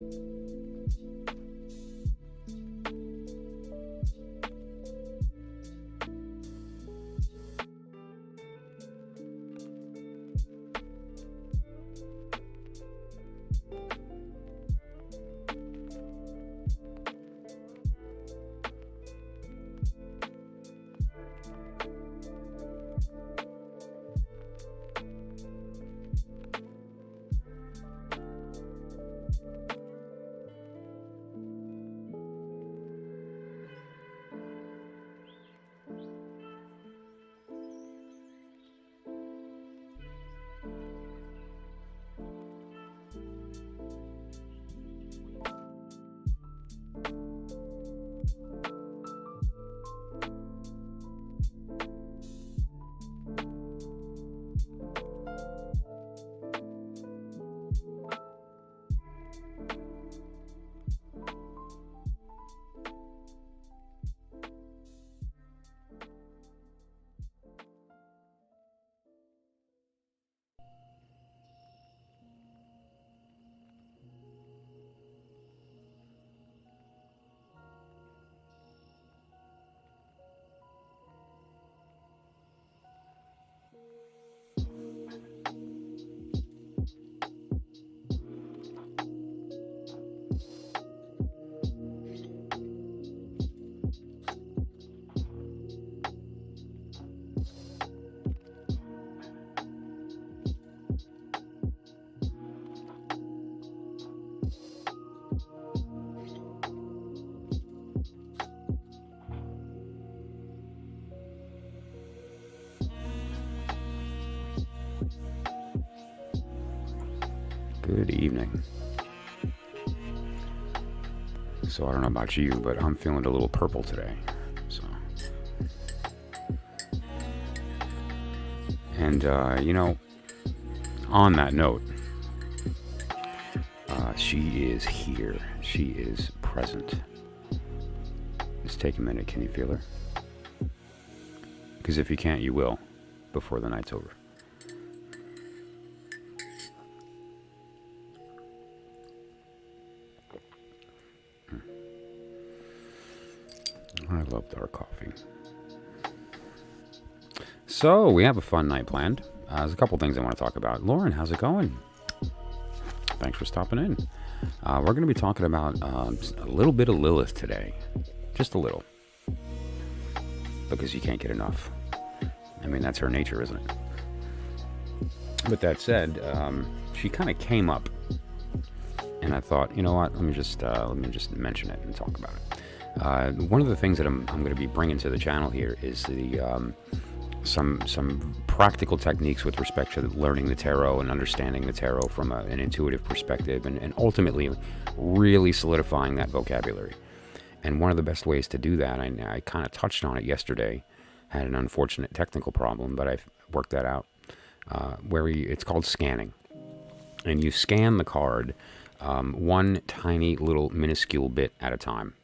Good evening. So I don't know about you, but I'm feeling a little purple today. So, and you know, on that note, she is here. She is present. Just take a minute. Can you feel her? Because if you can't, you will before the night's over. I love dark coffee. So, we have a fun night planned. There's a couple things I want to talk about. Lauren, how's it going? Thanks for stopping in. We're going to be talking about a little bit of Lilith today. Just a little. Because you can't get enough. I mean, that's her nature, isn't it? With that said, she kind of came up. And I thought, you know what, let me just mention it and talk about it. One of the things that I'm going to be bringing to the channel here is the some practical techniques with respect to learning the tarot and understanding the tarot from an intuitive perspective, and ultimately really solidifying that vocabulary. And one of the best ways to do that, I kind of touched on it yesterday, had an unfortunate technical problem, but I've worked that out, where it's called scanning. And you scan the card one tiny little minuscule bit at a time.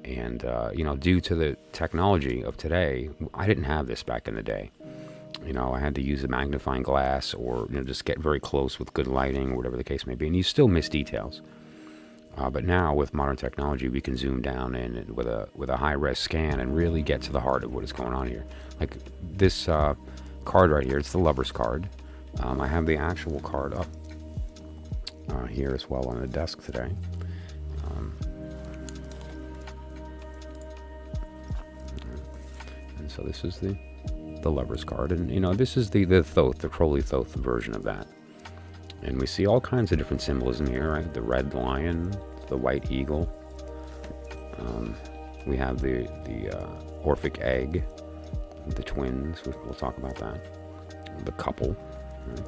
You know, due to the technology of today, I didn't have this back in the day. You know, I had to use a magnifying glass or, you know, just get very close with good lighting or whatever the case may be. And you still miss details. But now with modern technology, we can zoom down in with a high-res scan and really get to the heart of what is going on here. Like this card right here, it's the Lover's card. I have the actual card up here as well on the desk today. And so this is the Lover's card, and you know, this is the Thoth, the Crowley Thoth version of that. And we see all kinds of different symbolism here, right? The red lion, the white eagle. We have the Orphic egg, the twins. We'll talk about that. The couple. Right?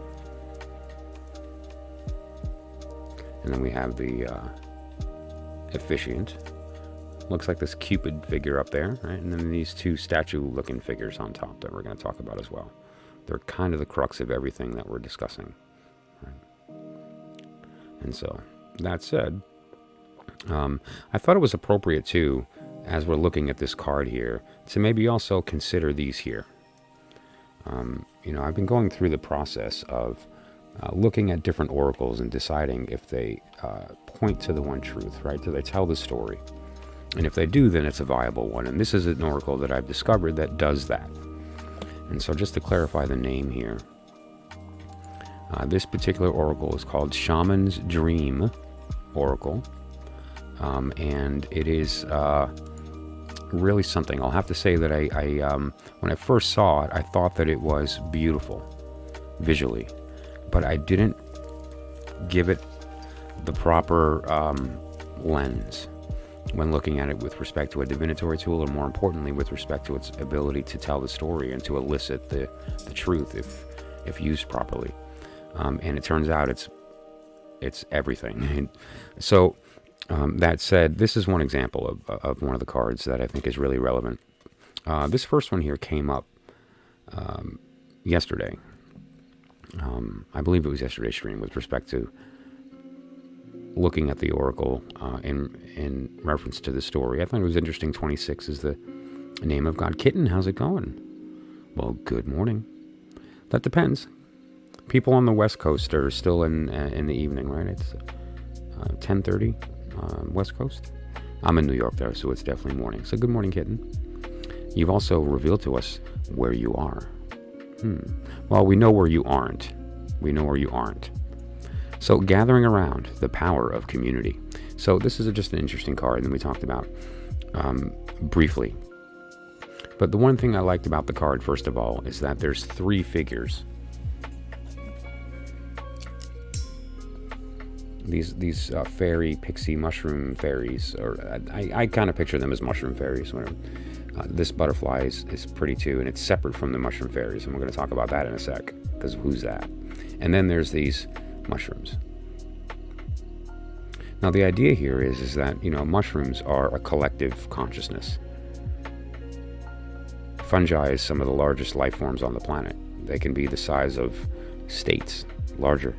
And then we have the officiant. Looks like this Cupid figure up there, right? And then these two statue-looking figures on top that we're going to talk about as well. They're kind of the crux of everything that we're discussing. Right? And so, that said, I thought it was appropriate too, as we're looking at this card here, to maybe also consider these here. You know, I've been going through the process of looking at different oracles and deciding if they point to the one truth, right? Do they tell the story? And if they do, then it's a viable one. And this is an oracle that I've discovered that does that. And so just to clarify the name here, this particular oracle is called Shaman's Dream Oracle. And it is really something. I'll have to say that I when I first saw it, I thought that it was beautiful visually, but I didn't give it the proper lens when looking at it with respect to a divinatory tool, or more importantly, with respect to its ability to tell the story and to elicit the truth if used properly. And it turns out it's everything. So that said, this is one example of one of the cards that I think is really relevant. This first one here came up yesterday. I believe it was yesterday's stream with respect to looking at the oracle in reference to the story. I thought it was interesting. 26 is the name of God. Kitten, how's it going? Well, good morning. That depends. People on the West Coast are still in the evening, right? It's 10:30 West Coast. I'm in New York there, so it's definitely morning. So good morning, Kitten. You've also revealed to us where you are. Well, we know where you aren't. We know where you aren't. So gathering around, the power of community. So this is just an interesting card that we talked about briefly. But the one thing I liked about the card, first of all, is that there's 3 figures. These fairy, pixie, mushroom fairies, or I kind of picture them as mushroom fairies. This butterfly is pretty too, and it's separate from the mushroom fairies, and we're going to talk about that in a sec, because who's that? And then there's these mushrooms. Now the idea here is that, mushrooms are a collective consciousness. Fungi is some of the largest life forms on the planet. They can be the size of states, larger,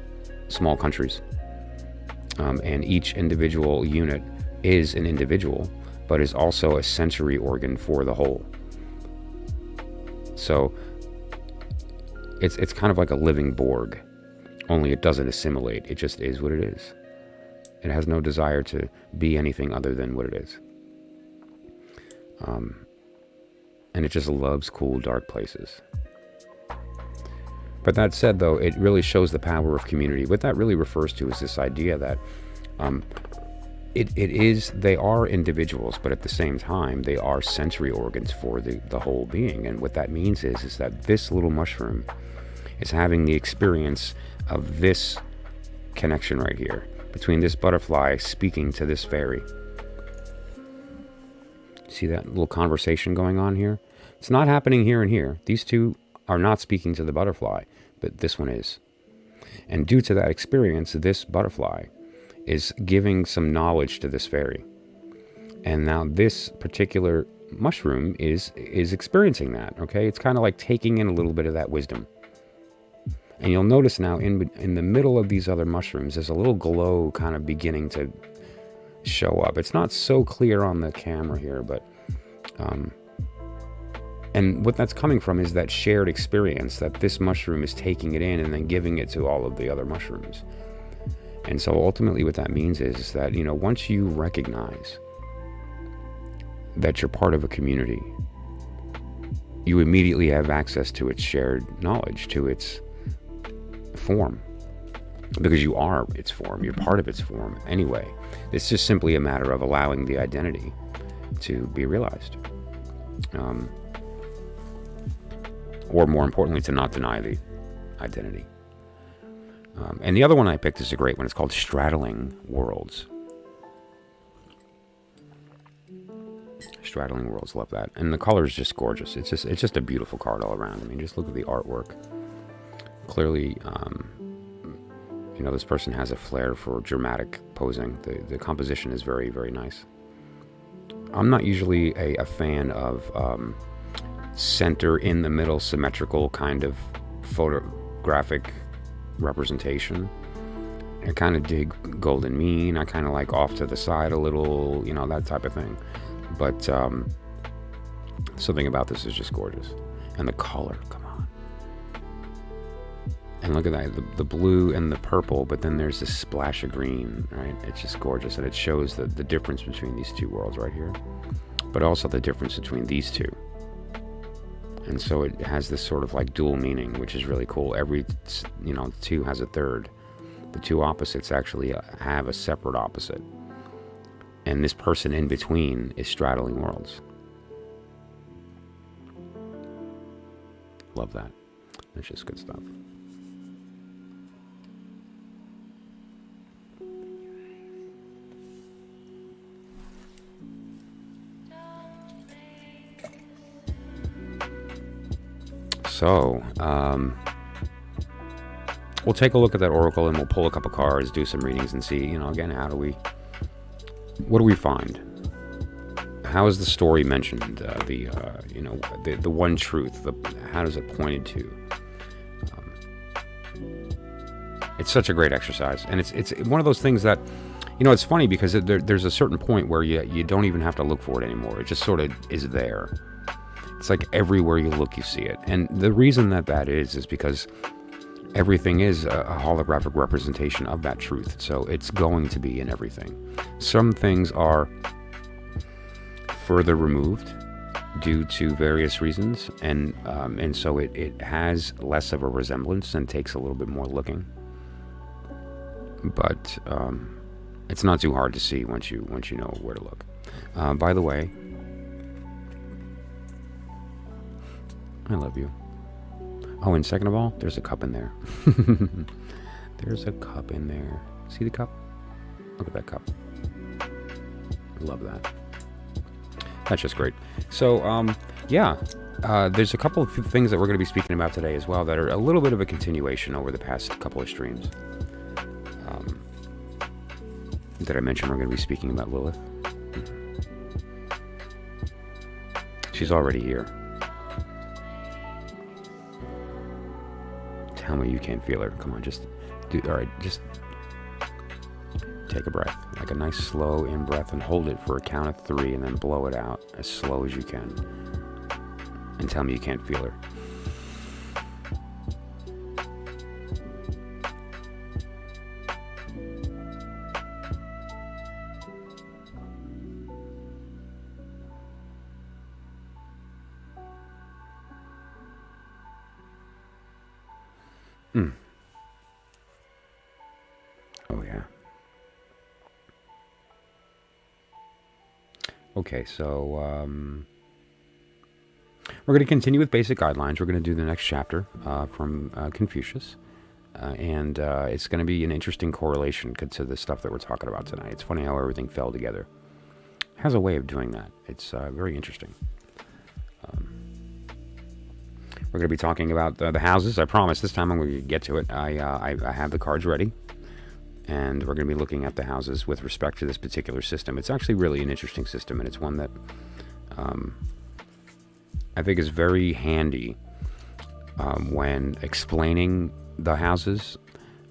small countries. And each individual unit is an individual, but is also a sensory organ for the whole. So it's kind of like a living Borg, only it doesn't assimilate. It just is what it is. It has no desire to be anything other than what it is. And it just loves cool, dark places. But that said, though, it really shows the power of community. What that really refers to is this idea that they are individuals, but at the same time, they are sensory organs for the whole being. And what that means is that this little mushroom is having the experience of this connection right here, between this butterfly speaking to this fairy. See that little conversation going on here? It's not happening here and here. These two are not speaking to the butterfly, but this one is. And due to that experience, this butterfly is giving some knowledge to this fairy. And now this particular mushroom is experiencing that, okay? It's kind of like taking in a little bit of that wisdom. And you'll notice now in the middle of these other mushrooms, there's a little glow kind of beginning to show up. It's not so clear on the camera here, but and what that's coming from is that shared experience that this mushroom is taking it in and then giving it to all of the other mushrooms. And so ultimately what that means is that, once you recognize that you're part of a community, you immediately have access to its shared knowledge, to its form, because you are its form. You're part of its form anyway. It's just simply a matter of allowing the identity to be realized. Or more importantly, to not deny the identity. And the other one I picked is a great one. It's called Straddling Worlds. Straddling Worlds, love that. And the color is just gorgeous. It's just a beautiful card all around. I mean, just look at the artwork. Clearly, this person has a flair for dramatic posing. The composition is very, very nice. I'm not usually a fan of center in the middle symmetrical kind of photographic representation. I kind of dig Golden Mean. I kind of like off to the side a little, that type of thing. But something about this is just gorgeous. And the color, come on. And look at that, the blue and the purple, but then there's this splash of green, right? It's just gorgeous, and it shows the difference between these two worlds right here, but also the difference between these two. And so it has this sort of like dual meaning, which is really cool. Every, two has a third. The two opposites actually have a separate opposite. And this person in between is straddling worlds. Love that. That's just good stuff. So, we'll take a look at that oracle and we'll pull a couple cards, do some readings, and see, again, what do we find? How is the story mentioned? The one truth. How does it pointed to? It's such a great exercise, and it's one of those things that, it's funny because there's a certain point where you don't even have to look for it anymore. It just sort of is there. It's like everywhere you look, you see it. And the reason that is because everything is a holographic representation of that truth. So it's going to be in everything. Some things are further removed due to various reasons, and so it has less of a resemblance and takes a little bit more looking. But it's not too hard to see once you know where to look. By the way, I love you. Oh, and second of all, there's a cup in there. There's a cup in there. See the cup? Look at that cup. Love that. That's just great. So, there's a couple of things that we're going to be speaking about today as well that are a little bit of a continuation over the past couple of streams. Did I mention we're going to be speaking about Lilith? She's already here. Tell me you can't feel her. Come on, just take a breath. Like a nice slow in breath, and hold it for a count of 3, and then blow it out as slow as you can. And tell me you can't feel her. Oh, yeah. Okay, so we're going to continue with basic guidelines. We're going to do the next chapter from Confucius. And it's going to be an interesting correlation to the stuff that we're talking about tonight. It's funny how everything fell together. It has a way of doing that. It's very interesting. We're going to be talking about the houses. I promise this time I'm going to get to it. I have the cards ready. And we're going to be looking at the houses with respect to this particular system. It's actually really an interesting system, and it's one that I think is very handy when explaining the houses.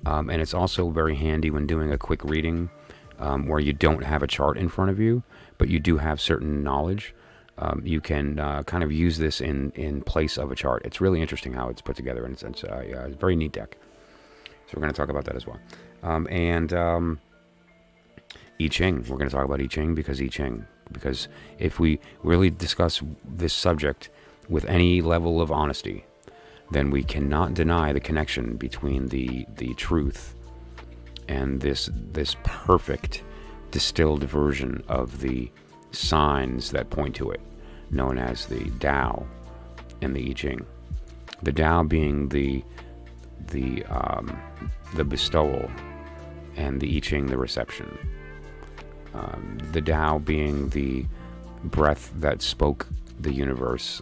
And it's also very handy when doing a quick reading where you don't have a chart in front of you, but you do have certain knowledge. You can kind of use this in place of a chart. It's really interesting how it's put together, and it's a very neat deck. So we're going to talk about that as well. And I Ching. We're going to talk about I Ching because if we really discuss this subject with any level of honesty, then we cannot deny the connection between the truth and this perfect distilled version of the signs that point to it, known as the Tao and the I Ching. The Tao being the bestowal, and the I Ching the reception. The Tao being the breath that spoke the universe,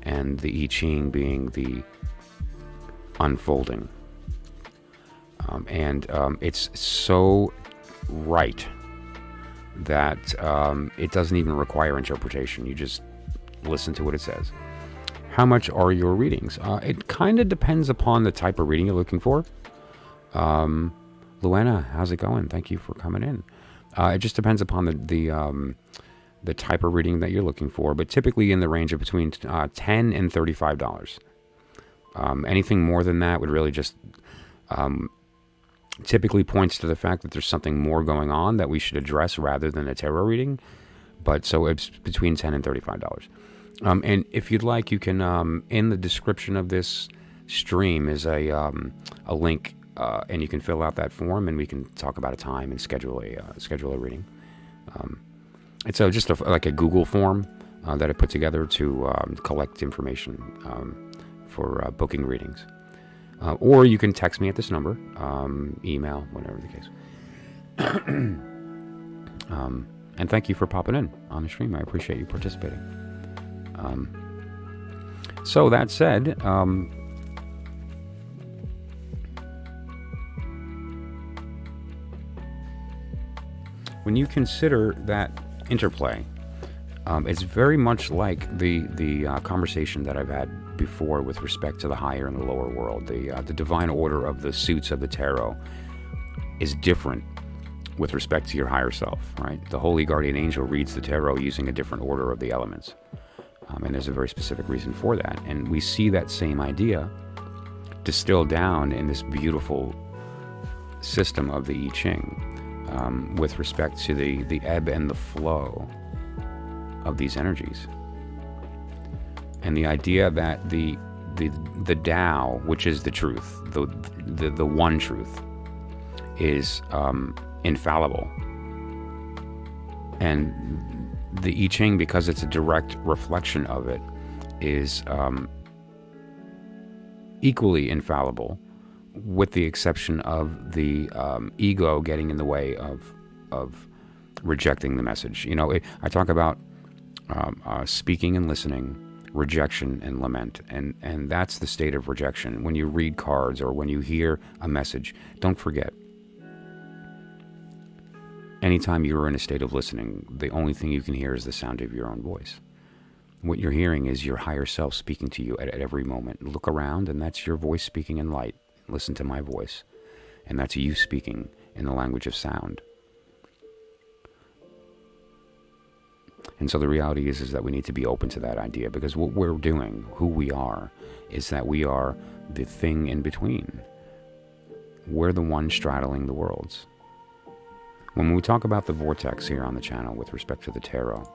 and the I Ching being the unfolding. It's so right that it doesn't even require interpretation. You just listen to what it says. How much are your readings? It kind of depends upon the type of reading you're looking for. Luana, how's it going? Thank you for coming in. It just depends upon the type of reading that you're looking for, but typically in the range of between $10 and $35. Anything more than that would really just typically points to the fact that there's something more going on that we should address rather than a tarot reading. But so it's between $10 and $35. And if you'd like, you can, in the description of this stream is a link, and you can fill out that form, and we can talk about a time and schedule a reading. It's just like a Google form that I put together to collect information for booking readings. Or you can text me at this number, email, whatever the case. And thank you for popping in on the stream. I appreciate you participating. So that said, when you consider that interplay, it's very much like the conversation that I've had before with respect to the higher and the lower world. The divine order of the suits of the tarot is different with respect to your higher self, right? The holy guardian angel reads the tarot using a different order of the elements. And there's a very specific reason for that. And we see that same idea distilled down in this beautiful system of the I Ching with respect to the ebb and the flow of these energies. And the idea that the Tao, which is the truth, the one truth, is infallible. And the I Ching, because it's a direct reflection of it, is equally infallible, with the exception of the ego getting in the way of rejecting the message. You know, I talk about speaking and listening, rejection and lament, and that's the state of rejection. When you read cards or when you hear a message, don't forget, anytime you're in a state of listening, the only thing you can hear is the sound of your own voice. What you're hearing is your higher self speaking to you at every moment. Look around, and that's your voice speaking in light. Listen to my voice, and that's you speaking in the language of sound. And so the reality is that we need to be open to that idea, because what we're doing, who we are, is that we are the thing in between. We're the one straddling the worlds. When we talk about the vortex here on the channel with respect to the tarot,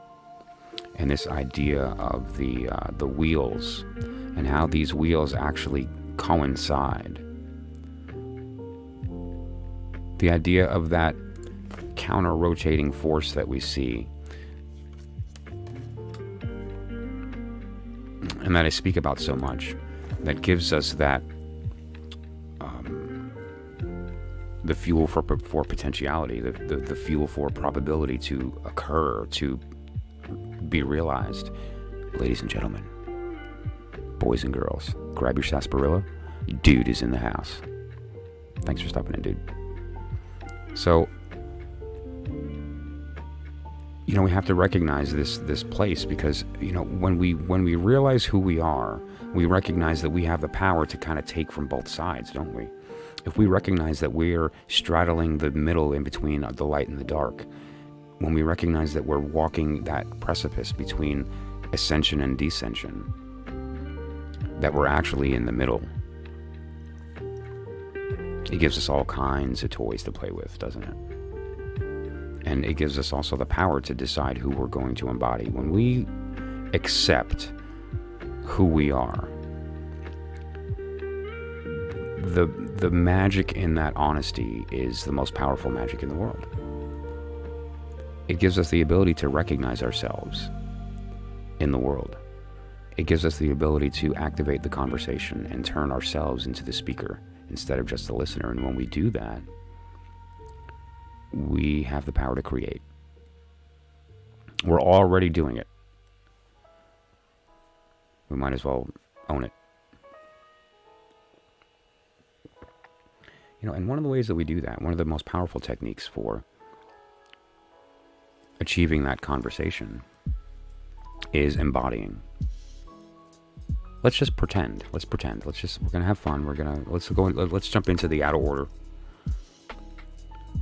and this idea of the wheels, and how these wheels actually coincide, the idea of that counter-rotating force that we see, and that I speak about so much, that gives us that the fuel for potentiality, the fuel for probability to occur, to be realized. Ladies and gentlemen, boys and girls, grab your sarsaparilla. Dude is in the house. Thanks for stopping in, dude. So, you know, we have to recognize this place, because, you know, when we realize who we are, we recognize that we have the power to kind of take from both sides, don't we? If we recognize that we're straddling the middle in between the light and the dark, when we recognize that we're walking that precipice between ascension and descension, that we're actually in the middle, it gives us all kinds of toys to play with, doesn't it? And it gives us also the power to decide who we're going to embody. When we accept who we are, the magic in that honesty is the most powerful magic in the world. It gives us the ability to recognize ourselves in the world. It gives us the ability to activate the conversation and turn ourselves into the speaker instead of just the listener. And when we do that, we have the power to create. We're already doing it. We might as well own it. You know, and one of the ways that we do that, one of the most powerful techniques for achieving that conversation is embodying. Let's just pretend. Let's pretend. We're going to have fun. Let's jump into the outer order.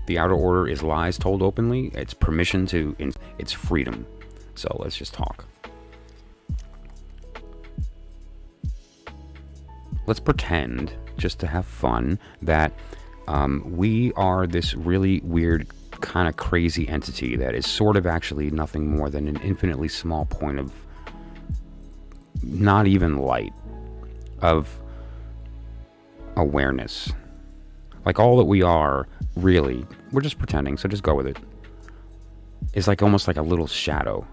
The outer order is lies told openly. It's permission to, it's freedom. So let's just talk. let's pretend, just to have fun, that we are this really weird, kind of crazy entity that is sort of actually nothing more than an infinitely small point of not even light, of awareness. Like all that we are, really, we're just pretending, so just go with it, is like almost like a little shadow.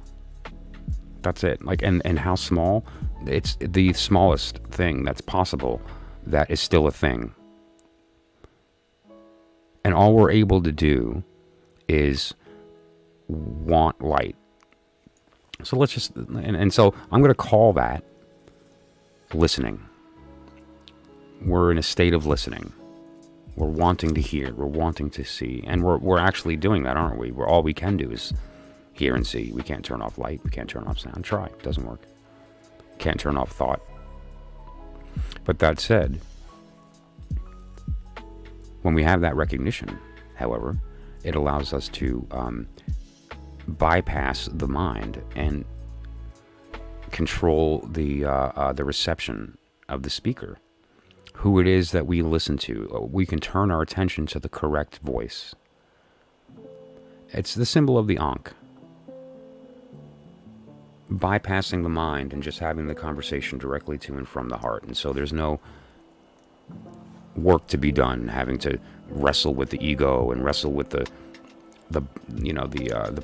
That's it. Like, and how small? It's the smallest thing that's possible that is still a thing. And all we're able to do is want light. So let's just, and so I'm going to call that listening. We're in a state of listening. We're wanting to hear. We're wanting to see. And we're actually doing that, aren't we? All we can do is hear and see. We can't turn off light. We can't turn off sound. Try. It doesn't work. Can't turn off thought. But that said, when we have that recognition, however, it allows us to bypass the mind and control the reception of the speaker, who it is that we listen to. We can turn our attention to the correct voice. It's the symbol of the Ankh. Bypassing the mind and just having the conversation directly to and from the heart. And so there's no work to be done, having to wrestle with the ego and wrestle with the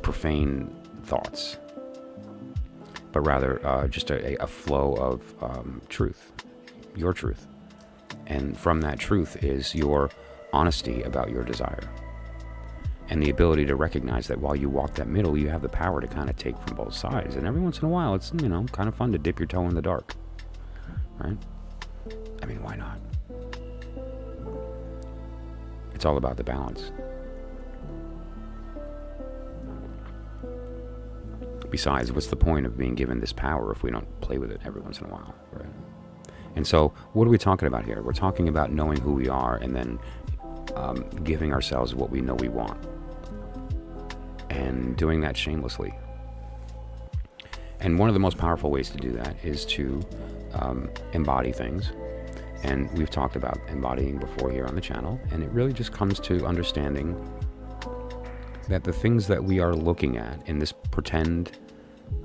profane thoughts, but rather just a flow of truth, your truth. And from that truth is your honesty about your desire. And the ability to recognize that while you walk that middle, you have the power to kind of take from both sides. And every once in a while, it's, kind of fun to dip your toe in the dark. Right? I mean, why not? It's all about the balance. Besides, what's the point of being given this power if we don't play with it every once in a while, right? And so, what are we talking about here? We're talking about knowing who we are and then giving ourselves what we know we want. And doing that shamelessly. And one of the most powerful ways to do that is to embody things. And we've talked about embodying before here on the channel. And it really just comes to understanding that the things that we are looking at in this pretend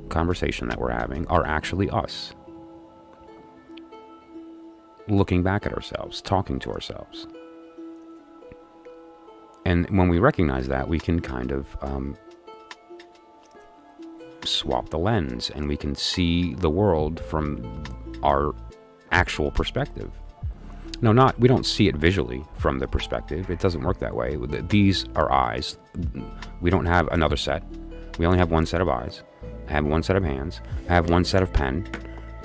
conversation that we're having are actually us. Looking back at ourselves, talking to ourselves. And when we recognize that, we can kind of swap the lens and we can see the world from our actual perspective. No, we don't see it visually from the perspective. It doesn't work that way. These are eyes. We don't have another set. We only have one set of eyes. I have one set of hands. I have one set of pen.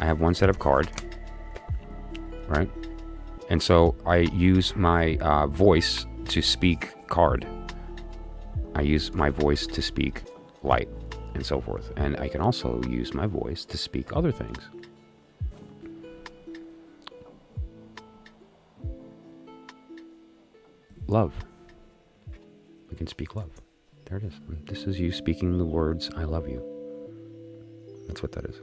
I have one set of card. Right? And so I use my voice to speak card. I use my voice to speak light and so forth. And I can also use my voice to speak other things. Love. We can speak love. There it is. This is you speaking the words, I love you. That's what that is.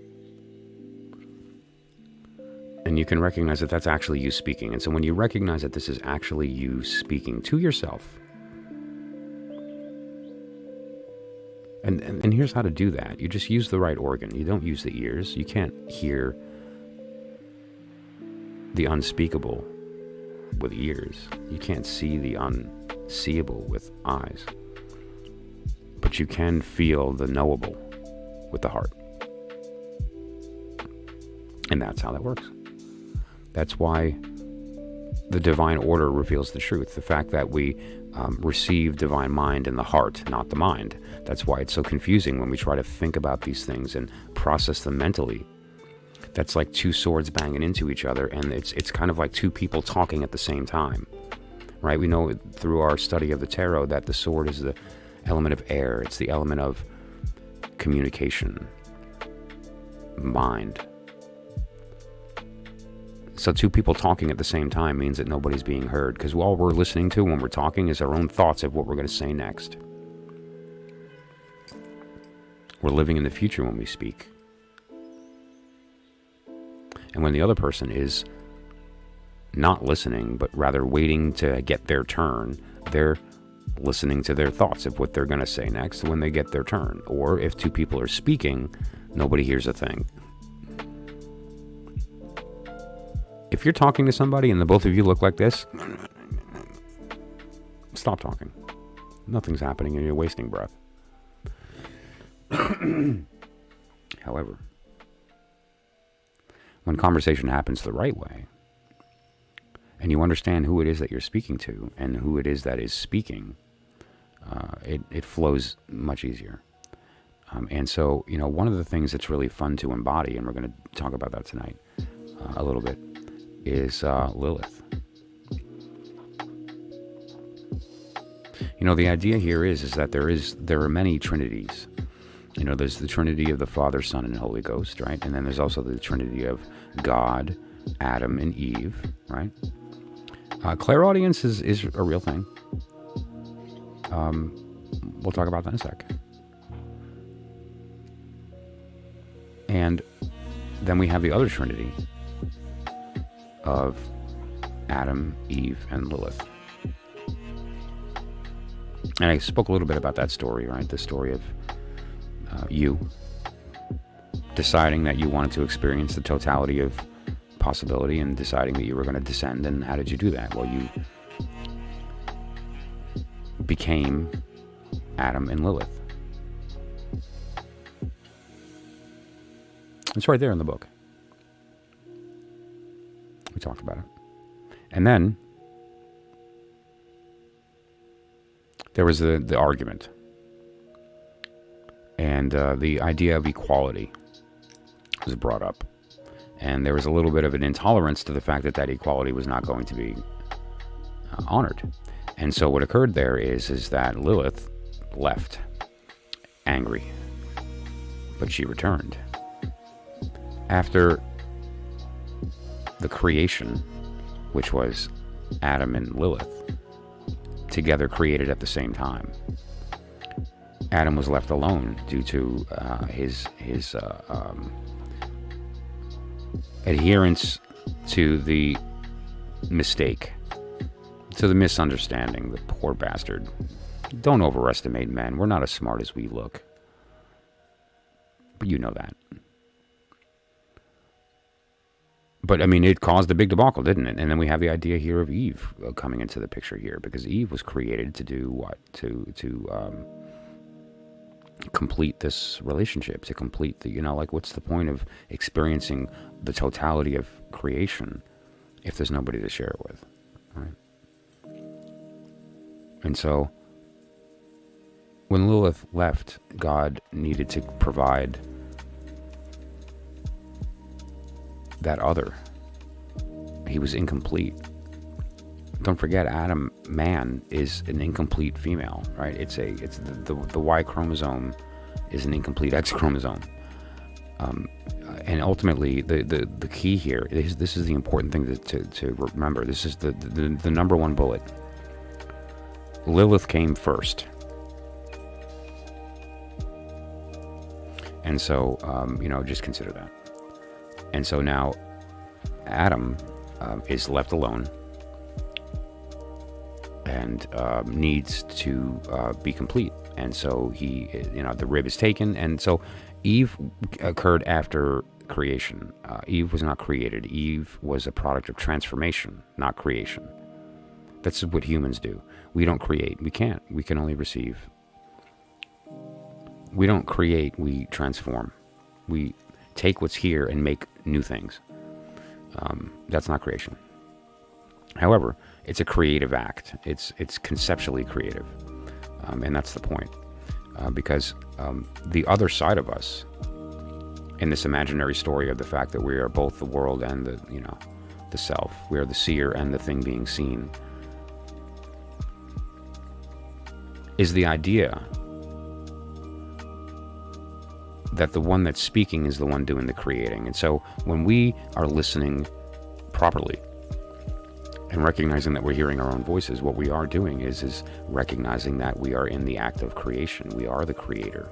And you can recognize that that's actually you speaking. And so when you recognize that this is actually you speaking to yourself, and here's how to do that. You just use the right organ. You don't use the ears. You can't hear the unspeakable with ears. You can't see the unseeable with eyes. But you can feel the knowable with the heart. And that's how that works. That's why the divine order reveals the truth. The fact that we receive divine mind in the heart, not the mind. That's why it's so confusing when we try to think about these things and process them mentally. That's like two swords banging into each other, and it's kind of like two people talking at the same time, right? We know through our study of the tarot that the sword is the element of air. It's the element of communication, mind. So two people talking at the same time means that nobody's being heard, because all we're listening to when we're talking is our own thoughts of what we're going to say next. We're living in the future when we speak. And when the other person is not listening, but rather waiting to get their turn. They're listening to their thoughts of what they're going to say next when they get their turn. Or if two people are speaking, nobody hears a thing. If you're talking to somebody and the both of you look like this, stop talking. Nothing's happening and you're wasting breath. However, when conversation happens the right way, and you understand who it is that you're speaking to and who it is that is speaking, it flows much easier. And so, one of the things that's really fun to embody, and we're going to talk about that tonight a little bit, is Lilith. The idea here is that there are many trinities. There's the Trinity of the Father, Son, and Holy Ghost, right? And then there's also the Trinity of God, Adam, and Eve, right? Clairaudience is a real thing. We'll talk about that in a sec. And then we have the other Trinity of Adam, Eve, and Lilith. And I spoke a little bit about that story, right? The story of you deciding that you wanted to experience the totality of possibility and deciding that you were going to descend. And how did you do that? Well, you became Adam and Lilith. It's right there in the book. We talked about it. And then there was the argument. And the idea of equality was brought up. And there was a little bit of an intolerance to the fact that equality was not going to be honored. And so what occurred there is that Lilith left angry. But she returned. After the creation, which was Adam and Lilith, together created at the same time, Adam was left alone due to his adherence to the mistake, to the misunderstanding. The poor bastard. Don't overestimate men. We're not as smart as we look. But you know that. But, it caused a big debacle, didn't it? And then we have the idea here of Eve coming into the picture here, because Eve was created to do what? To complete this relationship, to complete the, what's the point of experiencing the totality of creation if there's nobody to share it with, right? And so, when Lilith left, God needed to provide that other. He was incomplete. Don't forget, Adam, man, is an incomplete female, right? It's the Y chromosome is an incomplete X chromosome. And ultimately, the key here is, this is the important thing to remember. This is the number one bullet. Lilith came first. And so, just consider that. And so now Adam is left alone and needs to be complete. And so the rib is taken. And so Eve occurred after creation. Eve was not created. Eve was a product of transformation, not creation. That's what humans do. We don't create. We can't. We can only receive. We don't create. We transform. We take what's here and make new things. That's not creation. However, it's a creative act. It's conceptually creative. And that's the point. Because the other side of us, in this imaginary story of the fact that we are both the world and the self, we are the seer and the thing being seen, is the idea that the one that's speaking is the one doing the creating. And so when we are listening properly and recognizing that we're hearing our own voices, what we are doing is recognizing that we are in the act of creation. We are the creator.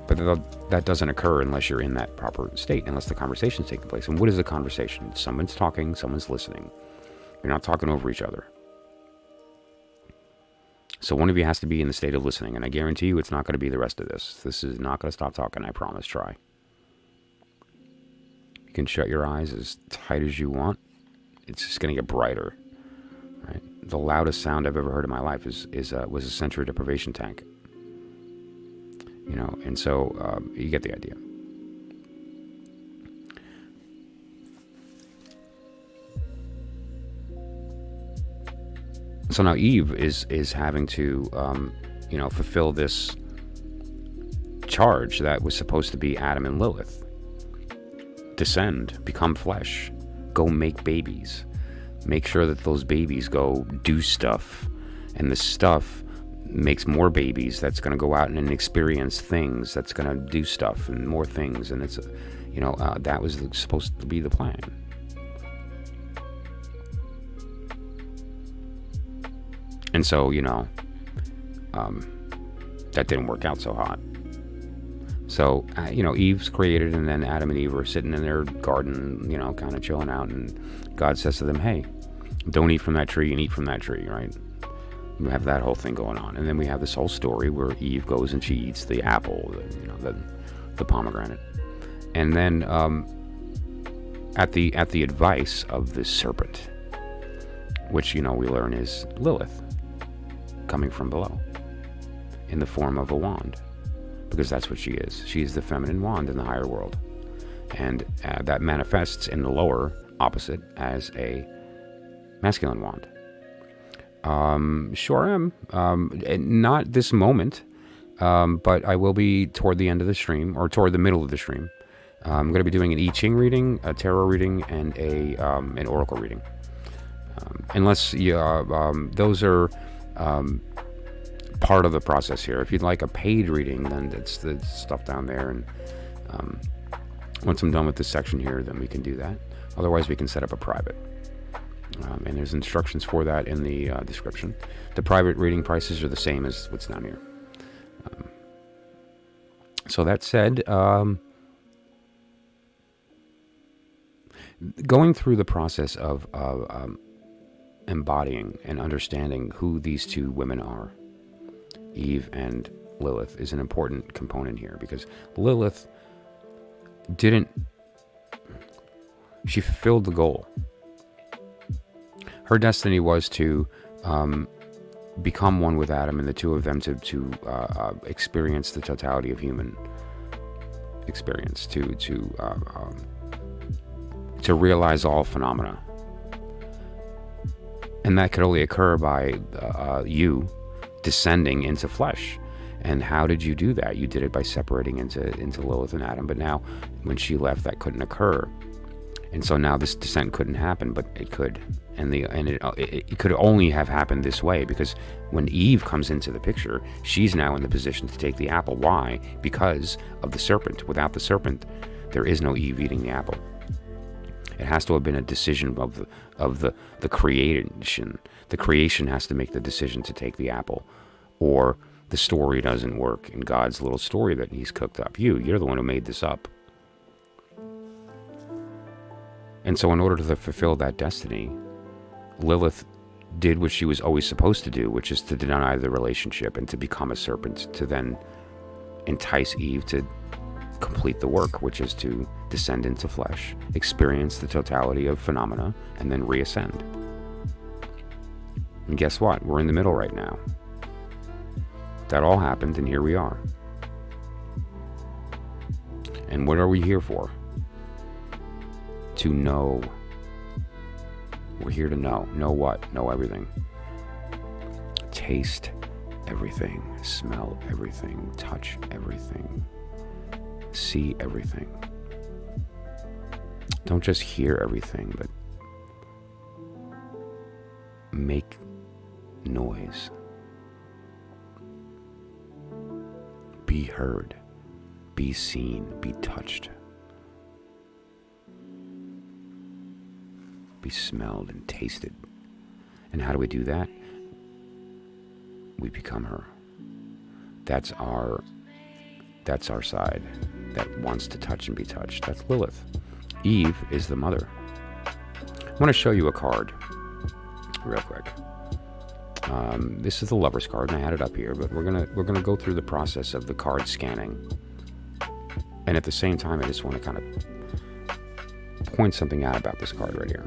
But that doesn't occur unless you're in that proper state, unless the conversation's taking place. And what is a conversation? Someone's talking, someone's listening. You're not talking over each other. So one of you has to be in the state of listening, and I guarantee you it's not going to be the rest of this. This is not going to stop talking, I promise. Try. You can shut your eyes as tight as you want. It's just going to get brighter. Right? The loudest sound I've ever heard in my life was a sensory deprivation tank. You know, and so you get the idea. So now Eve is having to, fulfill this charge that was supposed to be Adam and Lilith. Descend, become flesh, go make babies. Make sure that those babies go do stuff. And the stuff makes more babies that's going to go out and experience things, that's going to do stuff and more things. And it's, that was supposed to be the plan. And so, that didn't work out so hot. So, Eve's created, and then Adam and Eve are sitting in their garden, kind of chilling out. And God says to them, hey, don't eat from that tree and eat from that tree, right? We have that whole thing going on. And then we have this whole story where Eve goes and she eats the apple, the pomegranate. And then at the advice of this serpent, which, we learn is Lilith, coming from below in the form of a wand, because that's what she is. She's the feminine wand in the higher world, and that manifests in the lower opposite as a masculine wand. Sure am. Not this moment, but I will be toward the end of the stream, or toward the middle of the stream. I'm going to be doing an Ching reading, a tarot reading, and an oracle reading. Unless those are part of the process here. If you'd like a paid reading, then it's the stuff down there. And once I'm done with this section here, then we can do that. Otherwise, we can set up a private. And there's instructions for that in the description. The private reading prices are the same as what's down here. So that said, going through the process of embodying and understanding who these two women are, Eve and Lilith, is an important component here, because Lilith she fulfilled the goal. Her destiny was to become one with Adam, and the two of them to experience the totality of human experience, to realize all phenomena. And that could only occur by you descending into flesh. And how did you do that? You did it by separating into Lilith and Adam. But now, when she left, that couldn't occur. And so now this descent couldn't happen, but it could. And it could only have happened this way, because when Eve comes into the picture, she's now in the position to take the apple. Why? Because of the serpent. Without the serpent, there is no Eve eating the apple. It has to have been a decision of the creation. The creation has to make the decision to take the apple, or the story doesn't work in God's little story that he's cooked up. You're the one who made this up. And so in order to fulfill that destiny, Lilith did what she was always supposed to do, which is to deny the relationship and to become a serpent, to then entice Eve to complete the work, which is to descend into flesh, experience the totality of phenomena, and then reascend. And guess what? We're in the middle right now. That all happened, and here we are. And what are we here for? To know. We're here to know. Know what? Know everything. Taste everything. Smell everything. Touch everything. See everything. Don't just hear everything, but make noise. Be heard. Be seen. Be touched. Be smelled and tasted. And how do we do that? We become her. That's That's our side that wants to touch and be touched. That's Lilith. Eve is the mother. I want to show you a card real quick. This is the Lover's card, and I had it up here, but we're gonna go through the process of the card scanning. And at the same time, I just want to kind of point something out about this card right here.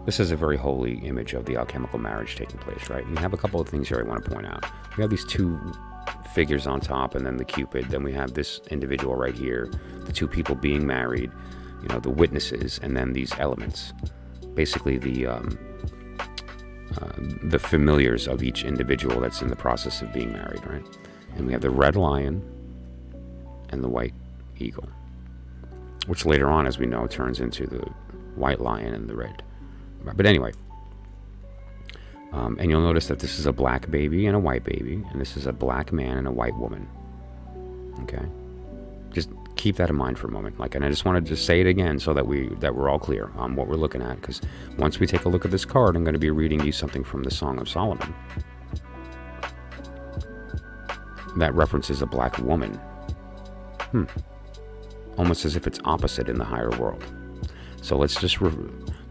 This is a very holy image of the alchemical marriage taking place, right? You have a couple of things here I want to point out. We have these two figures on top, and then the Cupid. Then we have this individual right here, the two people being married, you know, the witnesses, and then these elements. Basically the familiars of each individual that's in the process of being married, right? And we have the red lion and the white eagle, which later on, as we know, turns into the white lion and the red. But anyway, and you'll notice that this is a black baby and a white baby, and this is a black man and a white woman. Okay, just keep that in mind for a moment. Like, and I just wanted to say it again so that we're all clear on what we're looking at. Because once we take a look at this card, I'm going to be reading you something from the Song of Solomon that references a black woman. Almost as if it's opposite in the higher world. So let's just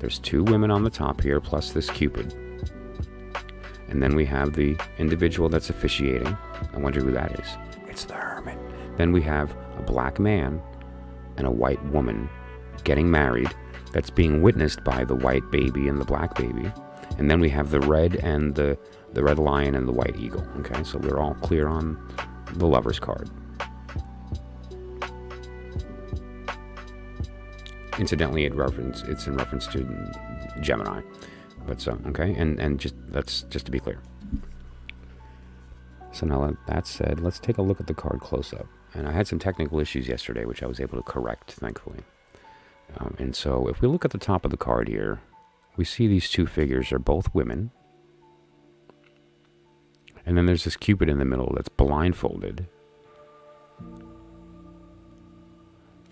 there's two women on the top here, plus this Cupid. And then we have the individual that's officiating. I wonder who that is. It's the hermit. Then we have a black man and a white woman getting married. That's being witnessed by the white baby and the black baby. And then we have the red and the red lion and the white eagle. Okay, so we're all clear on the Lover's card. Incidentally, it's in reference to Gemini. But so, okay, and that's just to be clear. So now that said, let's take a look at the card close up. And I had some technical issues yesterday, which I was able to correct, thankfully. And so if we look at the top of the card here, we see these two figures are both women. And then there's this Cupid in the middle that's blindfolded.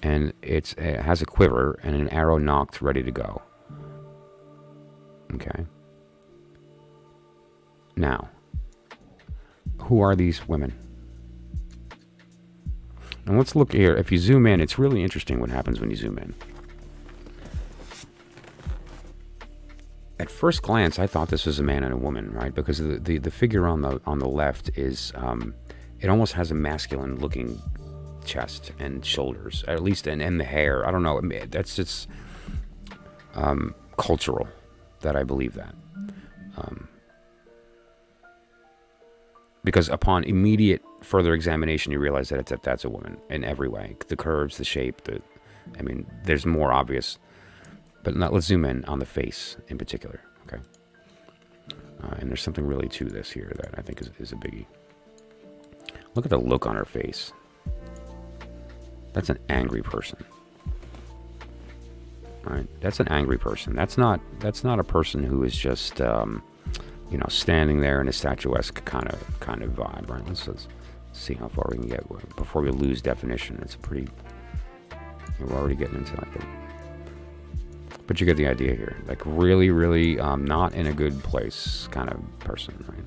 And it has a quiver and an arrow nocked, ready to go. Okay. Now, who are these women? And let's look here. If you zoom in, it's really interesting what happens when you zoom in. At first glance, I thought this was a man and a woman, right? Because the figure on the left is, it almost has a masculine looking chest and shoulders, at least, and the hair. I don't know. That's just cultural that I believe that. Because upon immediate further examination, you realize that that's a woman in every way. The curves, the shape, there's more obvious. But let's zoom in on the face in particular, okay? And there's something really to this here that I think is a biggie. Look at the look on her face. That's an angry person. All right? That's an angry person. That's not a person who is just standing there in a statuesque kind of vibe, right? Let's see how far we can get before we lose definition. It's we're already getting into that thing. But you get the idea here. Like really, really not in a good place kind of person, right?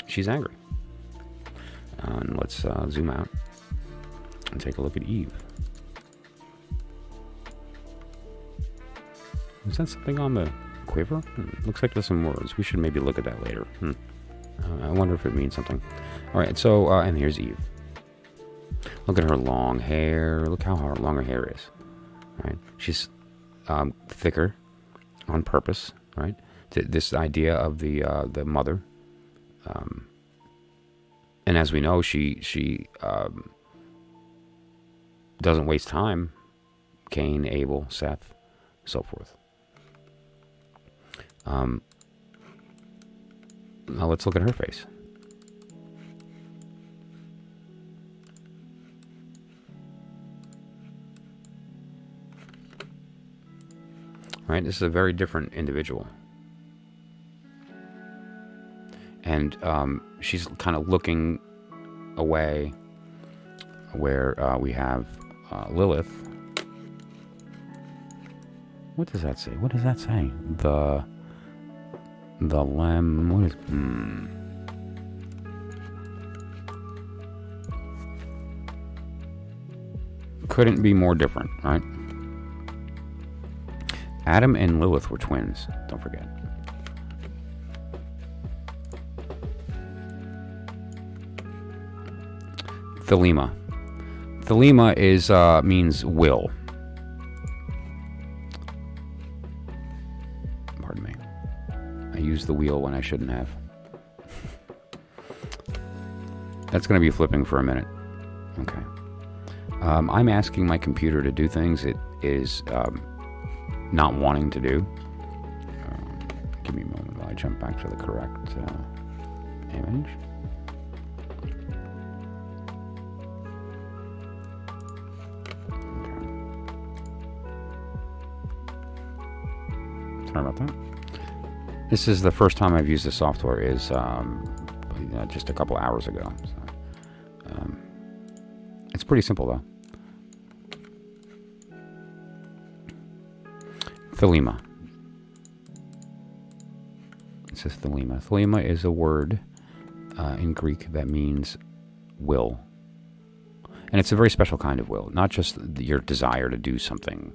She's angry. And let's zoom out and take a look at Eve. Is that something on the quiver? Looks like there's some words. We should maybe look at that later. I wonder if it means something. All right, so, and here's Eve. Look at her long hair. Look how long her hair is. Right? She's thicker on purpose, right? This idea of the mother. And as we know, she doesn't waste time. Cain, Abel, Seth, so forth. Now let's look at her face. Right, this is a very different individual. And she's kind of looking away where we have Lilith. What does that say? What does that say? The what is... Couldn't be more different, right? Adam and Lilith were twins, don't forget. Thelema. Thelema is means will. Pardon me. I used the wheel when I shouldn't have. That's going to be flipping for a minute. Okay. I'm asking my computer to do things it is not wanting to do. Give me a moment while I jump back to the correct image. Sorry about that. This is the first time I've used the software. Is just a couple hours ago. So, it's pretty simple though. Thelema. It says Thelema. Thelema is a word in Greek that means will, and it's a very special kind of will. Not just your desire to do something.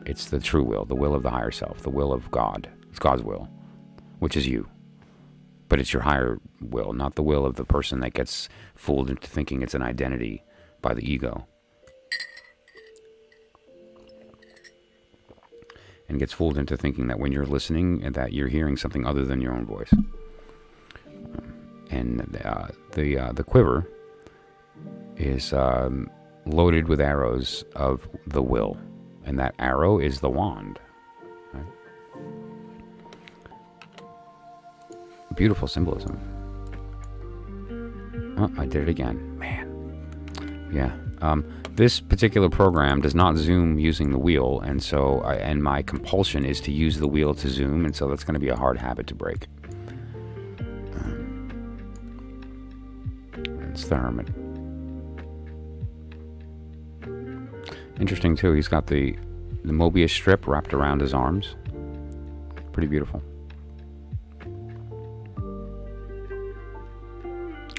It's the true will, the will of the higher self, the will of God. It's God's will, which is you. But it's your higher will, not the will of the person that gets fooled into thinking it's an identity by the ego. And gets fooled into thinking that when you're listening, that you're hearing something other than your own voice. And the quiver is loaded with arrows of the will. And that arrow is the wand. Right? Beautiful symbolism. Oh, I did it again. Man. Yeah. This particular program does not zoom using the wheel, and so and my compulsion is to use the wheel to zoom, and so that's going to be a hard habit to break. It's the Hermit. Interesting too. He's got the Mobius strip wrapped around his arms. Pretty beautiful.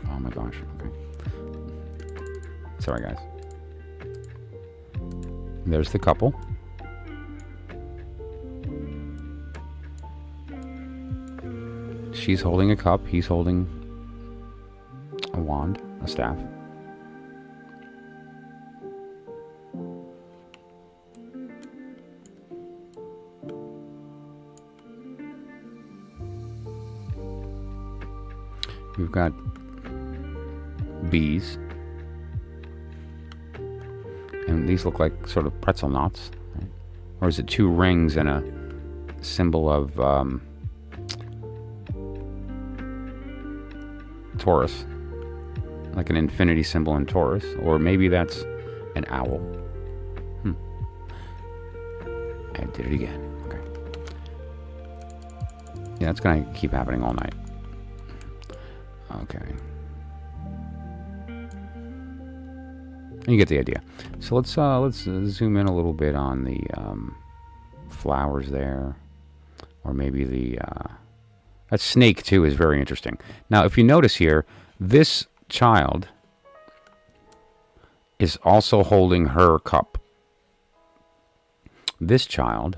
Oh my gosh. Okay. Sorry, guys. There's the couple. She's holding a cup. He's holding a wand, a staff. We've got bees. And these look like sort of pretzel knots. Right? Or is it two rings and a symbol of Taurus? Like an infinity symbol in Taurus. Or maybe that's an owl. I did it again. Okay. Yeah, that's going to keep happening all night. Okay. You get the idea. So let's zoom in a little bit on the flowers there, or maybe the that snake too is very interesting. Now, if you notice here, this child is also holding her cup. This child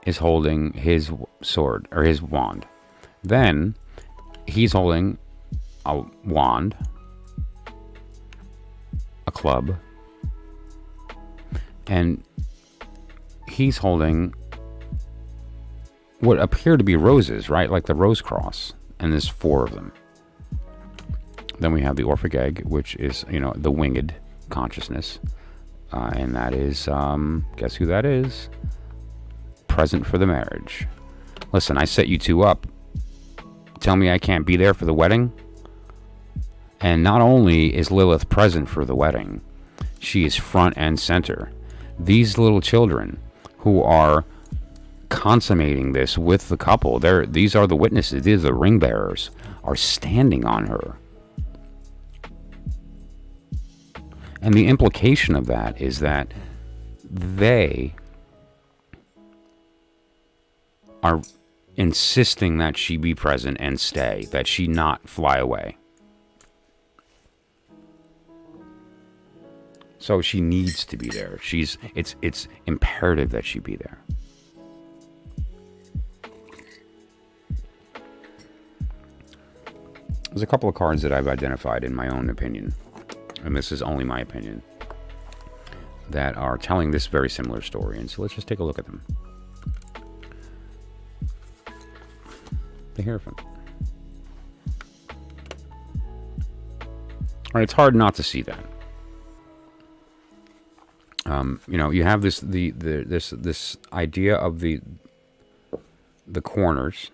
is holding his sword or his wand. Then he's holding a wand, a club, and he's holding what appear to be roses, right? Like the rose cross, and there's 4 of them. Then we have the Orphic egg, which is, the winged consciousness, and that is, guess who that is? Present for the marriage. Listen, I set you 2 up. Tell me I can't be there for the wedding? And not only is Lilith present for the wedding, she is front and center. These little children who are consummating this with the couple, these are the witnesses, these are the ring bearers, are standing on her. And the implication of that is that they are insisting that she be present and stay, that she not fly away. So she needs to be there. It's imperative that she be there. There's a couple of cards that I've identified in my own opinion, and this is only my opinion, that are telling this very similar story. And so let's just take a look at them. The Hierophant. All right, it's hard not to see that. You know, you have this this idea of the corners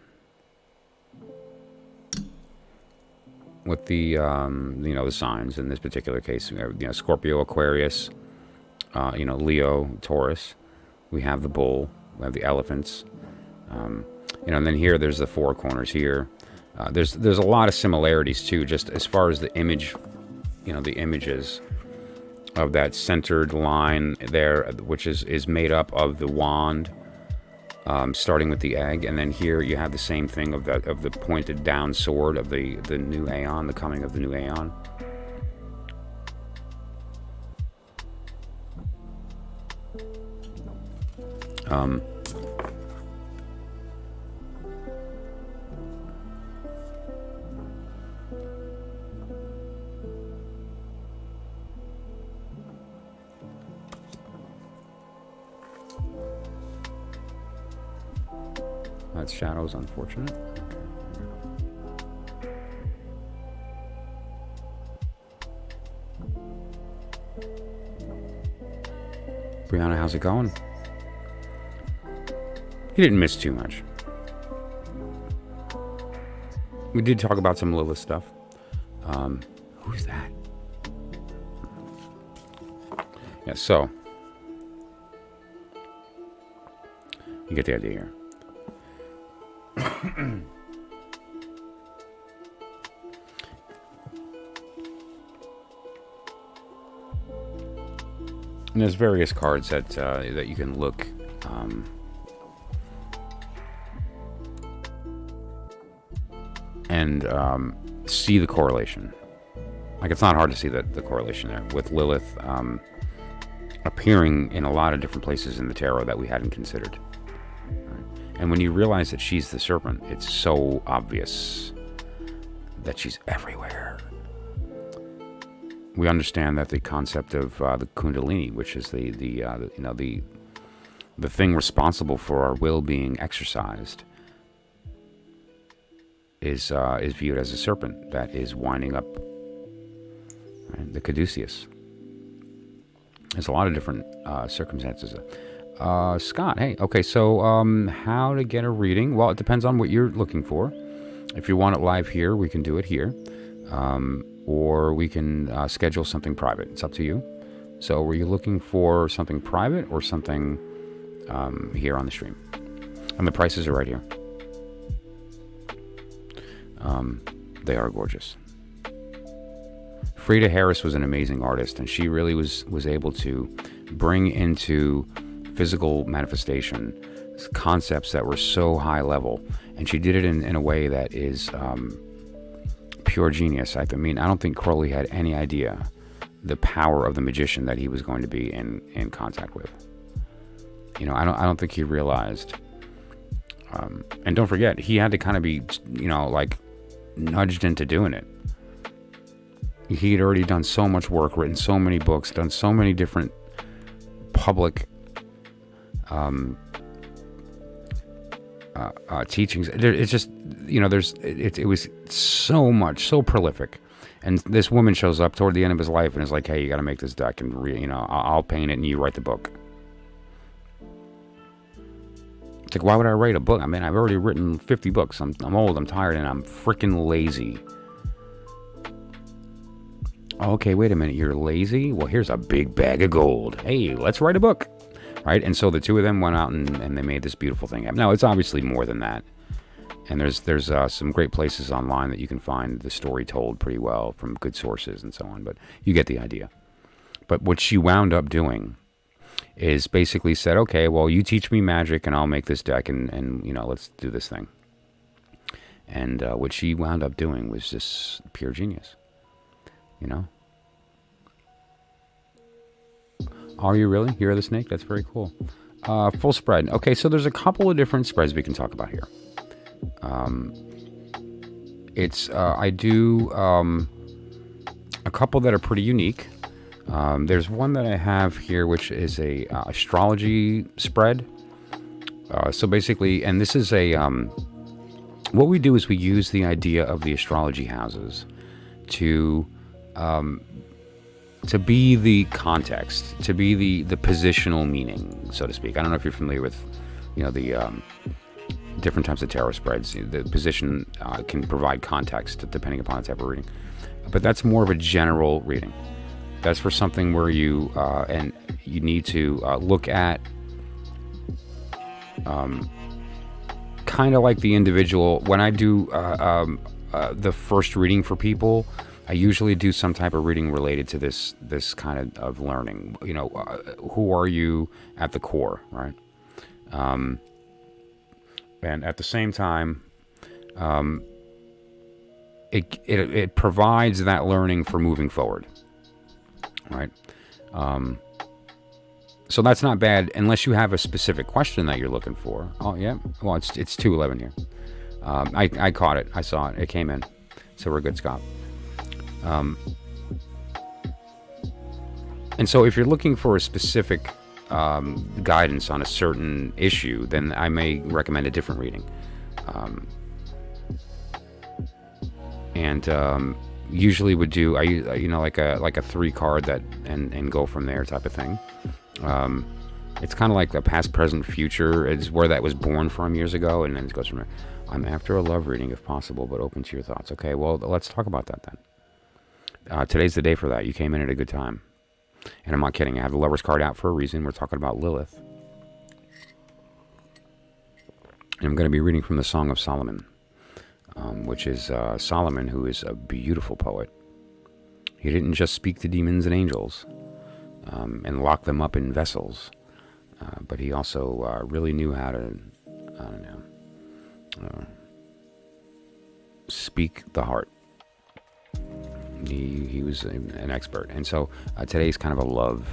with the you know, the signs. In this particular case, you know, Scorpio, Aquarius, you know, Leo, Taurus. We have the bull. We have the elephants. You know, and then here there's the four corners here. There's a lot of similarities too, just as far as the image, you know, the images of that centered line there, which is made up of the wand, starting with the egg, and then here you have the same thing of the pointed down sword of the new aeon, the coming of the new aeon. That shadow's unfortunate. Brianna, how's it going? You didn't miss too much. We did talk about some Lilith stuff. Who's that? Yeah, so you get the idea here. And there's various cards that you can look and see the correlation. Like, it's not hard to see the correlation there with Lilith appearing in a lot of different places in the tarot that we hadn't considered. And when you realize that she's the serpent, it's so obvious that she's everywhere. We understand that the concept of the Kundalini, which is the you know, the thing responsible for our will being exercised, is viewed as a serpent that is winding up, right? The caduceus. There's a lot of different circumstances. Scott, hey, okay, so how to get a reading? Well, it depends on what you're looking for. If you want it live here, we can do it here. Or we can schedule something private. It's up to you. So were you looking for something private or something here on the stream? And the prices are right here. They are gorgeous. Frida Harris was an amazing artist, and she really was able to bring into physical manifestation concepts that were so high level, and she did it in a way that is pure genius. I mean, I don't think Crowley had any idea the power of the magician that he was going to be in contact with. You know, I don't think he realized. And don't forget, he had to kind of be, you know, like, nudged into doing it. He had already done so much work, written so many books, done so many different public teachings. It's just, you know, it was so much, so prolific. And this woman shows up toward the end of his life and is like, hey, you got to make this deck, and you know, I'll paint it and you write the book. It's like, why would I write a book? I mean, I've already written 50 books. I'm old, I'm tired, and I'm freaking lazy. Okay, wait a minute, you're lazy? Well, here's a big bag of gold. Hey, let's write a book. Right? And so the two of them went out and they made this beautiful thing happen. Now, it's obviously more than that. And there's some great places online that you can find the story told pretty well from good sources and so on. But you get the idea. But what she wound up doing is basically said, okay, well, you teach me magic and I'll make this deck, and you know, let's do this thing. And what she wound up doing was just pure genius. You know? Are you really? You're the snake? That's very cool. Full spread. Okay, so there's a couple of different spreads we can talk about here. I do a couple that are pretty unique. There's one that I have here, which is a astrology spread. So basically, and this is a what we do is we use the idea of the astrology houses to be the context, to be the positional meaning, so to speak. I don't know if you're familiar with, the different types of tarot spreads. The position can provide context depending upon the type of reading. But that's more of a general reading. That's for something where you need to look at kind of like the individual. When I do the first reading for people, I usually do some type of reading related to this kind of learning. Who are you at the core, right? And at the same time, it provides that learning for moving forward, right? So that's not bad unless you have a specific question that you're looking for. Oh yeah, well it's 2:11 here. I caught it. I saw it. It came in, so we're good, Scott. And so if you're looking for a specific guidance on a certain issue, then I may recommend a different reading. Usually would do like a 3-card that and go from there type of thing. It's kind of like the past, present, future. It's where that was born from years ago, and then it goes from there. I'm after a love reading if possible, but open to your thoughts. Okay, well, let's talk about that then. Today's the day for that. You came in at a good time. And I'm not kidding. I have the Lover's card out for a reason. We're talking about Lilith. And I'm going to be reading from the Song of Solomon, which is Solomon, who is a beautiful poet. He didn't just speak to demons and angels and lock them up in vessels, but he also really knew how to, speak the heart. He was an expert. And so today's kind of a love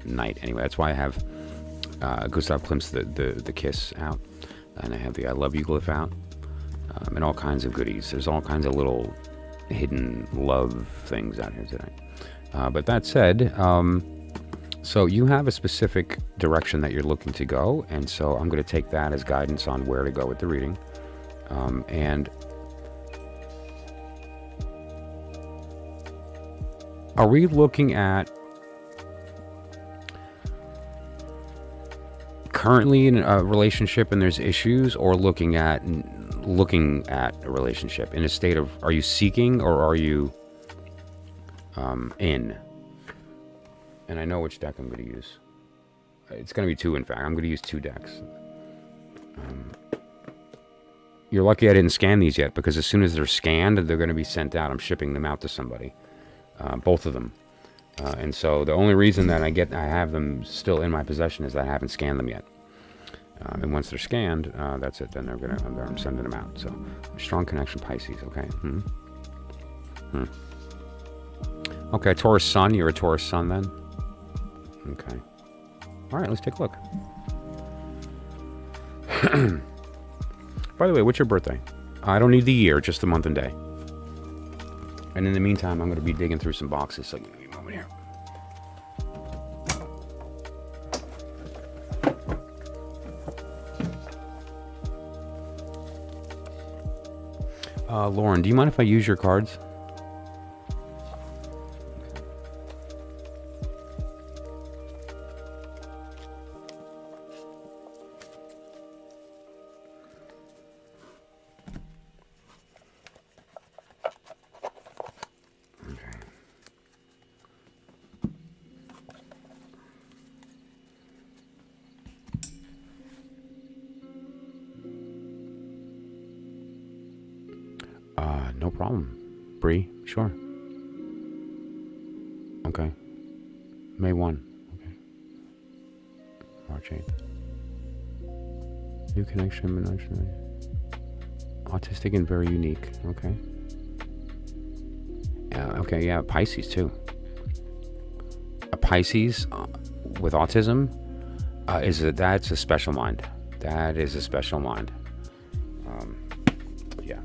night anyway. That's why I have Gustav Klimt's the Kiss out, and I have the I Love You glyph out, and all kinds of goodies. There's all kinds of little hidden love things out here today. But that said, so you have a specific direction that you're looking to go, and so I'm going to take that as guidance on where to go with the reading. And are we looking at currently in a relationship and there's issues, or looking at a relationship in a state of, are you seeking or are you in? And I know which deck I'm going to use. It's going to be 2, in fact. I'm going to use 2 decks. You're lucky I didn't scan these yet, because as soon as they're scanned, they're going to be sent out. I'm shipping them out to somebody. Both of them. And so the only reason that I have them still in my possession is that I haven't scanned them yet. And once they're scanned, that's it. Then I'm sending them out. So, strong connection, Pisces. Okay. Okay, Taurus Sun. You're a Taurus Sun then. Okay. All right. Let's take a look. By the way, what's your birthday? I don't need the year, just the month and day. And in the meantime, I'm going to be digging through some boxes. So give me a moment here. Lauren, do you mind if I use your cards? No problem. Bree, sure. Okay. May 1. Okay. March 8th. New connection. Autistic and very unique. Okay. Okay, yeah, Pisces too. A Pisces with autism is that that's a special mind. That is a special mind. Yeah.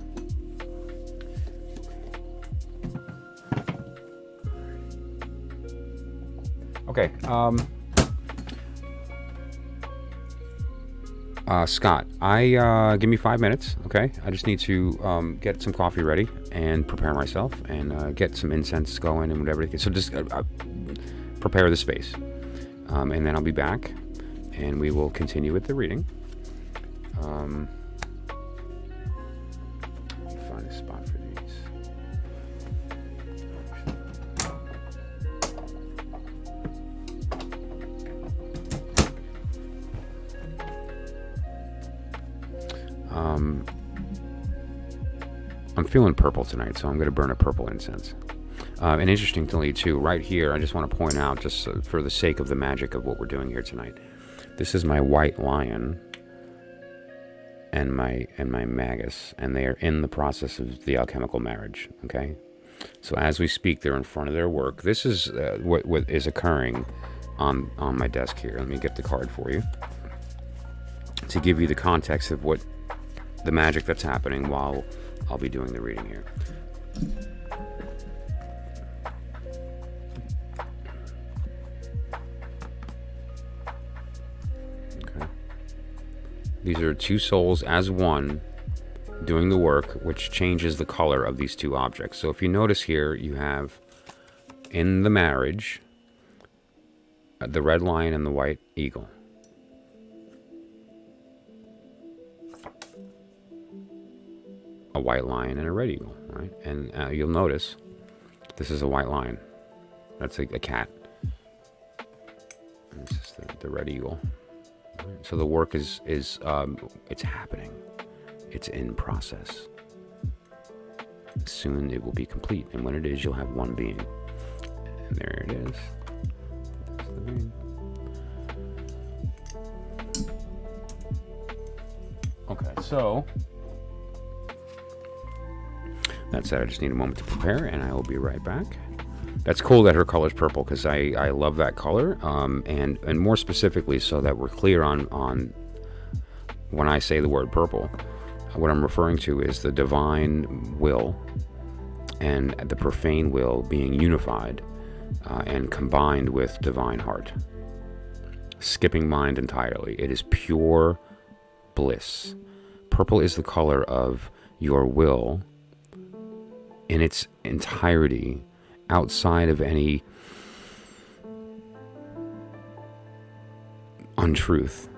Okay. Scott, give me 5 minutes, okay? I just need to get some coffee ready and prepare myself and get some incense going and whatever. So just prepare the space, and then I'll be back, and we will continue with the reading. Find a spot for these. I'm feeling purple tonight, so I'm going to burn a purple incense. And interestingly, too, right here, I just want to point out, just for the sake of the magic of what we're doing here tonight, this is my white lion and my magus, and they are in the process of the alchemical marriage. Okay, so as we speak, they're in front of their work. This is what is occurring on my desk here. Let me get the card for you to give you the context of what the magic that's happening while I'll be doing the reading here. Okay. These are two souls as one doing the work, which changes the color of these two objects. So if you notice here, you have in the marriage the red lion and the white eagle. A white lion and a red eagle, right? And you'll notice this is a white lion. That's a cat. And this is the red eagle. Right? So the work is it's happening. It's in process. Soon it will be complete, and when it is, you'll have one being. And there it is. That's the being. Okay, so that said, I just need a moment to prepare, and I will be right back. That's cool that her color's purple, because I love that color, and more specifically, so that we're clear on when I say the word purple, what I'm referring to is the divine will and the profane will being unified and combined with divine heart. Skipping mind entirely. It is pure bliss. Purple is the color of your will in its entirety, outside of any untruth,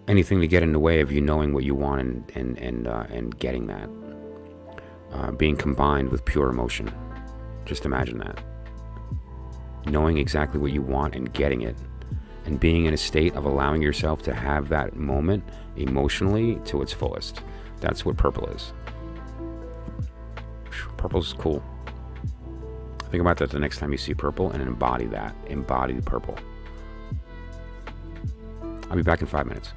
anything to get in the way of you knowing what you want and getting that, being combined with pure emotion. Just imagine that, knowing exactly what you want and getting it, and being in a state of allowing yourself to have that moment emotionally to its fullest. That's what purple is. Purple's cool. Think about that the next time you see purple, and embody that. Embody the purple. I'll be back in 5 minutes.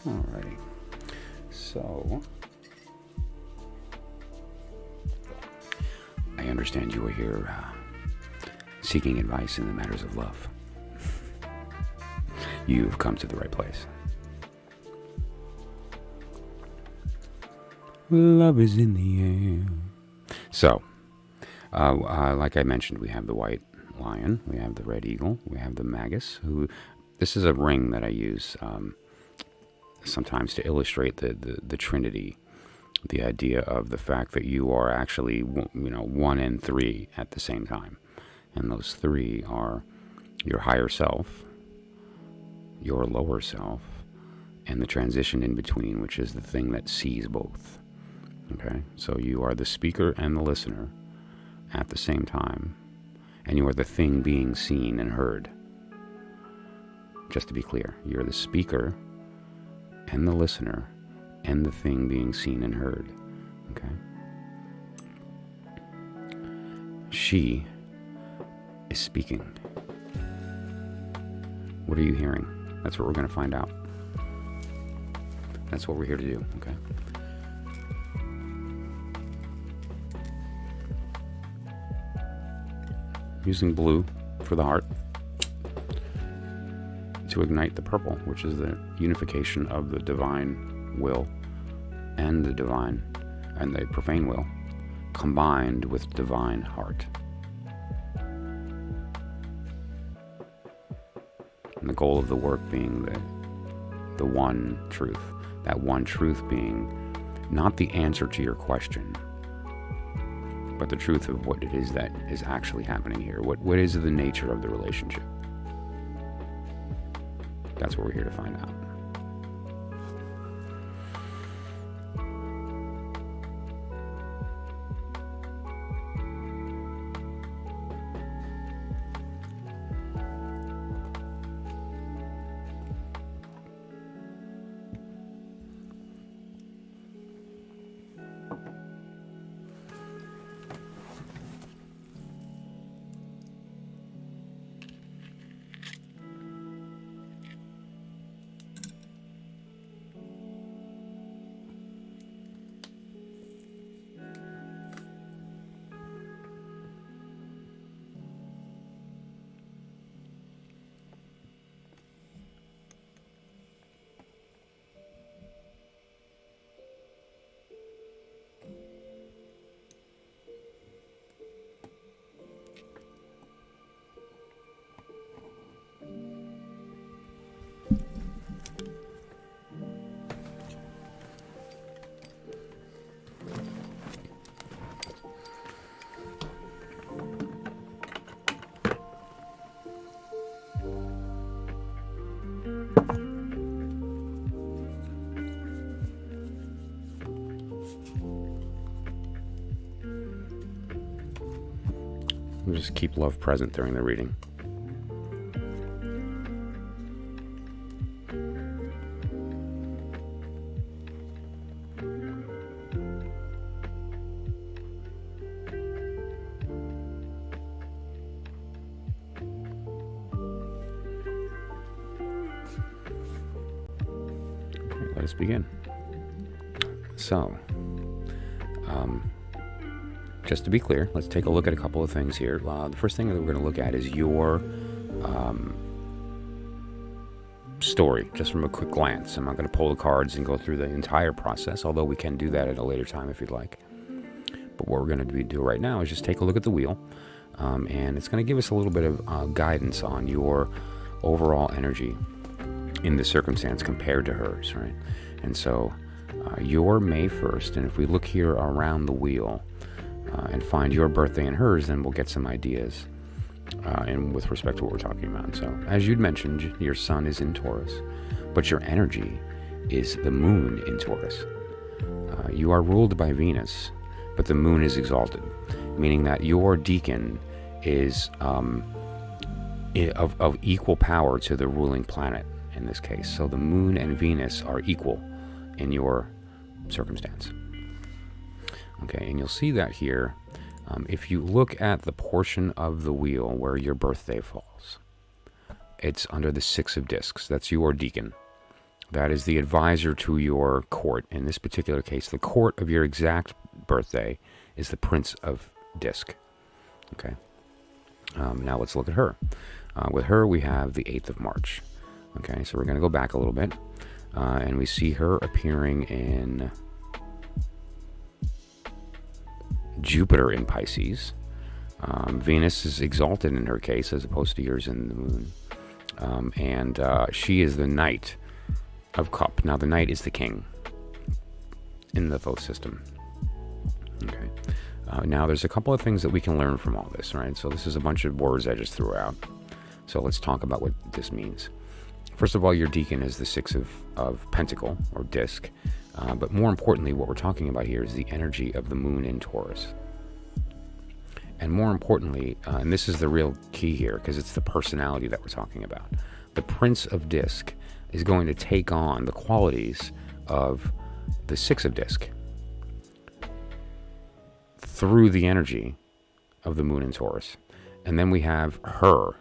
Alrighty. So, I understand you are here seeking advice in the matters of love. You've come to the right place. Love is in the air. So, like I mentioned, we have the white lion, we have the red eagle, we have the magus, this is a ring that I use sometimes to illustrate the Trinity, the idea of the fact that you are actually, one and three at the same time. And those three are your higher self, your lower self, and the transition in between, which is the thing that sees both. Okay? So you are the speaker and the listener at the same time, and you are the thing being seen and heard. Just to be clear, you're the speaker and the listener and the thing being seen and heard. Okay? She is speaking. What are you hearing? That's what we're going to find out. That's what we're here to do, okay? Using blue for the heart to ignite the purple, which is the unification of the divine will and the profane will combined with divine heart. And the goal of the work being the one truth. That one truth being not the answer to your question, but the truth of what it is that is actually happening here. What is the nature of the relationship? That's what we're here to find out. We'll just keep love present during the reading. Okay, let us begin. So, just to be clear, let's take a look at a couple of things here. The first thing that we're going to look at is your story, just from a quick glance. I'm not going to pull the cards and go through the entire process, although we can do that at a later time if you'd like. But what we're going to do right now is just take a look at the wheel, and it's going to give us a little bit of guidance on your overall energy in the circumstance compared to hers, right? And so your May 1st, and if we look here around the wheel, and find your birthday and hers, then we'll get some ideas and with respect to what we're talking about. So, as you'd mentioned, your sun is in Taurus, but your energy is the moon in Taurus. You are ruled by Venus, but the moon is exalted, meaning that your deacon is of equal power to the ruling planet in this case. So the moon and Venus are equal in your circumstance. Okay, and you'll see that here if you look at the portion of the wheel where your birthday falls. It's under the 6 of discs. That's your deacon. That is the advisor to your court. In this particular case, the court of your exact birthday is the Prince of Disc. Okay. Now let's look at her. With her, we have the 8th of March. Okay, so we're going to go back a little bit. And we see her appearing in Jupiter in Pisces. Venus is exalted in her case, as opposed to yours in the moon. And she is the Knight of Cup. Now, the Knight is the king in the Thoth system. Okay. Now, there's a couple of things that we can learn from all this, right? So this is a bunch of words I just threw out. So let's talk about what this means. First of all, your deacon is the 6 of Pentacle, or Disc. But more importantly, what we're talking about here is the energy of the moon in Taurus. And more importantly, and this is the real key here, because it's the personality that we're talking about. The Prince of Disc is going to take on the qualities of the 6 of Disc through the energy of the moon in Taurus. And then we have her.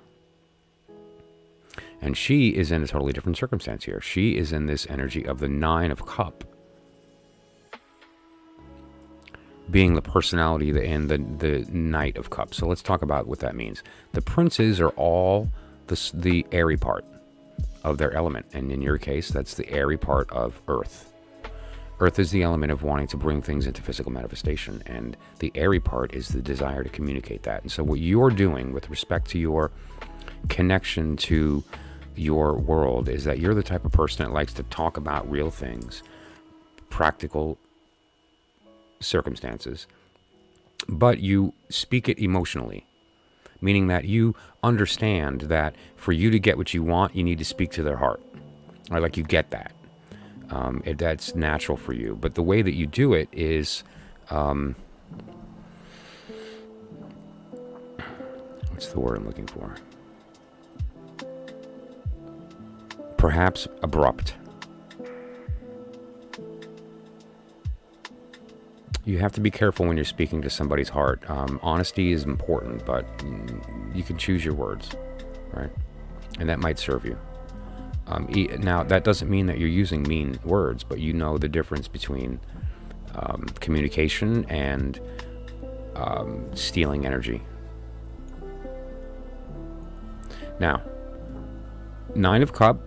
And she is in a totally different circumstance here. She is in this energy of the 9 of Cup, being the personality and the Knight of Cups. So let's talk about what that means. The princes are all the airy part of their element. And in your case, that's the airy part of Earth. Earth is the element of wanting to bring things into physical manifestation. And the airy part is the desire to communicate that. And so what you're doing with respect to your connection to your world is that you're the type of person that likes to talk about real things, practical circumstances, but you speak it emotionally, meaning that you understand that for you to get what you want, you need to speak to their heart. Or like you get that. That's natural for you. But the way that you do it is, what's the word I'm looking for? Perhaps abrupt. You have to be careful when you're speaking to somebody's heart. Honesty is important, but you can choose your words, right? And that might serve you. Now, that doesn't mean that you're using mean words, but you know the difference between communication and stealing energy. Now, 9 of Cup,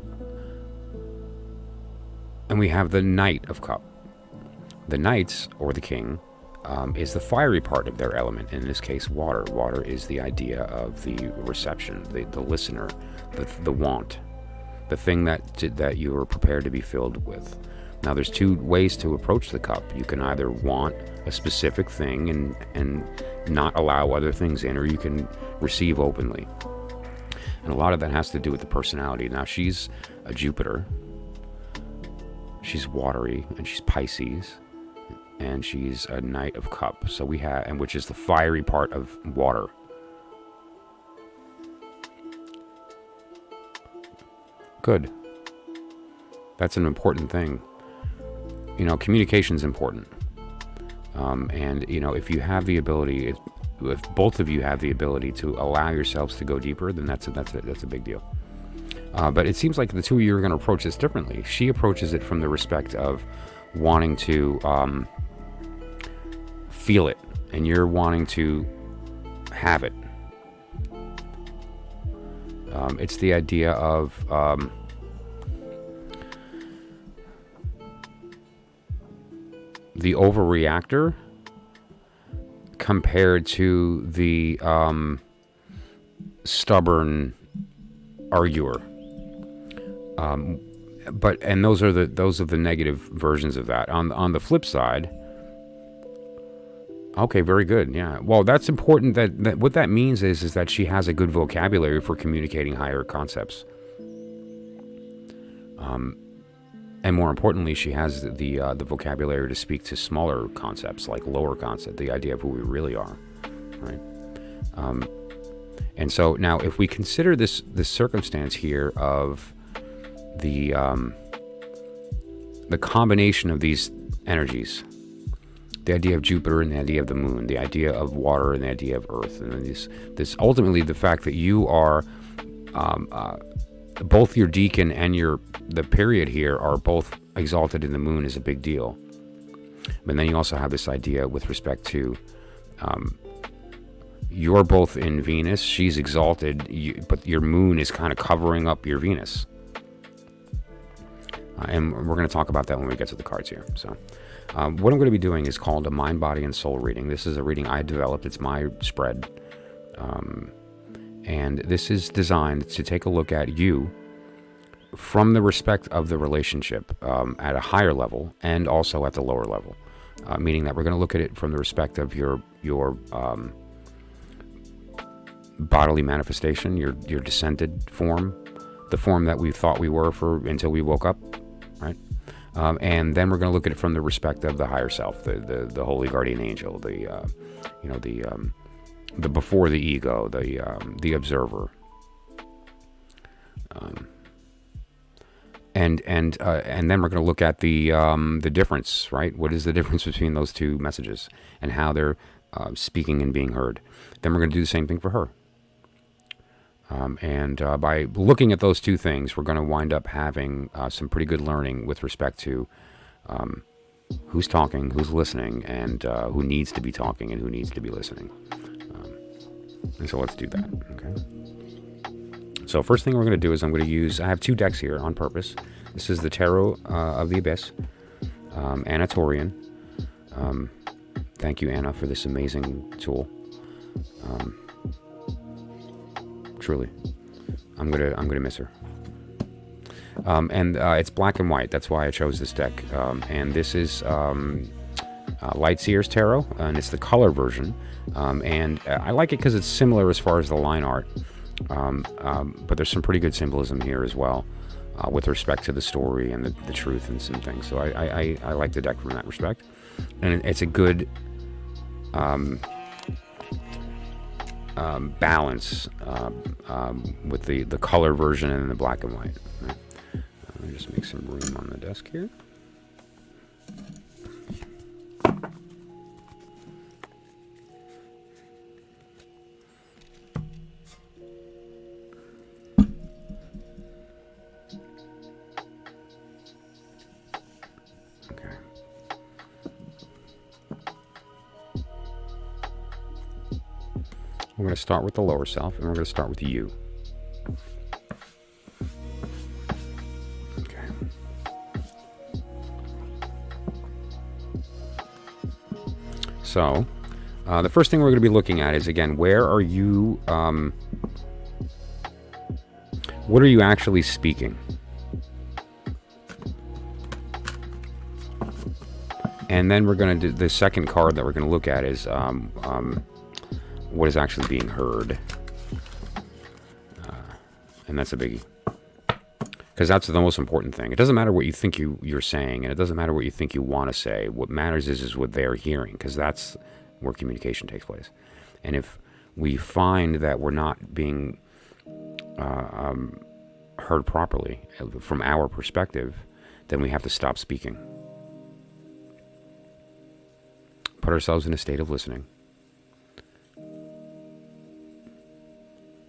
and we have the Knight of Cup. The Knights, or the King, is the fiery part of their element, in this case, water. Water is the idea of the reception, the listener, the want, the thing that you are prepared to be filled with. Now, there's 2 ways to approach the cup. You can either want a specific thing and not allow other things in, or you can receive openly. And a lot of that has to do with the personality. Now, she's a Jupiter. She's watery, and she's Pisces, and she's a Knight of Cup. So we have, and which is the fiery part of water. Good. That's an important thing. You know, communication's important. And you know, if you have the ability, if both of you have the ability to allow yourselves to go deeper, then that's a big deal. But it seems like the 2 of you are going to approach this differently. She approaches it from the respect of wanting to feel it, and you're wanting to have it. It's the idea of the overreactor compared to the stubborn arguer. And those are the negative versions of that. On the flip side, okay, very good. Yeah. Well, that's important. That what that means is that she has a good vocabulary for communicating higher concepts. And more importantly, she has the vocabulary to speak to smaller concepts, like lower concept, the idea of who we really are, right? And so now, if we consider this circumstance here of the combination of these energies, the idea of Jupiter and the idea of the moon, the idea of water and the idea of earth, and then this ultimately the fact that you are both your deacon and the period here are both exalted in the moon is a big deal. But then you also have this idea with respect to you're both in Venus, she's exalted, but your moon is kind of covering up your Venus. And we're going to talk about that when we get to the cards here. So what I'm going to be doing is called a mind, body, and soul reading. This is a reading I developed. It's my spread. And this is designed to take a look at you from the respect of the relationship at a higher level and also at the lower level. Meaning that we're going to look at it from the respect of your bodily manifestation, your descended form, the form that we thought we were until we woke up, right? And then we're going to look at it from the respect of the higher self, the holy guardian angel, the before the ego, the observer, and then we're going to look at the difference, right? What is the difference between those two messages and how they're speaking and being heard? Then we're going to do the same thing for her. By looking at those two things, we're going to wind up having some pretty good learning with respect to who's talking, who's listening, and who needs to be talking and who needs to be listening. And so let's do that, okay? So first thing we're going to do is I'm going to use, I have two decks here on purpose. This is the Tarot of the Abyss, Anatorian. Thank you, Anna, for this amazing tool. Truly, I'm gonna miss her. It's black and white. That's why I chose this deck. And this is Lightseer's Tarot, and it's the color version. And I like it because it's similar as far as the line art. But there's some pretty good symbolism here as well, with respect to the story and the truth and some things. So I like the deck from that respect, and it's a good balance with the color version and the black and white. Right? Let me just make some room on the desk here. We're going to start with the lower self, and we're going to start with you. Okay. So, the first thing we're going to be looking at is, again, where are you, what are you actually speaking? And then we're going to do, the second card that we're going to look at is, what is actually being heard, and that's a biggie, because that's the most important thing. It doesn't matter what you think you're saying, and it doesn't matter what you think you want to say. What matters is what they're hearing, because that's where communication takes place. And if we find that we're not being heard properly from our perspective, then we have to stop speaking, put ourselves in a state of listening.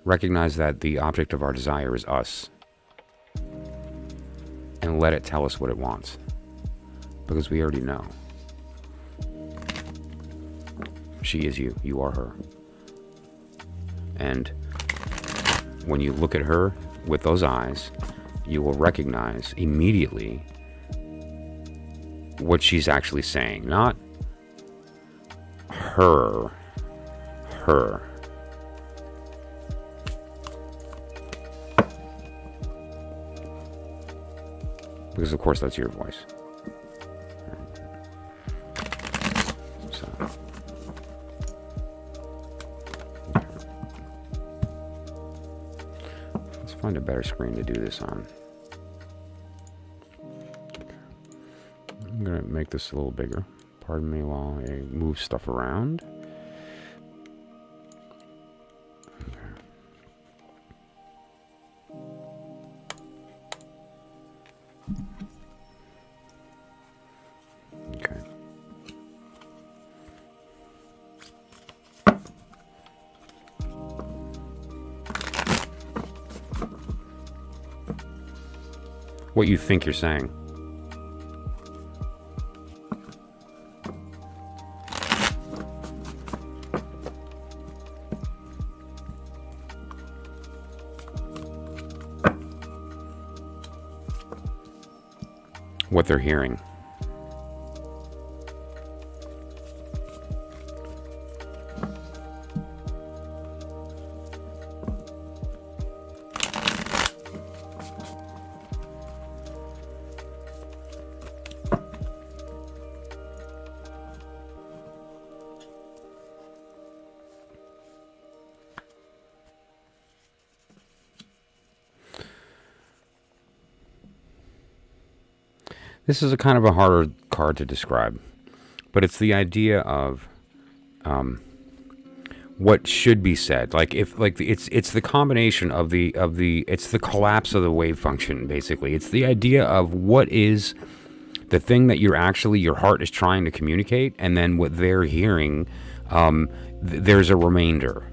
Recognize that the object of our desire is us, and let it tell us what it wants, because we already know. She is you, you are her. And when you look at her with those eyes, you will recognize immediately what she's actually saying, not her. Because, of course, that's your voice. So. Let's find a better screen to do this on. I'm going to make this a little bigger. Pardon me while I move stuff around. What you think you're saying. What they're hearing. This is a kind of a harder card to describe, but it's the idea of what should be said. Like it's the combination of it's the collapse of the wave function. Basically, it's the idea of what is the thing that your heart is trying to communicate, and then what they're hearing. There's a remainder.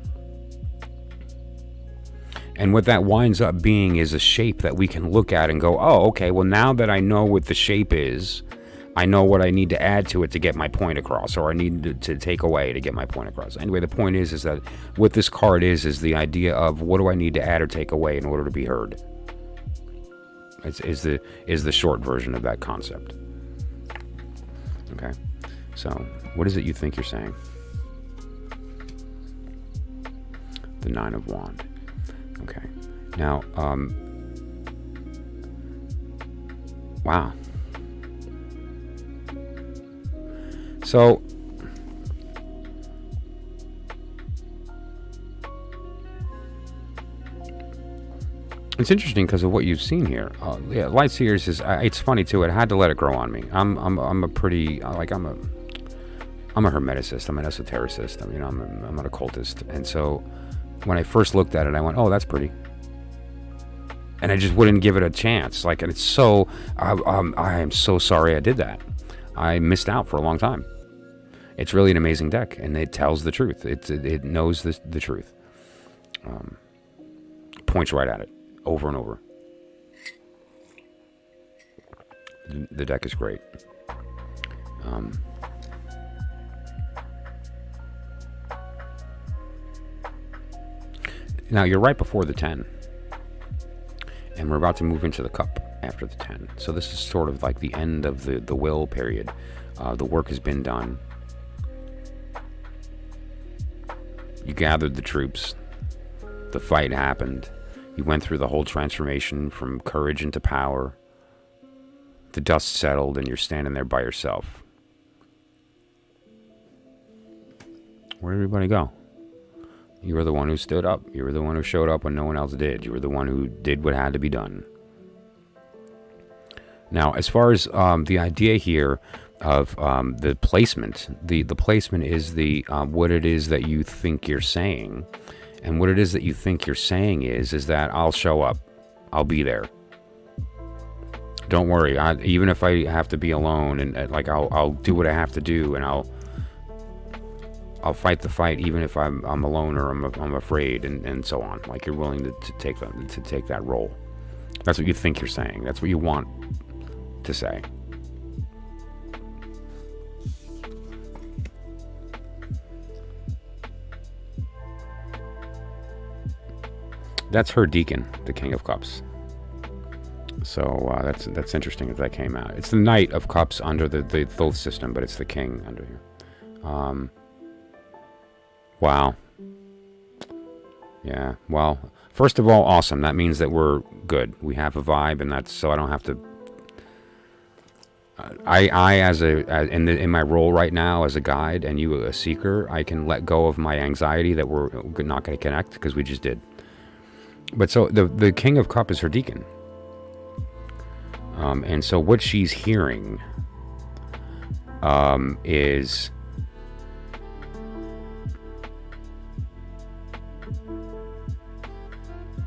And what that winds up being is a shape that we can look at and go, oh, okay, well, now that I know what the shape is, I know what I need to add to it to get my point across, or I need to take away to get my point across. Anyway, the point is that what this card is the idea of what do I need to add or take away in order to be heard. Is the short version of that concept. Okay, so what is it you think you're saying? The Nine of Wands. Okay. Now, wow. So, it's interesting because of what you've seen here. Yeah, Light Seers is. It's funny too. It had to let it grow on me. I'm a pretty I'm a hermeticist. I'm an esotericist. I mean, I'm an occultist, and so. When I first looked at it, I went, oh, that's pretty. And I just wouldn't give it a chance. Like, and it's so, I am so sorry I did that. I missed out for a long time. It's really an amazing deck, and it tells the truth. It knows the truth. Points right at it, over and over. The deck is great. Now, you're right before the 10. And we're about to move into the cup after the 10. So this is sort of like the end of the will period. The work has been done. You gathered the troops. The fight happened. You went through the whole transformation from courage into power. The dust settled and you're standing there by yourself. Where'd everybody go? You were the one who stood up. You were the one who showed up when no one else did. You were the one who did what had to be done. Now, as far as the idea here of the placement, the placement is the what it is that you think you're saying. And what it is that you think you're saying is that I'll show up. I'll be there. Don't worry. Even if I have to be alone, and I'll do what I have to do, and I'll fight the fight even if I'm alone or I'm afraid and so on. Like, you're willing to take that role. That's what you think you're saying. That's what you want to say. That's her deacon, the King of Cups. So that's interesting that came out. It's the Knight of Cups under the Thoth system, but it's the King under here. Wow. Yeah, well, first of all, awesome. That means that we're good. We have a vibe, and that's so I don't have to. In my role right now as a guide and you a seeker, I can let go of my anxiety that we're not going to connect because we just did. But so the King of Cup is her deacon, and so what she's hearing is.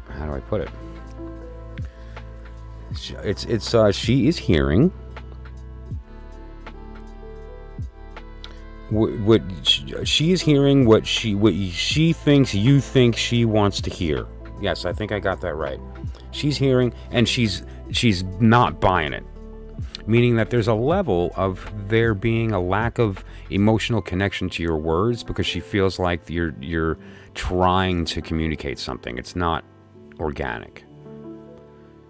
How do I put it? She is hearing what she is hearing what she thinks you think she wants to hear. Yes, I think I got that right. She's hearing, and she's she's not buying it. Meaning that there's a level of there being a lack of emotional connection to your words because she feels like you're trying to communicate something. It's not organic.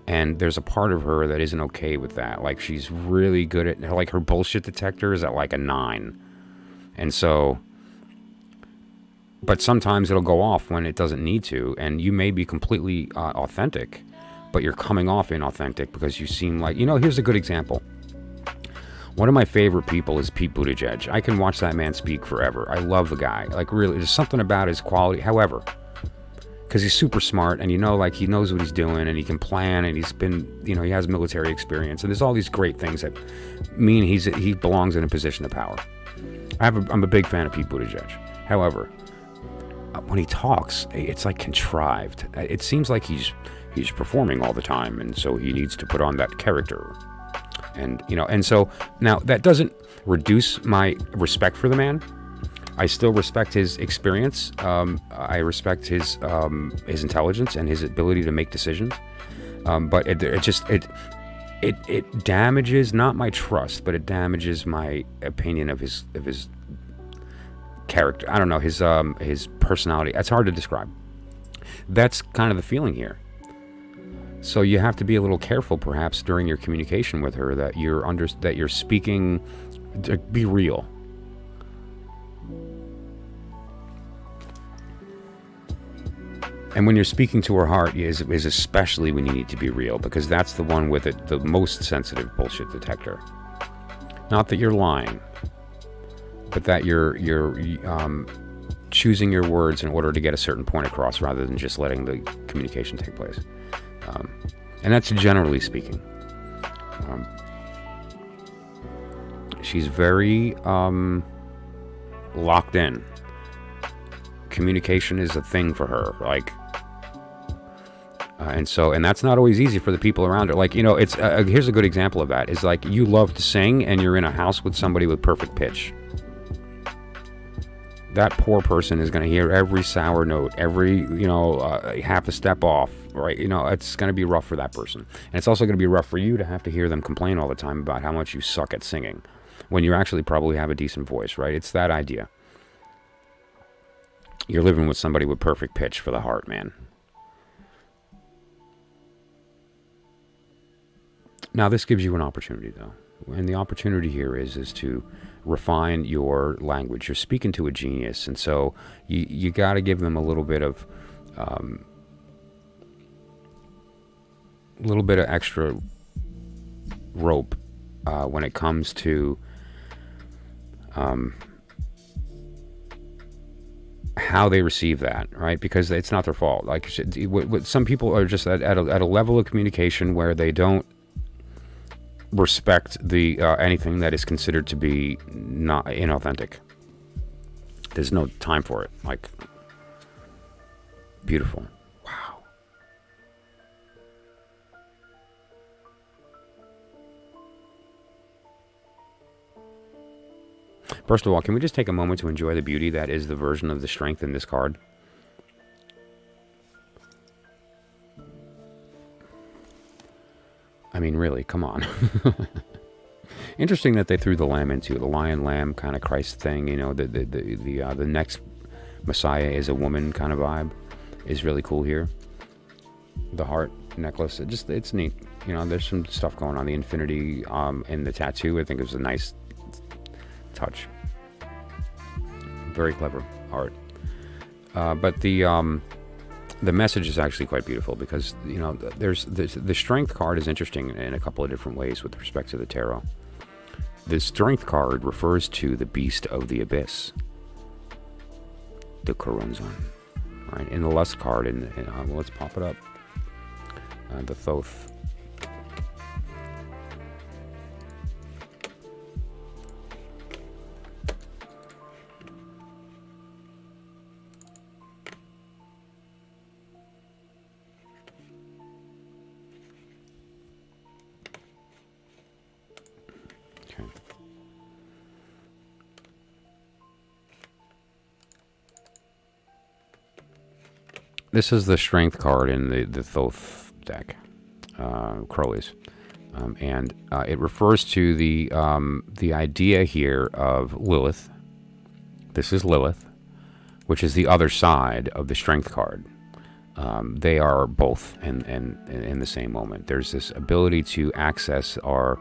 And there's a part of her that isn't okay with that. Like, she's really good at, like, her bullshit detector is at like a 9. And so, but sometimes it'll go off when it doesn't need to, and you may be completely authentic, but you're coming off inauthentic because you seem like, here's a good example. One of my favorite people is Pete Buttigieg. I can watch that man speak forever. I love the guy. Like, really, there's something about his quality. However, because he's super smart, and like, he knows what he's doing, and he can plan, and he's been, he has military experience, and there's all these great things that mean he belongs in a position of power. I'm a big fan of Pete Buttigieg. However, when he talks, it's like contrived. It seems like he's performing all the time, and so he needs to put on that character. And, and so now that doesn't reduce my respect for the man. I still respect his experience. I respect his intelligence and his ability to make decisions. But it damages not my trust, but it damages my opinion of his character. I don't know, his personality. It's hard to describe. That's kind of the feeling here. So you have to be a little careful, perhaps, during your communication with her, that you're speaking. Be real. And when you're speaking to her heart is especially when you need to be real, because that's the one with the most sensitive bullshit detector. Not that you're lying, but that you're choosing your words in order to get a certain point across rather than just letting the communication take place. And that's generally speaking. She's very locked in. Communication is a thing for her, like, and that's not always easy for the people around her. Like, it's here's a good example of that. Is like, you love to sing and you're in a house with somebody with perfect pitch. That poor person is going to hear every sour note, every half a step off, right? It's going to be rough for that person, and it's also going to be rough for you to have to hear them complain all the time about how much you suck at singing, when you actually probably have a decent voice, right? It's that idea. You're living with somebody with perfect pitch for the heart, man. Now, this gives you an opportunity, though. And the opportunity here is to refine your language. You're speaking to a genius, and so you got to give them a little bit of extra rope when it comes to how they receive that, right? Because it's not their fault. Like, some people are just at a level of communication where they don't respect the anything that is considered to be not inauthentic. There's no time for it. Like, beautiful. Wow. First of all, can we just take a moment to enjoy the beauty that is the version of the strength in this card? I mean, really, come on. Interesting that they threw the lamb into the lion-lamb kind of Christ thing. The next Messiah is a woman kind of vibe is really cool here. The heart necklace, it's neat. There's some stuff going on. The infinity in the tattoo, I think, it was a nice touch. Very clever art. But the message is actually quite beautiful, because there's the strength card is interesting in a couple of different ways with respect to the tarot. The strength card refers to the beast of the abyss, the Corunzon, right? In the lust card, well, let's pop it up. The Thoth. This is the strength card in the Thoth deck. Crowleys. And it refers to the idea here of Lilith. This is Lilith, which is the other side of the Strength card. They are both in the same moment. There's this ability to access our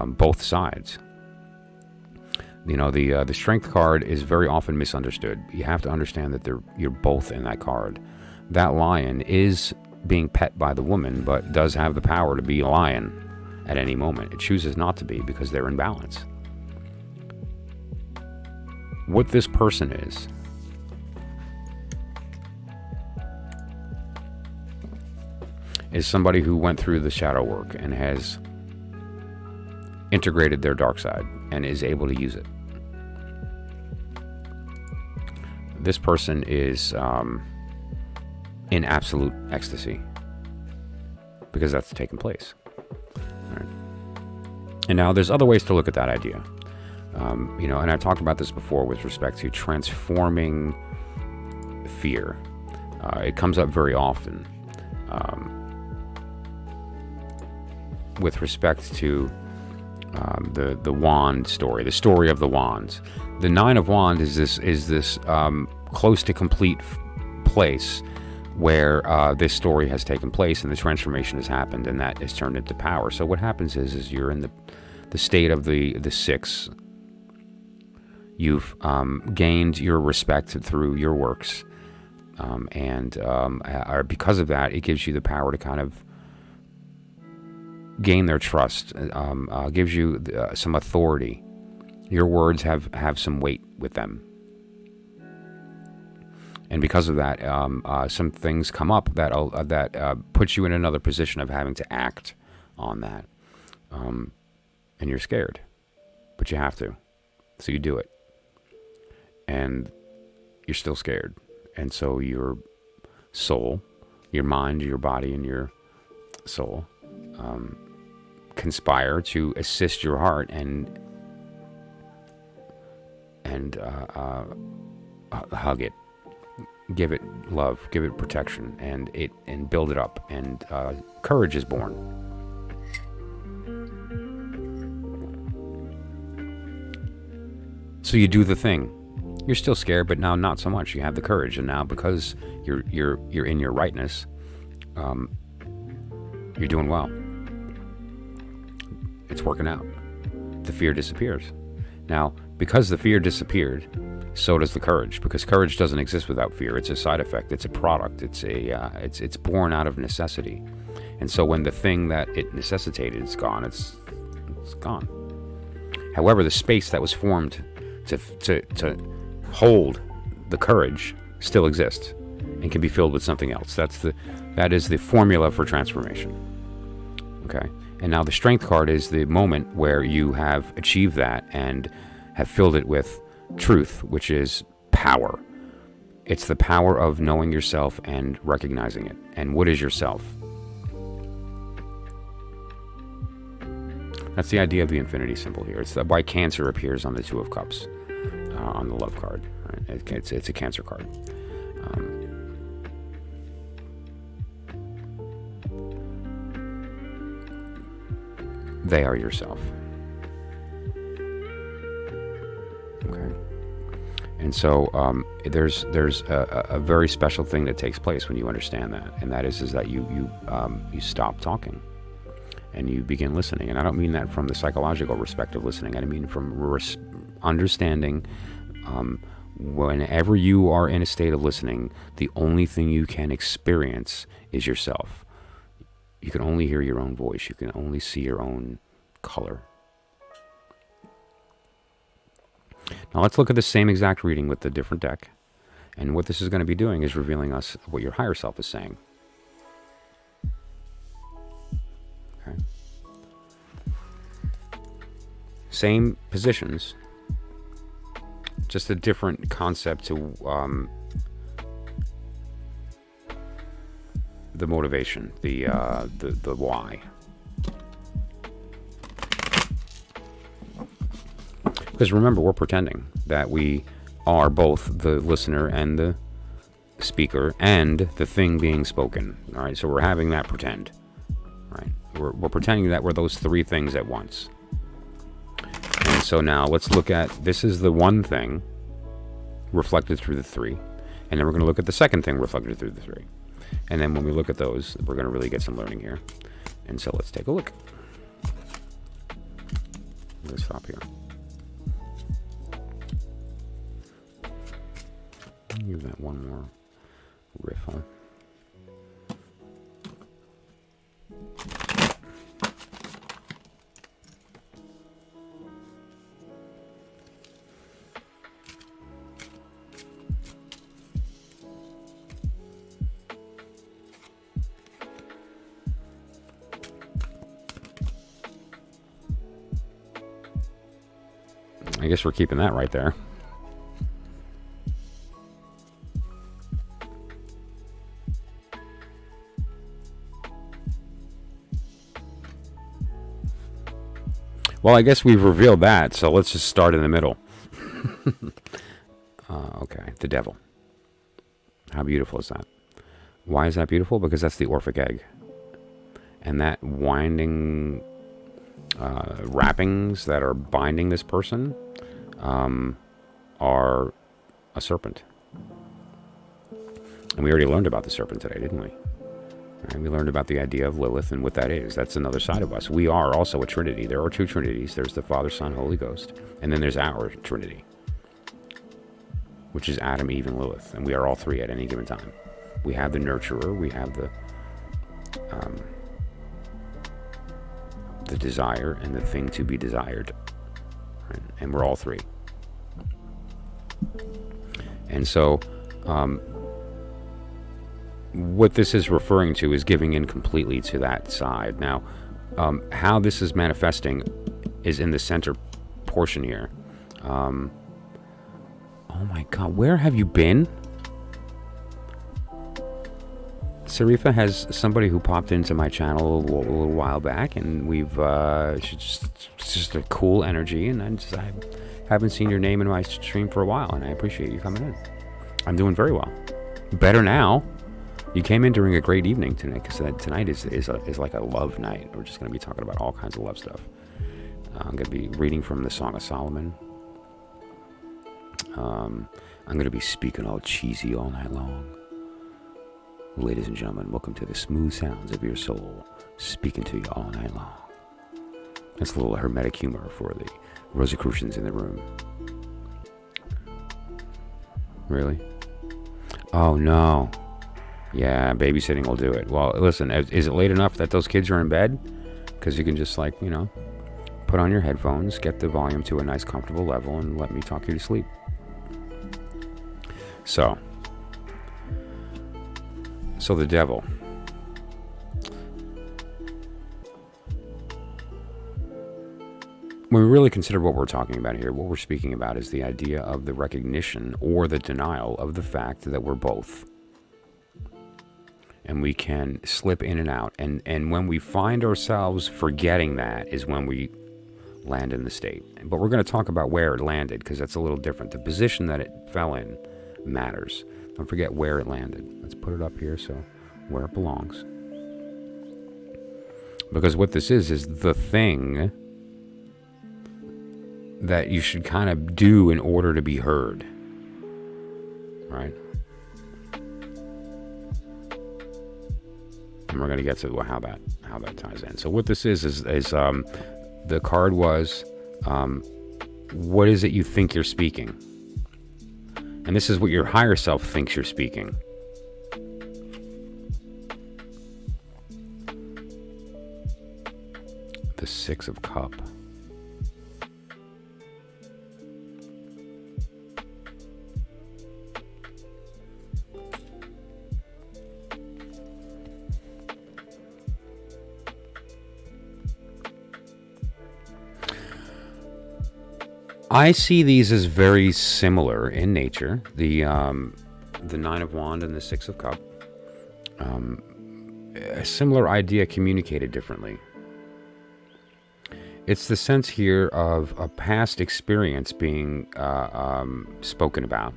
both sides. You know, the Strength card is very often misunderstood. You have to understand that you're both in that card. That lion is being pet by the woman, but does have the power to be a lion at any moment. It chooses not to be because they're in balance. What this person is somebody who went through the shadow work and has integrated their dark side and is able to use it. This person is in absolute ecstasy because that's taken place. All right. And now there's other ways to look at that idea. You know, and I talked about this before with respect to transforming fear. It comes up very often with respect to the wand story, the story of the wands. The Nine of Wands is this close to complete place where this story has taken place and the transformation has happened, and that is turned into power. So what happens is you're in the state of the six. You've gained your respect through your works, and because of that, it gives you the power to kind of gain their trust. Gives you some authority. Your words have some weight with them. And because of that, some things come up that puts you in another position of having to act on that. And you're scared, but you have to. So you do it. And you're still scared. And so your soul, your mind, your body, and your soul conspire to assist your heart and hug it. Give it love, give it protection, and build it up, and courage is born. So you do the thing. You're still scared, but now not so much. You have the courage, and now because you're in your rightness, you're doing well. It's working out. The fear disappears. Now, because the fear disappeared, so does the courage, because courage doesn't exist without fear. It's a side effect. It's a product. It's born out of necessity. And so when the thing that it necessitated is gone, it's gone. However, the space that was formed to hold the courage still exists and can be filled with something else. That is the formula for transformation. Okay? And now the Strength card is the moment where you have achieved that and have filled it with truth, which is power. It's the power of knowing yourself and recognizing it. And what is yourself? That's the idea of the infinity symbol here. It's why Cancer appears on the Two of Cups on the love card. Right? It's a Cancer card. They are yourself. Okay. And so there's a very special thing that takes place when you understand that, and that is that you stop talking and you begin listening. And I don't mean that from the psychological respect of listening. I mean from understanding. Whenever you are in a state of listening, the only thing you can experience is yourself. You can only hear your own voice. You can only see your own color. Now let's look at the same exact reading with the different deck. And what this is going to be doing is revealing us what your higher self is saying. Okay. Same positions, just a different concept to the motivation, the why. Because remember, we're pretending that we are both the listener and the speaker and the thing being spoken. All right, so we're having that pretend. right? We're pretending that we're those three things at once. And so now let's look at, this is the one thing reflected through the three. And then we're going to look at the second thing reflected through the three. And then when we look at those, we're going to really get some learning here. And so let's take a look. Let's stop here. Give that one more riff on. I guess we're keeping that right there. Well, I guess we've revealed that, so let's just start in the middle. Okay, the devil. How beautiful is that? Why is that beautiful? Because that's the Orphic egg. And that winding wrappings that are binding this person are a serpent. And we already learned about the serpent today, didn't we? Right, we learned about the idea of Lilith and what that is. That's another side of us. We are also a trinity. There are two trinities. There's the Father, Son, Holy Ghost. And then there's our trinity, which is Adam, Eve, and Lilith. And we are all three at any given time. We have the nurturer. We have the desire and the thing to be desired. Right? And we're all three. And so what this is referring to is giving in completely to that side. Now, how this is manifesting is in the center portion here. Oh my God, where have you been? Sarifa has somebody who popped into my channel a little while back, and we've it's just a cool energy, and I haven't seen your name in my stream for a while, and I appreciate you coming in. I'm doing very well. Better now. You came in during a great evening tonight, because tonight is like a love night. We're just going to be talking about all kinds of love stuff. I'm going to be reading from the Song of Solomon. I'm going to be speaking all cheesy all night long. Ladies and gentlemen, welcome to the smooth sounds of your soul, speaking to you all night long. That's a little hermetic humor for the Rosicrucians in the room. Really? Oh no. Yeah, babysitting will do it. Well, listen, is it late enough that those kids are in bed? Because you can just, like, you know, put on your headphones, get the volume to a nice comfortable level, and let me talk you to sleep. So the devil. When we really consider what we're talking about here, what we're speaking about is the idea of the recognition or the denial of the fact that we're both. And we can slip in and out. And when we find ourselves forgetting that is when we land in the state. But we're going to talk about where it landed, because that's a little different. The position that it fell in matters. Don't forget where it landed. Let's put it up here so where it belongs. Because what this is the thing that you should kind of do in order to be heard. Right? And we're going to get to how that ties in. So what this is the card was, what is it you think you're speaking? And this is what your higher self thinks you're speaking. The Six of Cups. I see these as very similar in nature. The Nine of Wands and the Six of Cups. A similar idea communicated differently. It's the sense here of a past experience being spoken about.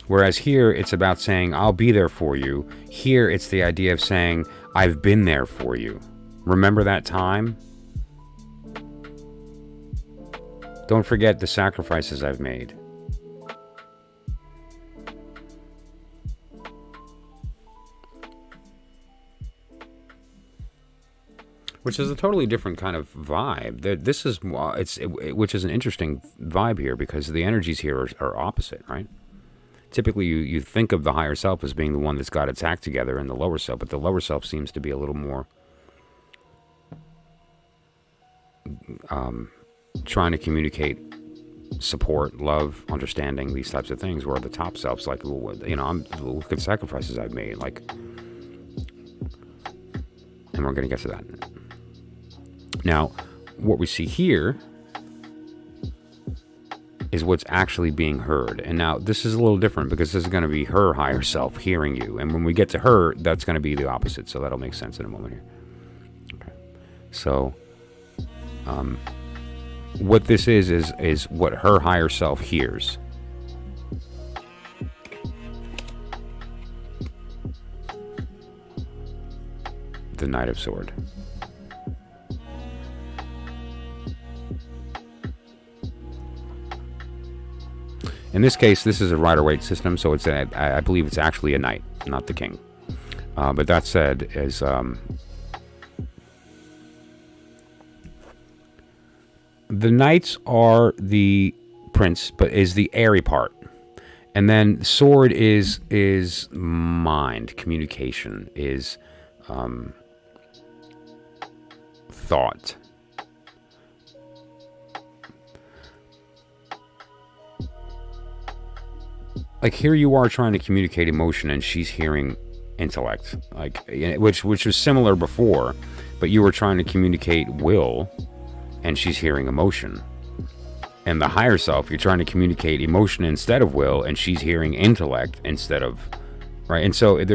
Whereas here, it's about saying, I'll be there for you. Here, it's the idea of saying, I've been there for you. Remember that time? Don't forget the sacrifices I've made. Which is a totally different kind of vibe. This is which is an interesting vibe here, because the energies here are opposite, right? Typically, you think of the higher self as being the one that's got its act together, and the lower self, but the lower self seems to be a little more trying to communicate support, love, understanding, these types of things, where the top self's like, well, you know, look at the sacrifices I've made, like, and we're going to get to that. Now, what we see here is what's actually being heard. And now, this is a little different, because this is going to be her higher self hearing you. And when we get to her, that's going to be the opposite. So that'll make sense in a moment here. Okay. So, what this is what her higher self hears. The Knight of Swords. In this case, this is a Rider-Waite system, so it's I believe it's actually a knight, not the king. But that said, is the knights are the prince, but is the airy part, and then sword is mind, communication, is thought. Like, here you are trying to communicate emotion, and she's hearing intellect, like, which was similar before, but you were trying to communicate will, and she's hearing emotion. And the higher self, you're trying to communicate emotion instead of will, and she's hearing intellect instead of, right? And so and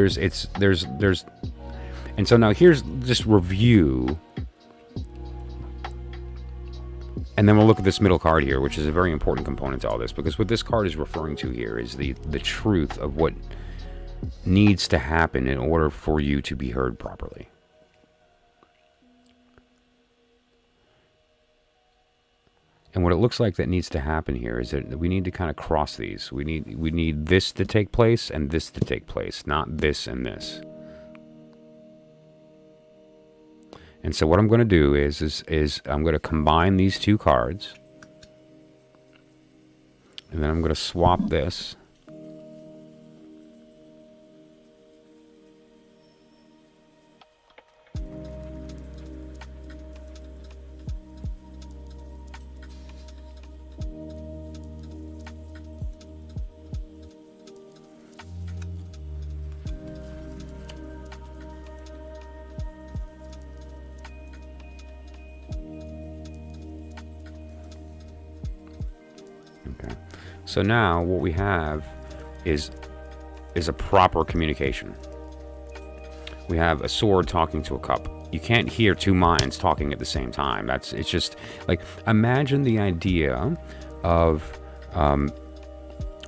so now here's just review. And then we'll look at this middle card here, which is a very important component to all this, because what this card is referring to here is the truth of what needs to happen in order for you to be heard properly. And what it looks like that needs to happen here is that we need to kind of cross these. We need this to take place and this to take place, not this and this. And so what I'm going to do is I'm going to combine these two cards. And then I'm going to swap this. So now what we have is a proper communication. We have a sword talking to a cup. You can't hear two minds talking at the same time. It's just like, imagine the idea of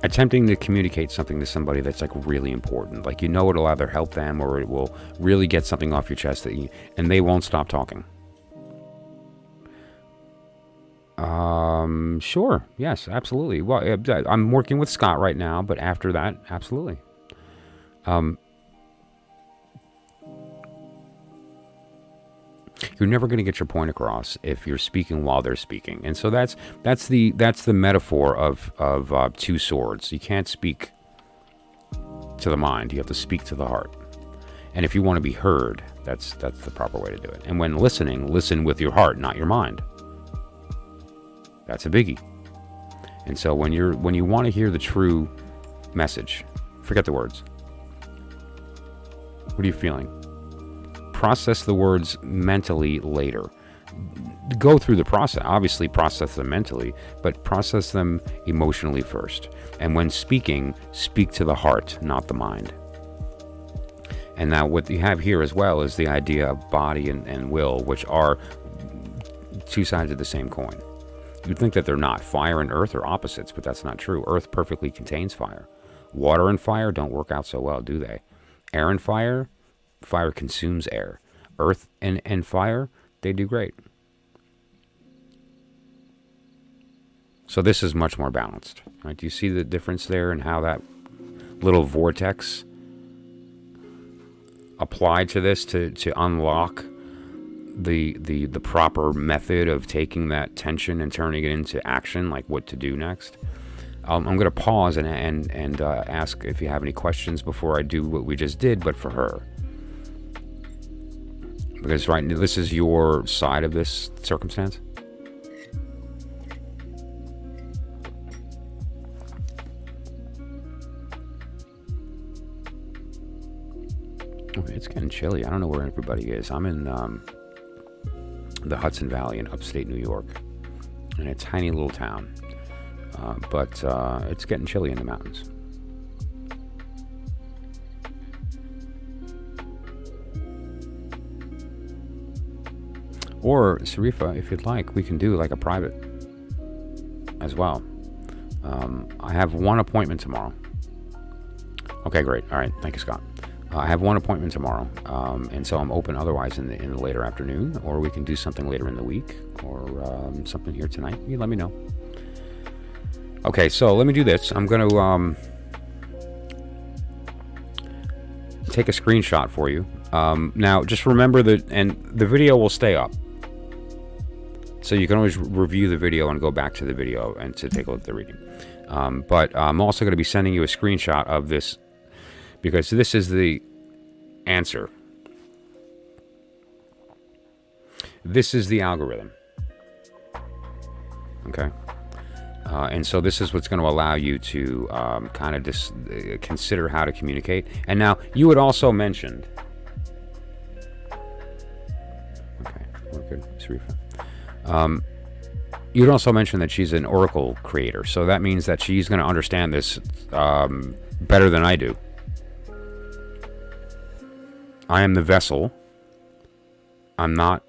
attempting to communicate something to somebody that's like really important. Like, you know, it'll either help them or it will really get something off your chest and they won't stop talking. Sure. Yes, absolutely. Well, I'm working with Scott right now, but after that, absolutely. You're never going to get your point across if you're speaking while they're speaking. And so that's the metaphor of two swords. You can't speak to the mind. You have to speak to the heart. And if you want to be heard, that's the proper way to do it. And when listening, listen with your heart, not your mind. That's a biggie. And so when you want to hear the true message, forget the words. What are you feeling? Process the words mentally later. Go through the process. Obviously, process them mentally, but process them emotionally first. And when speaking, speak to the heart, not the mind. And now what you have here as well is the idea of body and will, which are two sides of the same coin. You'd think that they're not. Fire and earth are opposites, but that's not true. Earth perfectly contains fire. Water and fire don't work out so well, do they? Air and fire, fire consumes air. Earth and fire, they do great. So this is much more balanced. Right? Do you see the difference there and how that little vortex applied to this to unlock the proper method of taking that tension and turning it into action, like what to do next? I'm going to pause and ask if you have any questions before I do what we just did, but for her. Because right, this is your side of this circumstance. Okay, it's getting chilly. I don't know where everybody is. I'm in the Hudson Valley in upstate New York, in a tiny little town. But it's getting chilly in the mountains. Or, Sarifa, if you'd like, we can do like a private as well. I have one appointment tomorrow. Okay, great. All right. Thank you, Scott. I have one appointment tomorrow, and so I'm open otherwise in the later afternoon, or we can do something later in the week, or something here tonight. You let me know. Okay, so let me do this. I'm going to take a screenshot for you. Now, just remember that, and the video will stay up. So you can always review the video and go back to the video and to take a look at the reading. But I'm also going to be sending you a screenshot of this, because this is the answer. This is the algorithm. Okay? And so this is what's going to allow you to kind of just consider how to communicate. And now, you had also mentioned... Okay, we're good, Sarifa. You'd also mentioned that she's an oracle creator, so that means that she's going to understand this better than I do. I am the vessel. I'm not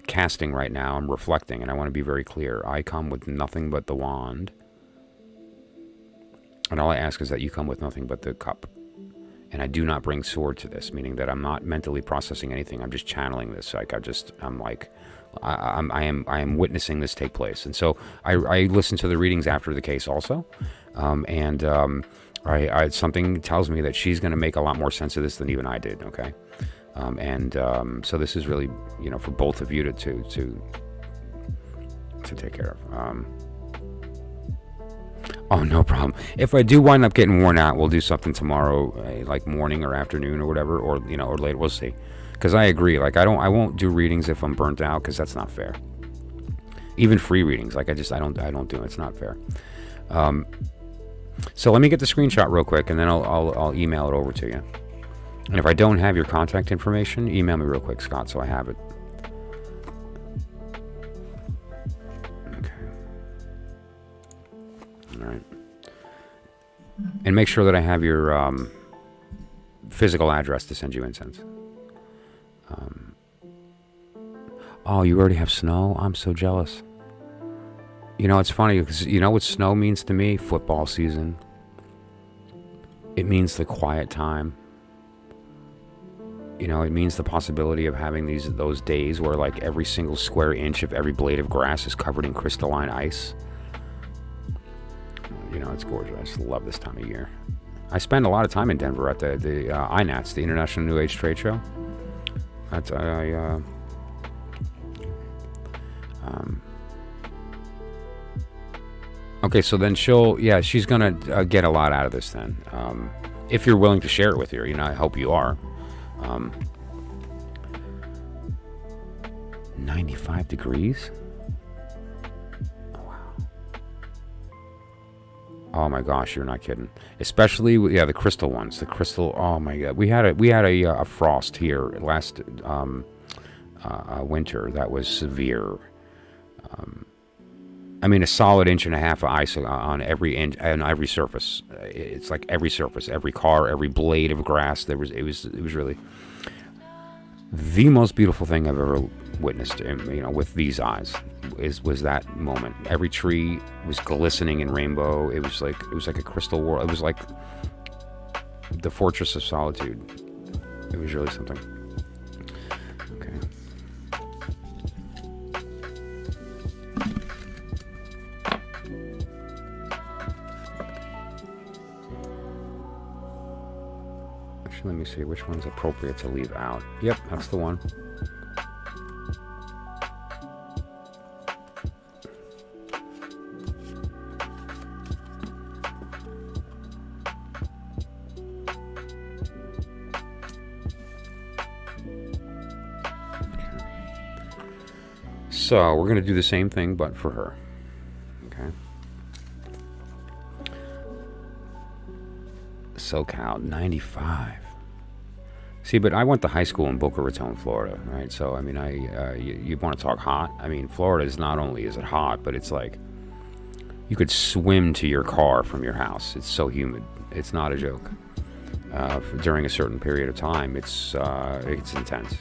casting right now. I'm reflecting, and I want to be very clear. I come with nothing but the wand, and all I ask is that you come with nothing but the cup. And I do not bring sword to this, meaning that I'm not mentally processing anything. I'm just channeling this. Like I am witnessing this take place. And so I listen to the readings after the case also, something tells me that she's going to make a lot more sense of this than even I did. Okay, so this is really, for both of you to take care of. Oh, no problem. If I do wind up getting worn out, we'll do something tomorrow, like morning or afternoon or whatever, or later. We'll see. Because I agree. Like I won't do readings if I'm burnt out, because that's not fair. Even free readings, like I don't do it. It's not fair. So let me get the screenshot real quick, and then I'll email it over to you. And if I don't have your contact information, email me real quick, Scott, so I have it. All right. And make sure that I have your physical address to send you incense. Oh, you already have snow? I'm so jealous. It's funny, because you know what snow means to me? Football season. It means the quiet time. It means the possibility of having those days where like every single square inch of every blade of grass is covered in crystalline ice. It's gorgeous. I just love this time of year. I spend a lot of time in Denver at the INATS, the International New Age Trade Show. Okay, so then she's gonna get a lot out of this then. If you're willing to share it with her, I hope you are. 95 degrees? Oh my gosh, you're not kidding. Especially, the crystal ones. The crystal, oh my God. We had a frost here last winter that was severe. A solid inch and a half of ice on every surface. It's like every surface, every car, every blade of grass. It was really the most beautiful thing I've ever witnessed, with these eyes, was that moment. Every tree was glistening in rainbow. It was like a crystal world. It was like the Fortress of Solitude. It was really something. Okay. Actually, let me see which one's appropriate to leave out. Yep, that's the one. So we're going to do the same thing, but for her. Okay. SoCal, 95. See, but I went to high school in Boca Raton, Florida, right? So, I mean, you want to talk hot? I mean, Florida is not only is it hot, but it's like you could swim to your car from your house. It's so humid. It's not a joke. During a certain period of time, it's intense.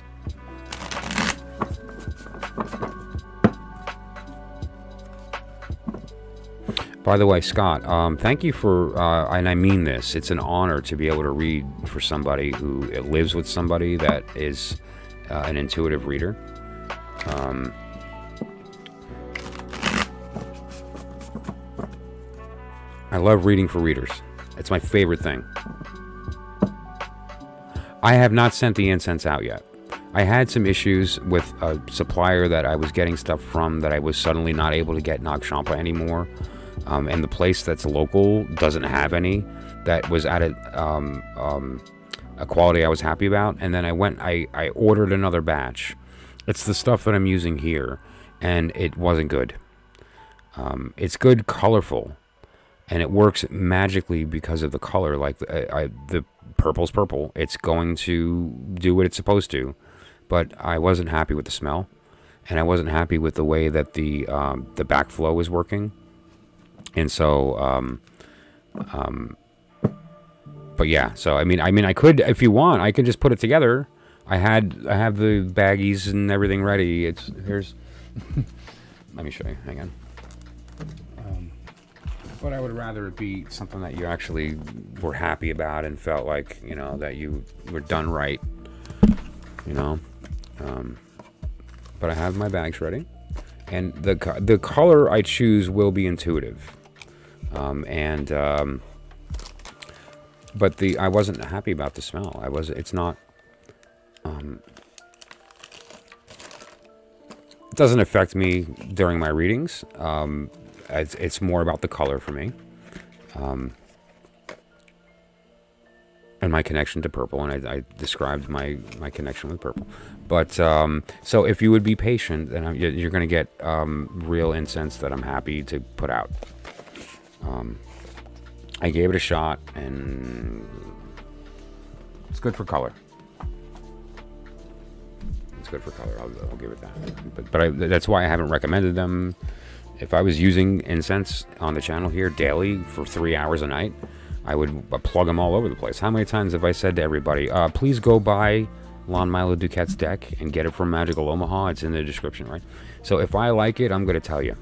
By the way, Scott, thank you for, and I mean this, it's an honor to be able to read for somebody who lives with somebody that is an intuitive reader. I love reading for readers. It's my favorite thing. I have not sent the incense out yet. I had some issues with a supplier that I was getting stuff from that I was suddenly not able to get Nag Champa anymore. And the place that's local doesn't have any. That was at a quality I was happy about. And then I ordered another batch. It's the stuff that I'm using here, and it wasn't good. It's good, colorful, and it works magically because of the color. Like the purple's purple. It's going to do what it's supposed to, but I wasn't happy with the smell, and I wasn't happy with the way that the backflow was working. And so, but yeah, so I mean, I could, if you want, I could just put it together. I have the baggies and everything ready. Here's, let me show you. Hang on. But I would rather it be something that you actually were happy about and felt like, that you were done right, but I have my bags ready, and the color I choose will be intuitive. But I wasn't happy about the smell. It's not, it doesn't affect me during my readings. It's more about the color for me. And my connection to purple, and I described my connection with purple. But, so if you would be patient, then you're going to get real incense that I'm happy to put out. I gave it a shot, and it's good for color. It's good for color. I'll give it that. But that's why I haven't recommended them. If I was using incense on the channel here daily for 3 hours a night, I would plug them all over the place. How many times have I said to everybody, please go buy Milo DuQuette's deck and get it from Magical Omaha? It's in the description, right? So if I like it, I'm going to tell you.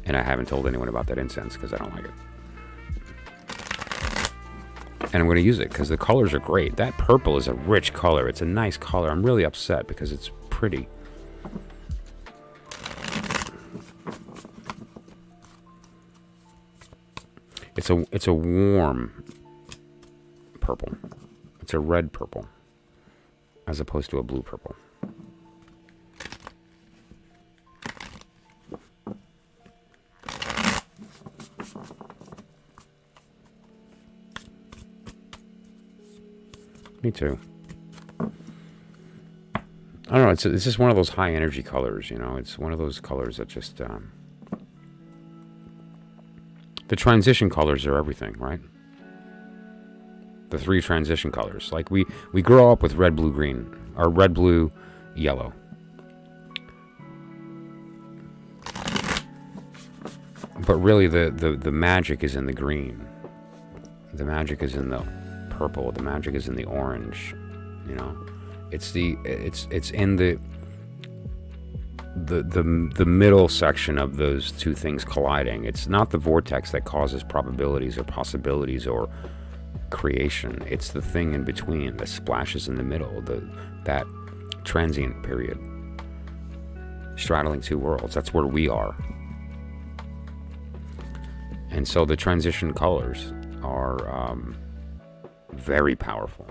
And I haven't told anyone about that incense because I don't like it. And I'm going to use it because the colors are great. That purple is a rich color. It's a nice color. I'm really upset because it's pretty. It's a warm purple. It's a red purple as opposed to a blue purple. Me too. I don't know. It's just one of those high energy colors, It's one of those colors that just the transition colors are everything, right? The 3 transition colors. Like we grow up with red, blue, green, or red, blue, yellow. But really, the magic is in the green. The magic is in the purple. The magic is in the orange. You know, it's in the middle section of those two things colliding. It's not the vortex that causes probabilities or possibilities or creation. It's the thing in between that splashes in the middle, that transient period, straddling two worlds. That's where we are. And so the transition colors are very powerful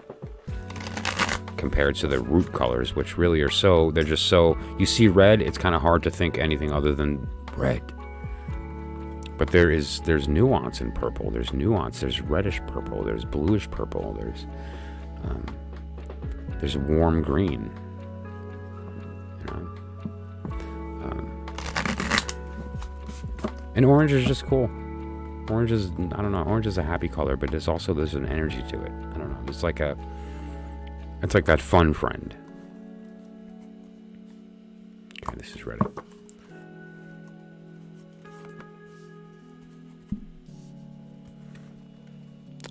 compared to the root colors, which really are they're just so, you see red, it's kind of hard to think anything other than red. But there's nuance in purple, there's nuance, there's reddish purple, there's bluish purple, there's warm green. You know? And orange is just cool. Orange is, I don't know, orange is a happy color, but there's an energy to it. I don't know, it's like that fun friend. Okay, this is ready.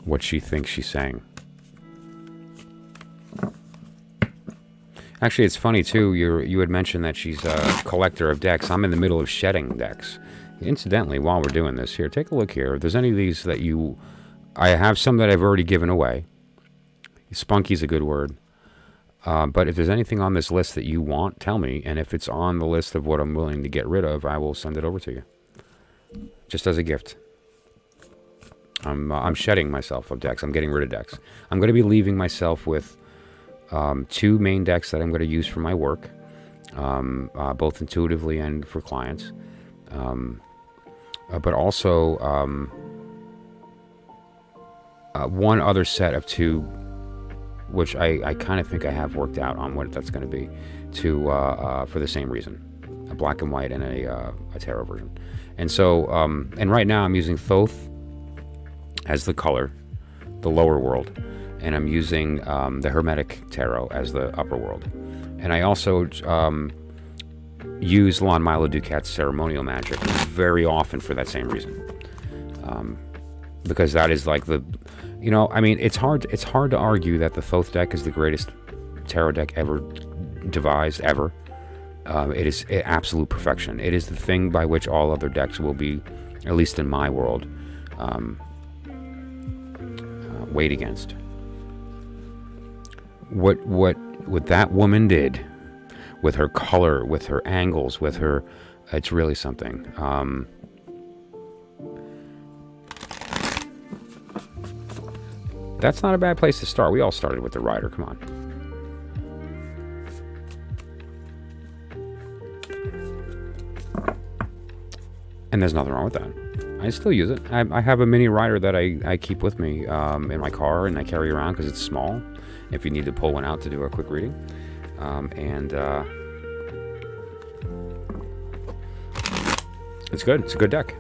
What she thinks she's saying. Actually, it's funny too, you had mentioned that she's a collector of decks. I'm in the middle of shedding decks. Incidentally, while we're doing this, here, take a look here. If there's any of these that I have some that I've already given away. Spunky's a good word. But if there's anything on this list that you want, tell me. And if it's on the list of what I'm willing to get rid of, I will send it over to you. Just as a gift. I'm shedding myself of decks. I'm getting rid of decks. I'm going to be leaving myself with 2 main decks that I'm going to use for my work. Both intuitively and for clients. But also one other set of 2, which I kind of think I have worked out on what that's going to be, for the same reason, a black and white and a tarot version. And so, and right now I'm using Thoth as the color, the lower world, and I'm using the Hermetic Tarot as the upper world. And I also use Milo DuQuette's Ceremonial Magic very often for that same reason, because that is like I mean, it's hard to argue that the Thoth deck is the greatest tarot deck ever devised ever. It is absolute perfection. It is the thing by which all other decks will be, at least in my world, weighed against. What that woman did with her color, with her angles, with her, it's really something. That's not a bad place to start. We all started with the Rider. Come on. And there's nothing wrong with that. I still use it. I have a mini Rider that I keep with me in my car, and I carry around because it's small. If you need to pull one out to do a quick reading. It's good. It's a good deck.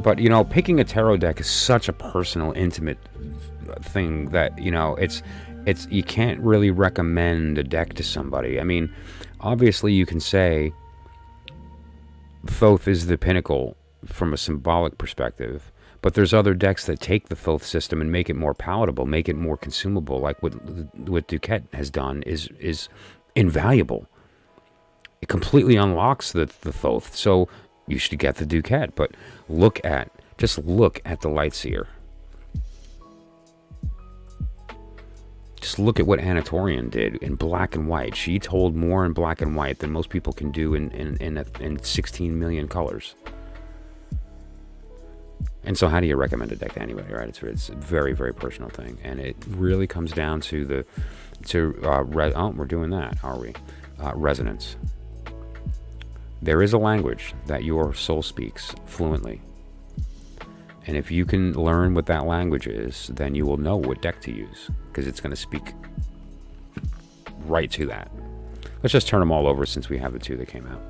But, picking a tarot deck is such a personal, intimate thing that, it's you can't really recommend a deck to somebody. I mean, obviously you can say Thoth is the pinnacle from a symbolic perspective, but there's other decks that take the Thoth system and make it more palatable, make it more consumable, like what DuQuette has done is invaluable. It completely unlocks the Thoth, so you should get the DuQuette, but just look at the Lightseer. Just look at what Anatorian did in black and white. She told more in black and white than most people can do in 16 million colors. And so how do you recommend a deck to anybody, right? It's a very, very personal thing. And it really comes down to we're doing that, are we? Resonance. There is a language that your soul speaks fluently. And if you can learn what that language is, then you will know what deck to use, because it's going to speak right to that. Let's just turn them all over since we have the 2 that came out.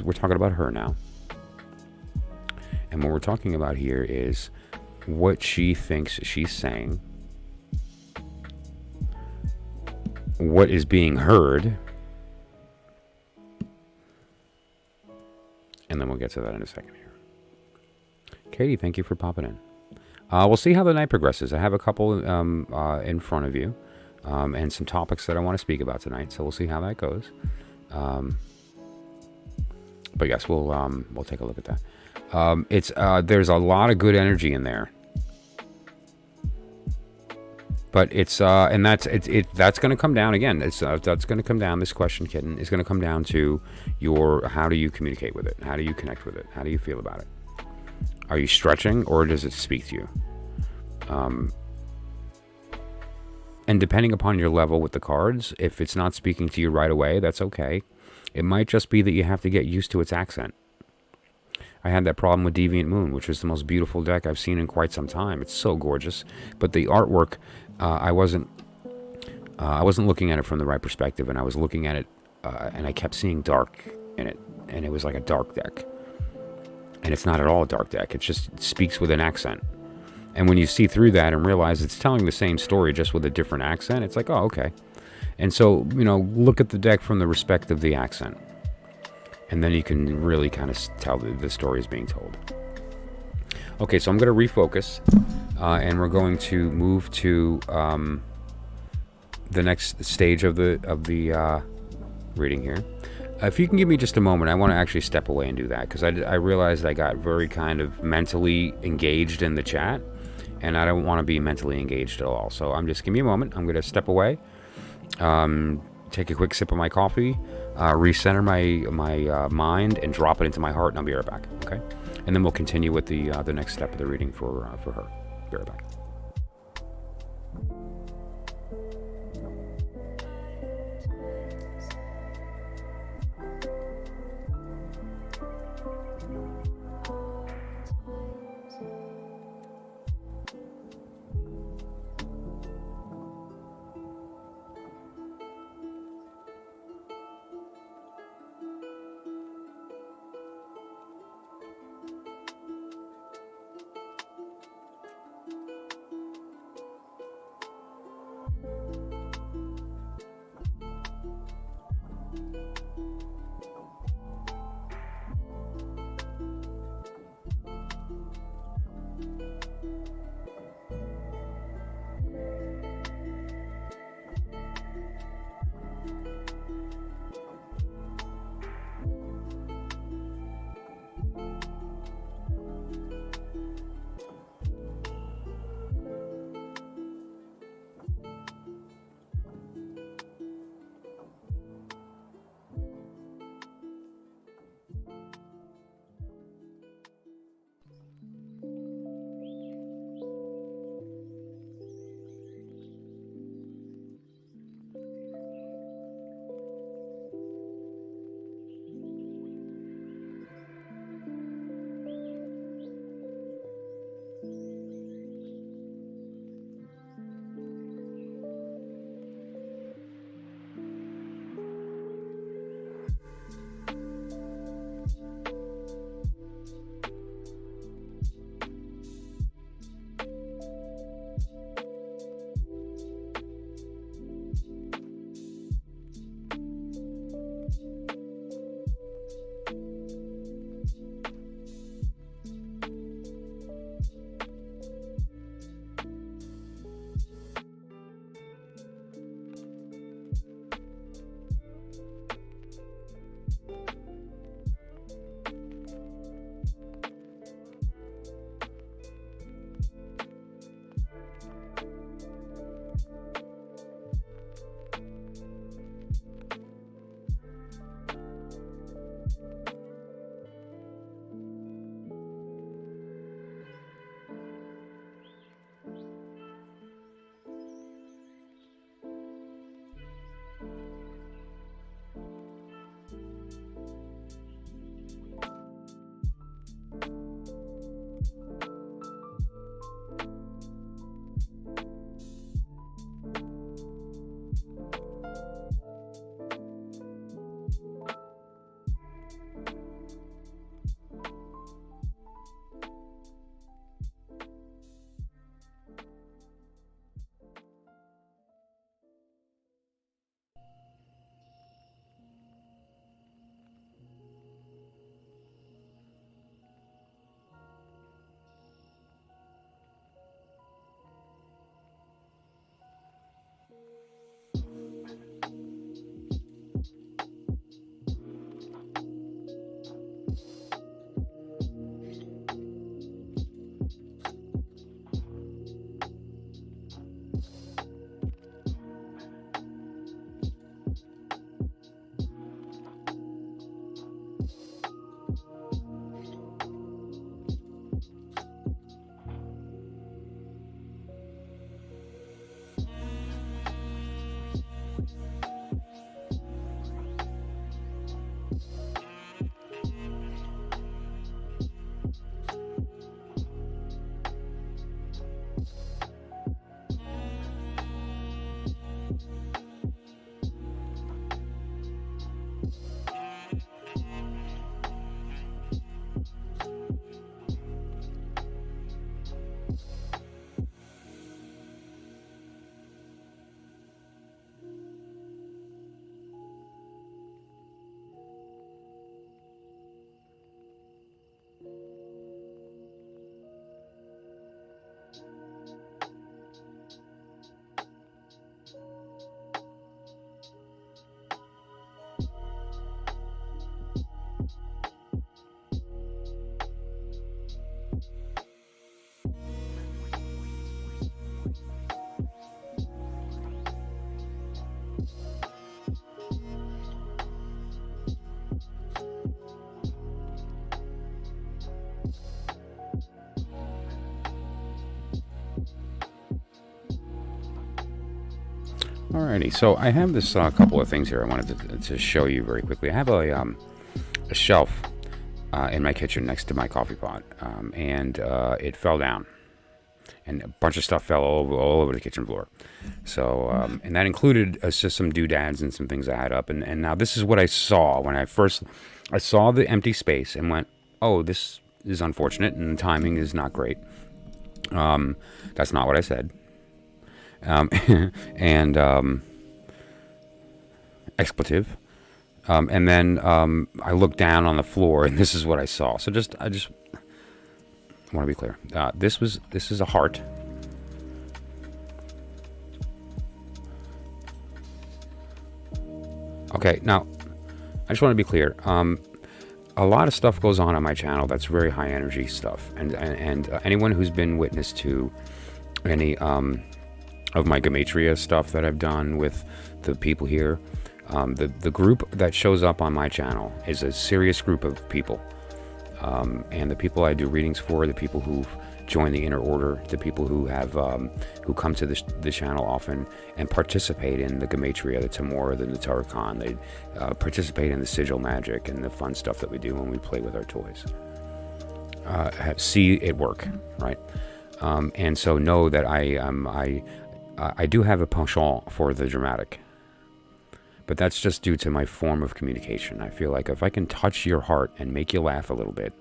We're talking about her now. And what we're talking about here is what she thinks she's saying, what is being heard, and then we'll get to that in a second here. Katie, thank you for popping in. We'll see how the night progresses. I have a couple in front of you, and some topics that I want to speak about tonight. So we'll see how that goes. But yes, we'll take a look at that. There's a lot of good energy in there. But it's and that's going to come down again. That's going to come down. This question, kitten, is going to come down to how do you communicate with it? How do you connect with it? How do you feel about it? Are you stretching, or does it speak to you? And depending upon your level with the cards, if it's not speaking to you right away, that's okay. It might just be that you have to get used to its accent. I had that problem with Deviant Moon, which was the most beautiful deck I've seen in quite some time. It's so gorgeous, but the artwork, I wasn't looking at it from the right perspective, and I was looking at it, and I kept seeing dark in it, and it was like a dark deck. And it's not at all a dark deck. It just speaks with an accent. And when you see through that and realize it's telling the same story just with a different accent, it's like, oh, okay. And so, look at the deck from the respect of the accent. And then you can really kind of tell the story is being told. Okay, so I'm going to refocus, and we're going to move to the next stage of the reading here. If you can give me just a moment, I want to actually step away and do that, because I realized I got very kind of mentally engaged in the chat, and I don't want to be mentally engaged at all. So give me a moment. I'm going to step away, take a quick sip of my coffee, recenter my mind, and drop it into my heart, and I'll be right back. Okay, and then we'll continue with the next step of the reading for her. Be right back. Alrighty, so I have this couple of things here I wanted to show you very quickly. I have a shelf in my kitchen next to my coffee pot, and it fell down, and a bunch of stuff fell all over the kitchen floor. So, and that included just some doodads and some things I had up, and now this is what I saw when I saw the empty space and went, oh, this is unfortunate, and the timing is not great. That's not what I said. And expletive. And then I looked down on the floor, and this is what I saw. So I just want to be clear. This is a heart. Okay, now I just want to be clear. A lot of stuff goes on my channel that's very high energy stuff, and anyone who's been witness to any of my Gematria stuff that I've done with the people here, the group that shows up on my channel is a serious group of people, and the people I do readings for, the people who've joined the Inner Order, the people who have who come to the channel often and participate in the Gematria, the Tamora, the Natarakan. They participate in the Sigil Magick and the fun stuff that we do when we play with our toys. See it work, right? And so know that I do have a penchant for the dramatic, but that's just due to my form of communication. I feel like if I can touch your heart and make you laugh a little bit,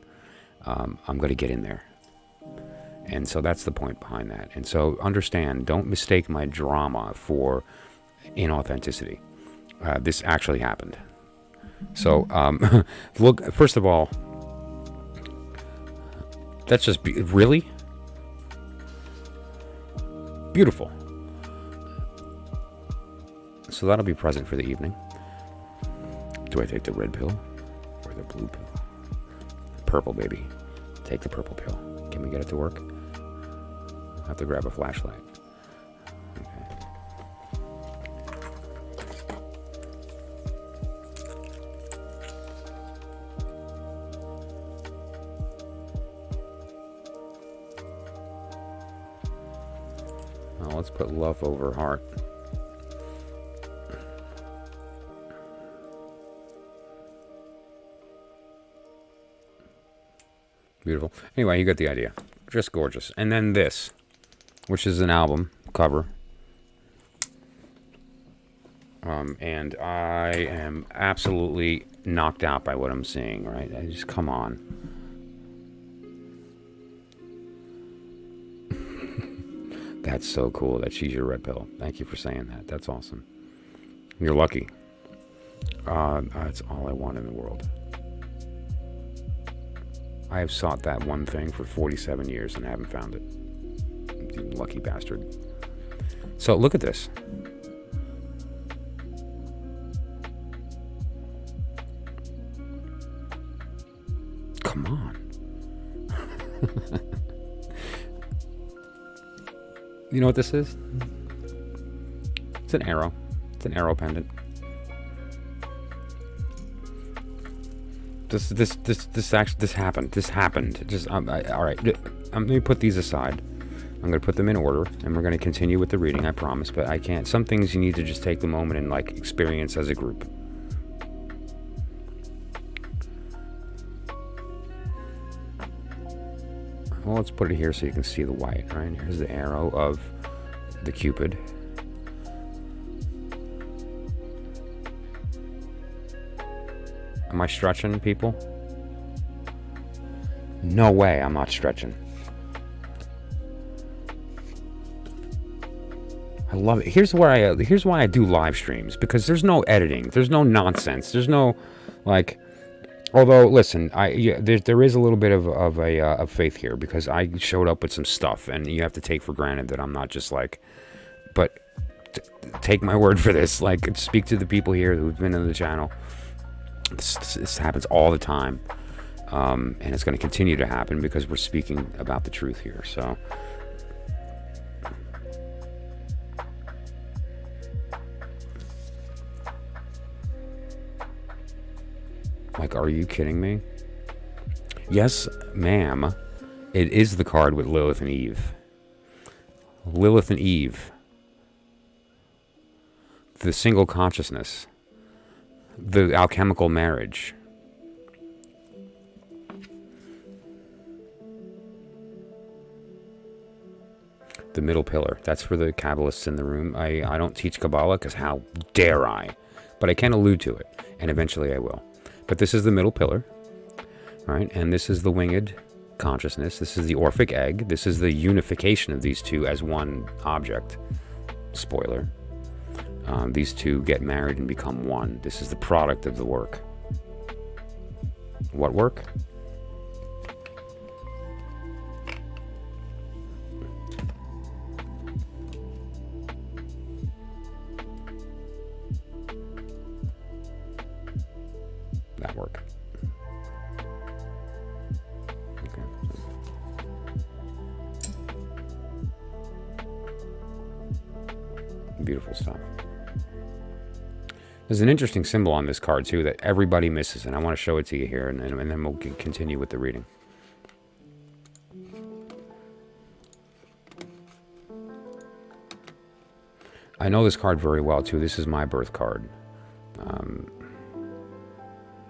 I'm going to get in there. And so that's the point behind that. And so understand, don't mistake my drama for inauthenticity. This actually happened. So, look, first of all, that's just really beautiful. So that'll be present for the evening. Do I take the red pill or the blue pill? Purple, baby. Take the purple pill. Can we get it to work? I have to grab a flashlight. Okay. Well, let's put love over heart. Beautiful. Anyway, you get the idea. Just gorgeous. And then this, which is an album cover. And I am absolutely knocked out by what I'm seeing, right? I just, come on. That's so cool that she's your red pill. Thank you for saying that. That's awesome. You're lucky. That's all I want in the world. I have sought that one thing for 47 years and haven't found it. You lucky bastard. So look at this. Come on. You know what this is? It's an arrow. It's an arrow pendant. This happened. Just all right. Let me put these aside. I'm going to put them in order, and we're going to continue with the reading. I promise, but I can't. Some things you need to just take the moment and like experience as a group. Well, let's put it here so you can see the white. Right, here's the arrow of the Cupid. Am I stretching, people? No way, I'm not stretching. I love it. Here's why I do live streams, because there's no editing, there's no nonsense, there's no like. Although, listen, there is a little bit of faith here, because I showed up with some stuff, and you have to take for granted that I'm not just like. But take my word for this. Like, speak to the people here who've been in the channel. This happens all the time, and it's going to continue to happen because we're speaking about the truth here. So, like, are you kidding me? Yes, ma'am. It is the card with Lilith and Eve. Lilith and Eve. the single consciousness, the alchemical marriage. The middle pillar. That's for the Kabbalists in the room. I don't teach Kabbalah because how dare I? But I can allude to it, and eventually I will. But this is the middle pillar, right? And this is the winged consciousness. This is the Orphic egg. This is the unification of these two as one object. Spoiler. These two get married and become one. This is the product of the work. What work? That work. Okay. Beautiful stuff. There's an interesting symbol on this card too that everybody misses, and I want to show it to you here, and then we'll continue with the reading. I know this card very well too. This is my birth card.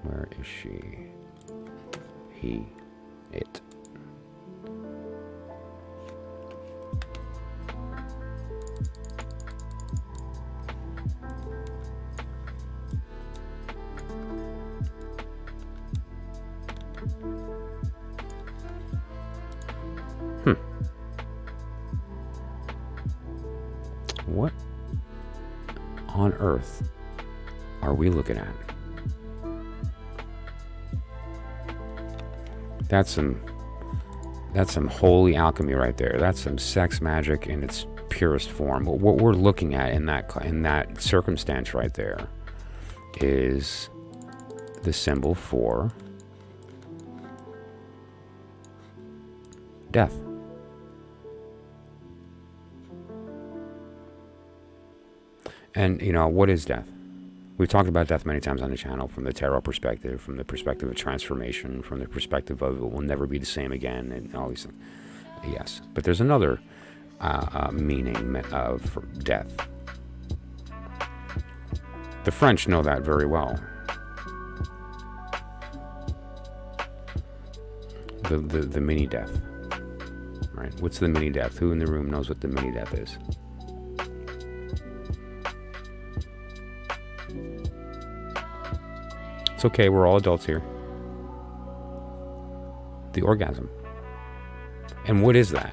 Where is she? He. It. What on earth are we looking at? That's some holy alchemy right there. That's some sex magic in its purest form. What we're looking at in that circumstance right there is the symbol for death. And, you know, what is death? We've talked about death many times on the channel, from the tarot perspective, from the perspective of transformation, from the perspective of it will never be the same again, and all these things. Yes, but there's another meaning of death. The French know that very well. The mini death, right? What's the mini death? Who in the room knows what the mini death is? It's okay, we're all adults here. The orgasm. And what is that?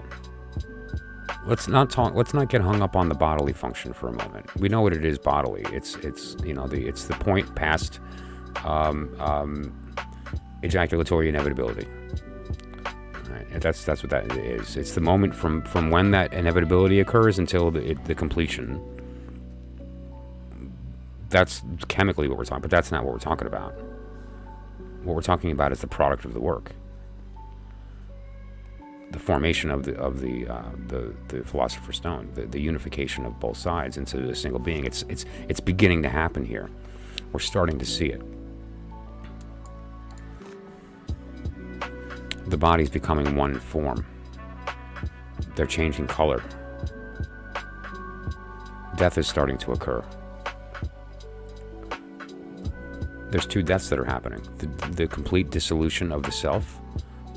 Let's not get hung up on the bodily function for a moment. We know what it is bodily. It's you know, it's the point past ejaculatory inevitability. Right? That's what that is. It's the moment from when that inevitability occurs until the completion. That's chemically what we're talking, but that's not what we're talking about. What we're talking about is the product of the work, the formation of the Philosopher's Stone, the unification of both sides into a single being. It's beginning to happen here. We're starting to see it. The body's becoming one form. They're changing color. Death is starting to occur. There's two deaths that are happening. The complete dissolution of the self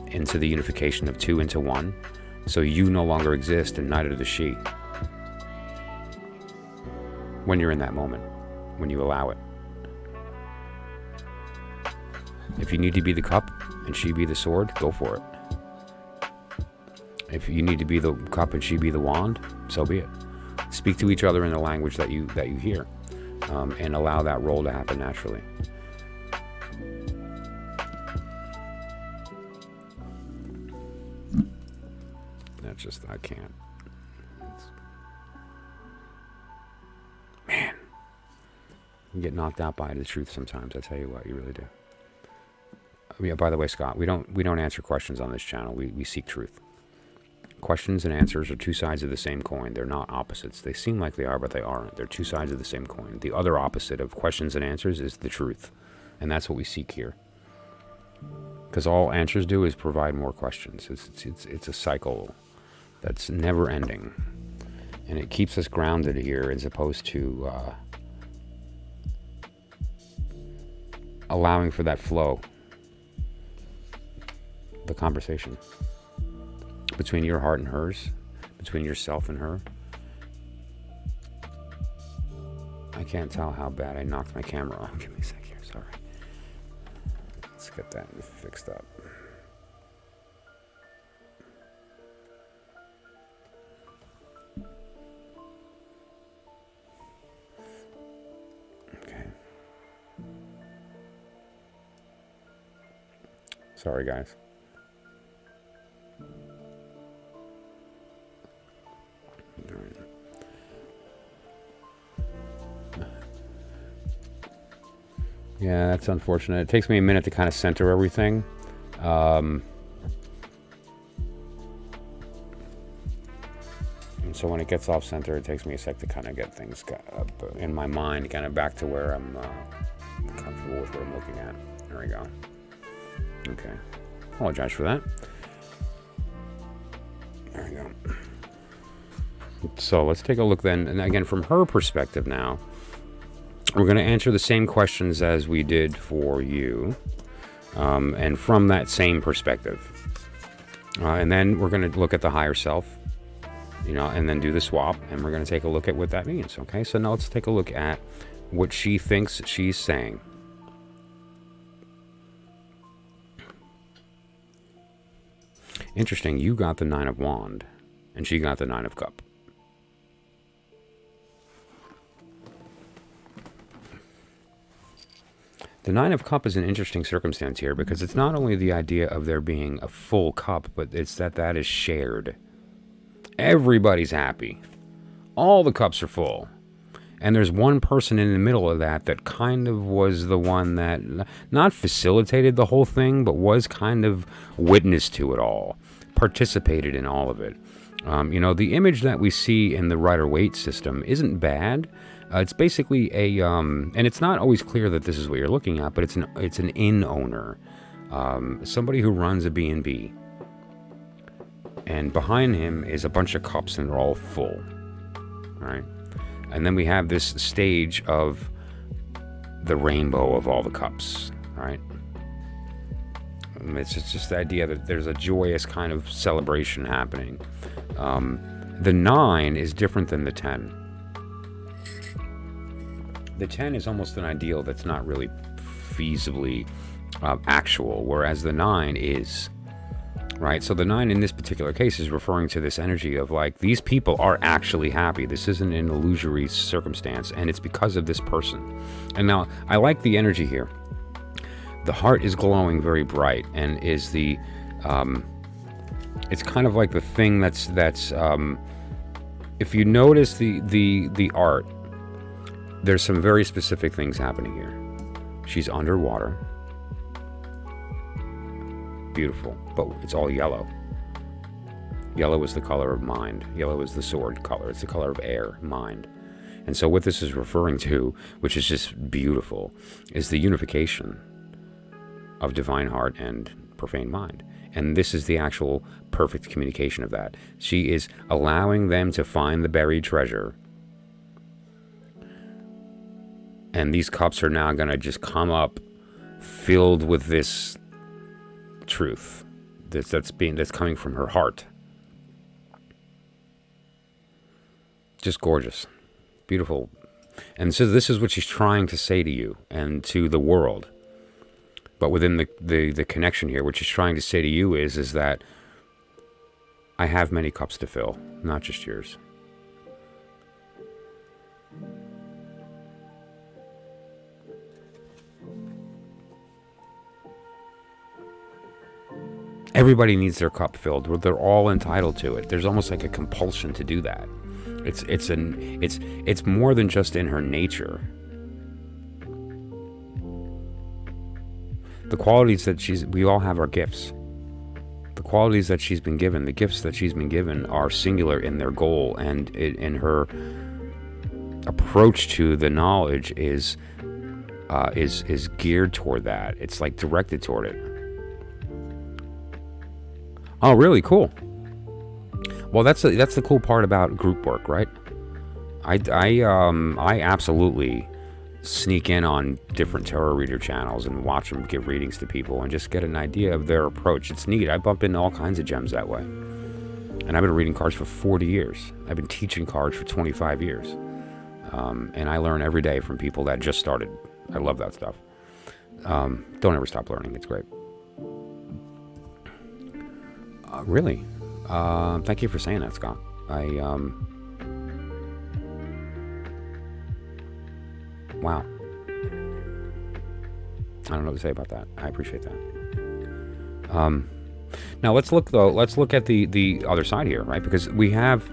into the unification of two into one. So you no longer exist and neither does she. When you're in that moment, when you allow it. If you need to be the cup and she be the sword, go for it. If you need to be the cup and she be the wand, so be it. Speak to each other in the language that you hear, and allow that role to happen naturally. I can't. Man, you get knocked out by the truth sometimes. I tell you what, you really do. Yeah. By the way, Scott, we don't answer questions on this channel. We seek truth. Questions and answers are two sides of the same coin. They're not opposites. They seem like they are, but they aren't. They're two sides of the same coin. The other opposite of questions and answers is the truth, and that's what we seek here. Because all answers do is provide more questions. It's a cycle that's never ending, and it keeps us grounded here as opposed to allowing for that flow, the conversation between your heart and hers, between yourself and her. I can't tell how bad I knocked my camera off. Give me a sec here, sorry. Let's get that fixed up. Okay. Sorry, guys. Yeah, that's unfortunate. It takes me a minute to kind of center everything. And so when it gets off center, it takes me a sec to kind of get things up in my mind, kind of back to where I'm comfortable with what I'm looking at. There we go. Okay. Apologize for that. There we go. So let's take a look then, and again, from her perspective now, we're going to answer the same questions as we did for you, and from that same perspective. And then we're going to look at the higher self, and then do the swap, and we're going to take a look at what that means, okay? So now let's take a look at what she thinks she's saying. Interesting, you got the 9 of Wand, and she got the 9 of Cup. The 9 of Cup is an interesting circumstance here because it's not only the idea of there being a full cup, but it's that is shared. Everybody's happy. All the cups are full. And there's one person in the middle of that kind of was the one that not facilitated the whole thing, but was kind of witness to it all, participated in all of it. The image that we see in the Rider-Waite system isn't bad. It's basically and it's not always clear that this is what you're looking at, but it's an inn owner, somebody who runs a B&B, and behind him is a bunch of cups, and they're all full, right? And then we have this stage of the rainbow of all the cups, right? It's just the idea that there's a joyous kind of celebration happening. The 9 is different than the 10. The 10 is almost an ideal that's not really feasibly actual, whereas the 9 is, right? So the 9 in this particular case is referring to this energy of like, these people are actually happy. This isn't an illusory circumstance, and it's because of this person. And now, I like the energy here. The heart is glowing very bright, and is the, it's kind of like the thing that's if you notice the art, there's some very specific things happening here. She's underwater. Beautiful, but it's all yellow. Yellow is the color of mind. Yellow is the sword color. It's the color of air, mind. And so what this is referring to, which is just beautiful, is the unification of divine heart and profane mind. And this is the actual perfect communication of that. She is allowing them to find the buried treasure. And these cups are now going to just come up filled with this truth that's coming from her heart. Just gorgeous. Beautiful. And so this is what she's trying to say to you and to the world. But within the connection here, what she's trying to say to you is that I have many cups to fill, not just yours. Everybody needs their cup filled. They're all entitled to it. There's almost like a compulsion to do that. It's more than just in her nature. The qualities that we all have our gifts. The qualities that she's been given, the gifts that she's been given are singular in their goal, and in her approach to the knowledge is geared toward that. It's like directed toward it. Oh, really? Cool. Well, that's the cool part about group work, right? I absolutely sneak in on different tarot reader channels and watch them give readings to people and just get an idea of their approach. It's neat. I bump into all kinds of gems that way. And I've been reading cards for 40 years. I've been teaching cards for 25 years. And I learn every day from people that just started. I love that stuff. Don't ever stop learning. It's great. Really? Thank you for saying that, Scott. Wow. I don't know what to say about that. I appreciate that. Now let's look at the other side here, right? Because we have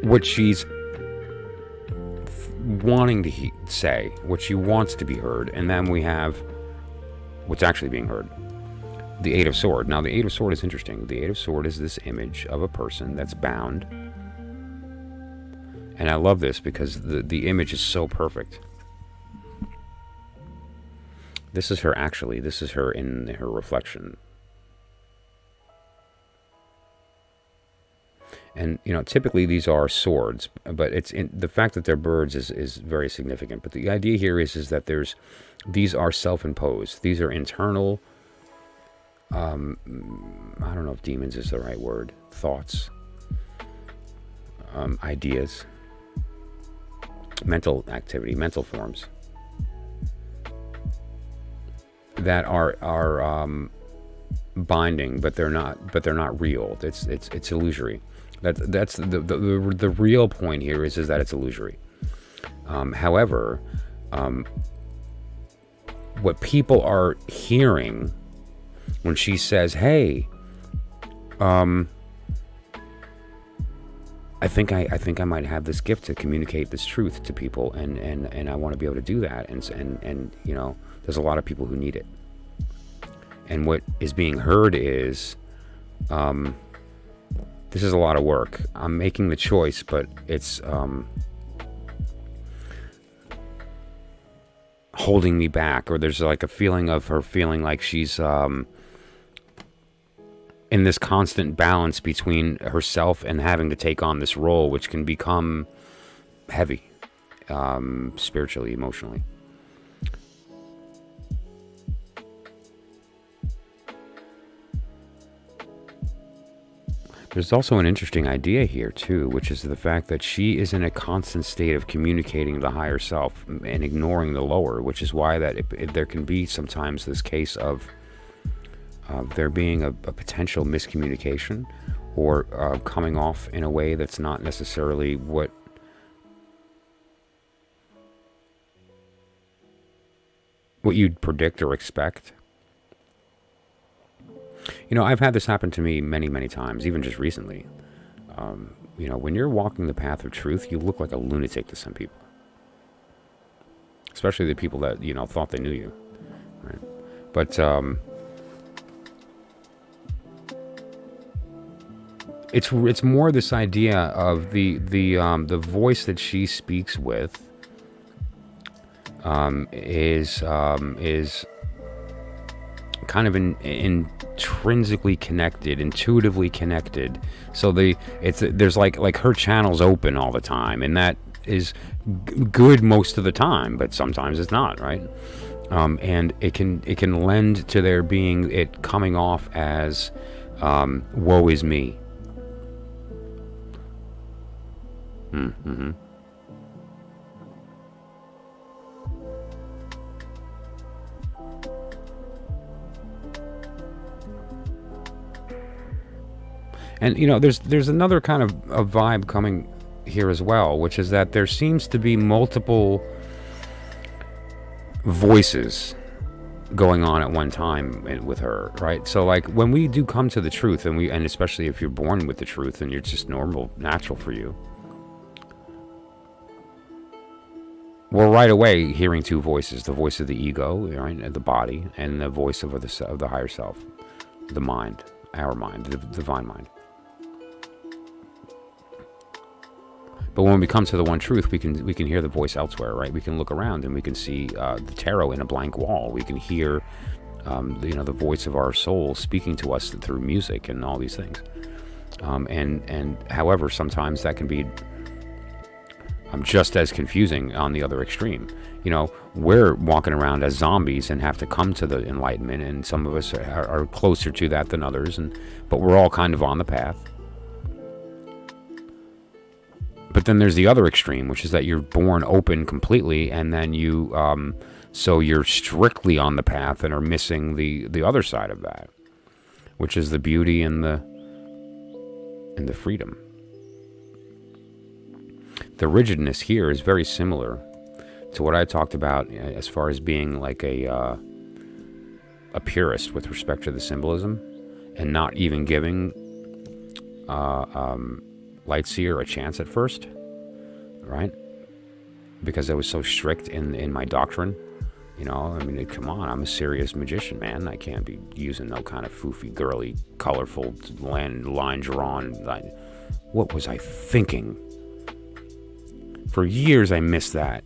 what she's wanting to say, what she wants to be heard, and then we have what's actually being heard. The Eight of Sword. Now the Eight of Sword is interesting. The Eight of Sword is this image of a person that's bound. And I love this because the image is so perfect. This is her actually. This is her in her reflection. And, you know, typically these are swords, but the fact that they're birds is very significant. But the idea here is that these are self-imposed. These are internal, I don't know if demons is the right word, thoughts, ideas, mental activity, mental forms that are binding, but they're not real. It's illusory. That's the real point here is that it's illusory. However, what people are hearing when she says, "Hey, I think I might have this gift to communicate this truth to people, and I want to be able to do that, and you know, there's a lot of people who need it." And what is being heard is, this is a lot of work. I'm making the choice, but it's holding me back, or there's like a feeling of her feeling like she's in this constant balance between herself and having to take on this role, which can become heavy, spiritually, emotionally. There's also an interesting idea here, too, which is the fact that she is in a constant state of communicating the higher self and ignoring the lower, which is why that there can be sometimes this case of there being a potential miscommunication or coming off in a way that's not necessarily what you'd predict or expect. You know, I've had this happen to me many, many times, even just recently. You know, when you're walking the path of truth, you look like a lunatic to some people. Especially the people that, you know, thought they knew you. Right? But it's more this idea of the voice that she speaks with is kind of intrinsically connected, intuitively connected. So there's like her channel's open all the time, and that is good most of the time, but sometimes it's not, right? And it can lend to there being it coming off as woe is me. Mm-hmm. And, you know, there's another kind of a vibe coming here as well, which is that there seems to be multiple voices going on at one time with her, right? So, like, when we do come to the truth, and especially if you're born with the truth and it's just normal, natural for you, we're right away hearing two voices: the voice of the ego, right, and the body, and the voice of the higher self, the mind, our mind, the divine mind. But when we come to the one truth, we can hear the voice elsewhere, right? We can look around and we can see the tarot in a blank wall. We can hear, the voice of our soul speaking to us through music and all these things. And however, sometimes that can be just as confusing on the other extreme. You know, we're walking around as zombies and have to come to the enlightenment, and some of us are closer to that than others, but we're all kind of on the path. But then there's the other extreme, which is that you're born open completely, and then so you're strictly on the path and are missing the other side of that, which is the beauty and the freedom. The rigidness here is very similar to what I talked about as far as being like a purist with respect to the symbolism, and not even giving Lightseer a chance at first, right? Because I was so strict in my doctrine. You know, I mean, come on, I'm a serious magician, man. I can't be using no kind of foofy, girly, colorful line drawn. What was I thinking? For years, I missed that.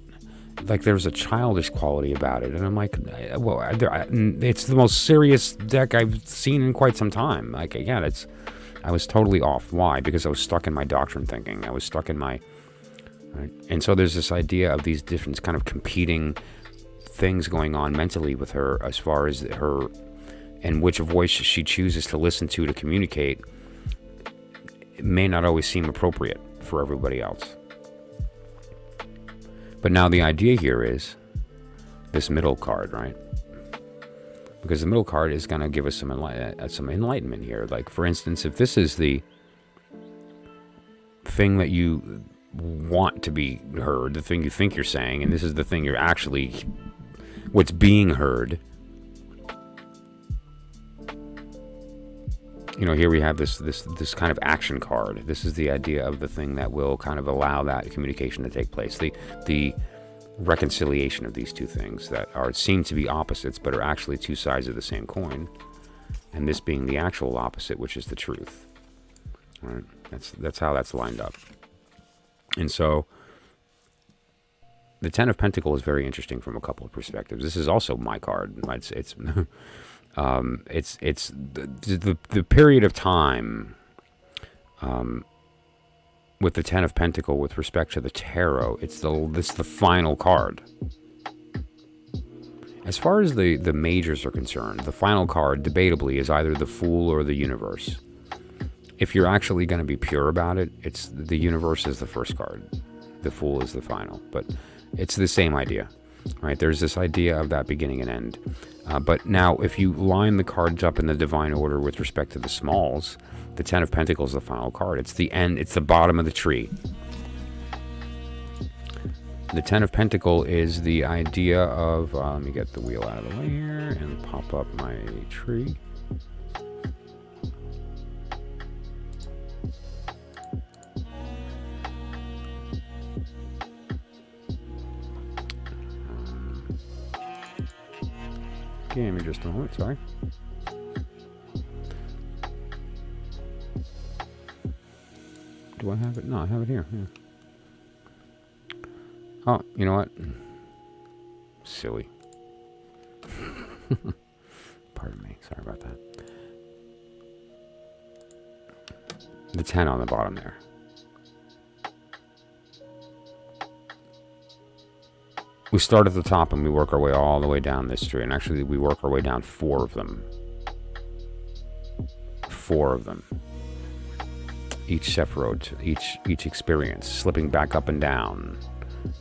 Like, there was a childish quality about it. And I'm like, well, it's the most serious deck I've seen in quite some time. Like, again, I was totally off. Why? Because I was stuck in my doctrine thinking. I was stuck in my... Right? And so there's this idea of these different kind of competing things going on mentally with her, as far as her and which voice she chooses to listen to communicate. It may not always seem appropriate for everybody else. But now the idea here is this middle card, right? Because the middle card is going to give us some enlightenment here. Like, for instance, if this is the thing that you want to be heard, the thing you think you're saying, and this is the thing you're actually, what's being heard. You know, here we have this kind of action card. This is the idea of the thing that will kind of allow that communication to take place. The reconciliation of these two things that seem to be opposites, but are actually two sides of the same coin. And this being the actual opposite, which is the truth. All right? That's how that's lined up. And so the Ten of Pentacles is very interesting from a couple of perspectives. This is also my card. It's the period of time with the Ten of Pentacles with respect to the tarot. It's the final card. As far as the majors are concerned, the final card debatably is either the Fool or the Universe. If you're actually going to be pure about it, it's the Universe is the first card. The Fool is the final, but it's the same idea. Right, there's this idea of that beginning and end. But now, if you line the cards up in the divine order with respect to the smalls, the Ten of Pentacles is the final card. It's the end. It's the bottom of the tree. The Ten of Pentacles is the idea of... let me get the wheel out of the way here and pop up my tree. Give me just a moment, sorry. Do I have it? No, I have it here. Yeah. Oh, you know what? Silly. Pardon me. Sorry about that. The 10 on the bottom there. We start at the top and we work our way all the way down this tree. And actually, we work our way down 4 of them. 4 of them. Each Sephiroth, each experience, slipping back up and down,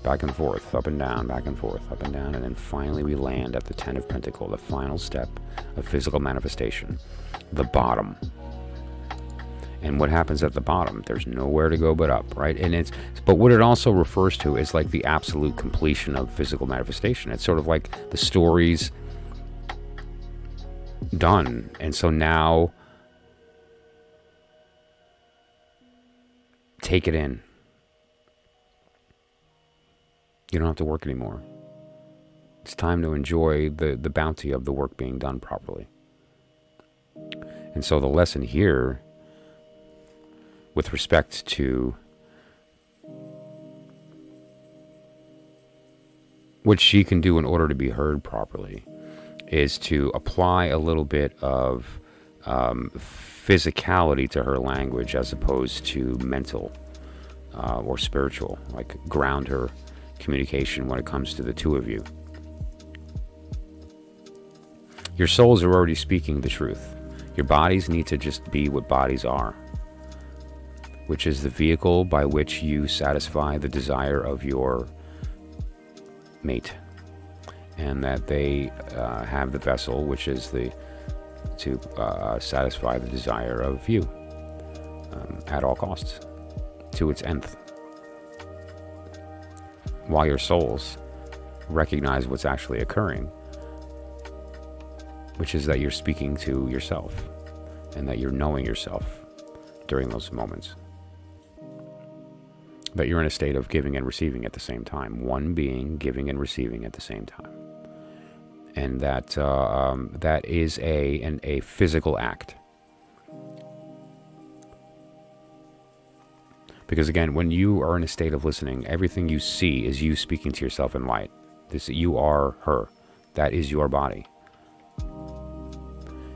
back and forth, up and down, back and forth, up and down. And then finally we land at the Ten of Pentacles, the final step of physical manifestation. The bottom. And what happens at the bottom? There's nowhere to go but up, right? And but what it also refers to is like the absolute completion of physical manifestation. It's sort of like the story's done. And so now, take it in. You don't have to work anymore. It's time to enjoy the bounty of the work being done properly. And so the lesson here, with respect to what she can do in order to be heard properly, is to apply a little bit of physicality to her language as opposed to mental or spiritual, like grounder communication when it comes to the two of you. Your souls are already speaking the truth. Your bodies need to just be what bodies are, which is the vehicle by which you satisfy the desire of your mate, and that they have the vessel, which is to satisfy the desire of you at all costs, to its nth. While your souls recognize what's actually occurring, which is that you're speaking to yourself and that you're knowing yourself during those moments. That you're in a state of giving and receiving at the same time. One being giving and receiving at the same time. And that that is a physical act. Because again, when you are in a state of listening, everything you see is you speaking to yourself in light. You are her. That is your body.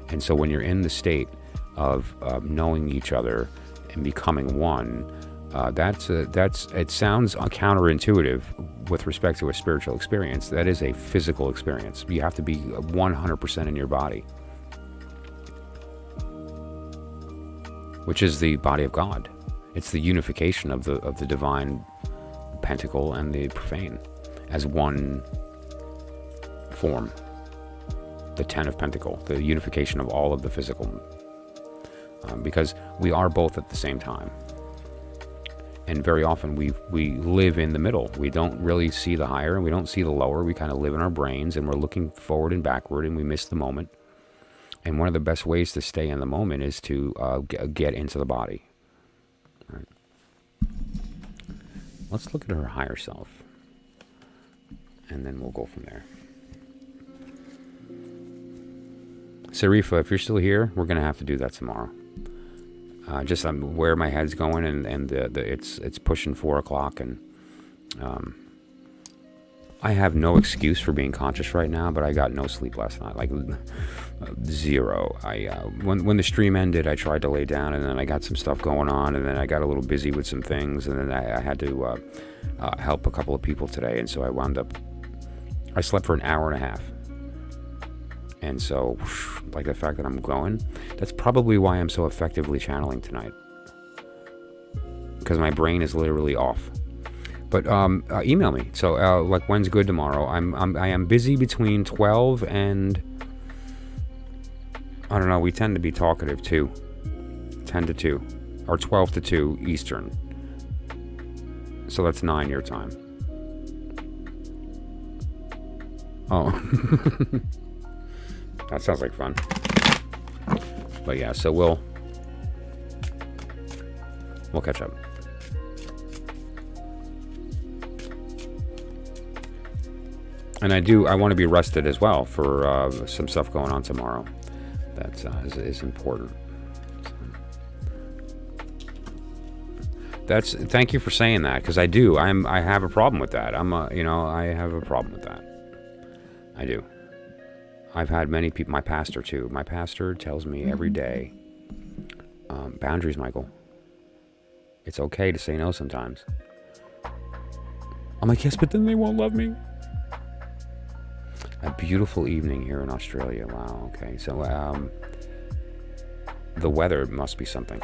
And so when you're in the state of knowing each other and becoming one, it sounds counterintuitive with respect to a spiritual experience. That is a physical experience. You have to be 100% in your body, which is the body of God. It's the unification of the divine pentacle and the profane as one form. The Ten of Pentacle, the unification of all of the physical, because we are both at the same time. And very often we live in the middle. We don't really see the higher and we don't see the lower. We kind of live in our brains and we're looking forward and backward and we miss the moment. And one of the best ways to stay in the moment is to get into the body. All right. Let's look at her higher self. And then we'll go from there. Sarifa, if you're still here, we're going to have to do that tomorrow. Just where my head's going, and it's pushing 4 o'clock, and I have no excuse for being conscious right now, but I got no sleep last night, like zero. When the stream ended, I tried to lay down, and then I got some stuff going on, and then I got a little busy with some things, and then I had to help a couple of people today, and so I slept for an hour and a half. And so, like the fact that I'm going, that's probably why I'm so effectively channeling tonight. Because my brain is literally off. But email me. So, like, when's good tomorrow? I am busy between 12 and... I don't know, we tend to be talkative too. 10 to 2. Or 12 to 2 Eastern. So that's 9 your time. Oh. That sounds like fun. But yeah, so we'll catch up. And I want to be rested as well for some stuff going on tomorrow. That is important. Thank you for saying that, because I do. I have a problem with that. I have a problem with that. I do. I've had many people, my pastor too. My pastor tells me every day, boundaries, Michael. It's okay to say no sometimes. I'm like, yes, but then they won't love me. A beautiful evening here in Australia. Wow, okay. So, the weather must be something.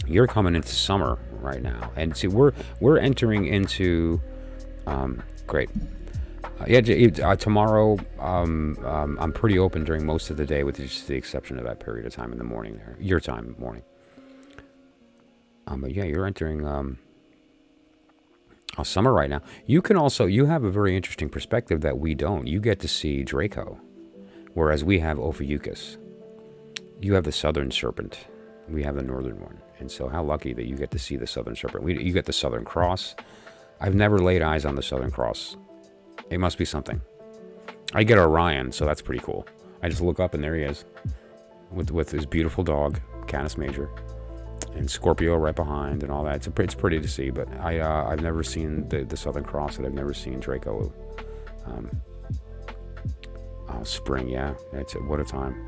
You're coming into summer right now. And see, we're entering into, great. Tomorrow, I'm pretty open during most of the day, with just the exception of that period of time in the morning there. Your time, morning. But yeah, you're entering summer right now. You have a very interesting perspective that we don't. You get to see Draco, whereas we have Ophiuchus. You have the Southern Serpent. We have the Northern one. And so how lucky that you get to see the Southern Serpent. You get the Southern Cross. I've never laid eyes on the Southern Cross. It must be something. I get Orion, so that's pretty cool. I just look up and there he is, with his beautiful dog, Canis Major, and Scorpio right behind, and all that. It's pretty to see. But I've never seen the Southern Cross, and I've never seen Draco. Spring, yeah. What a time.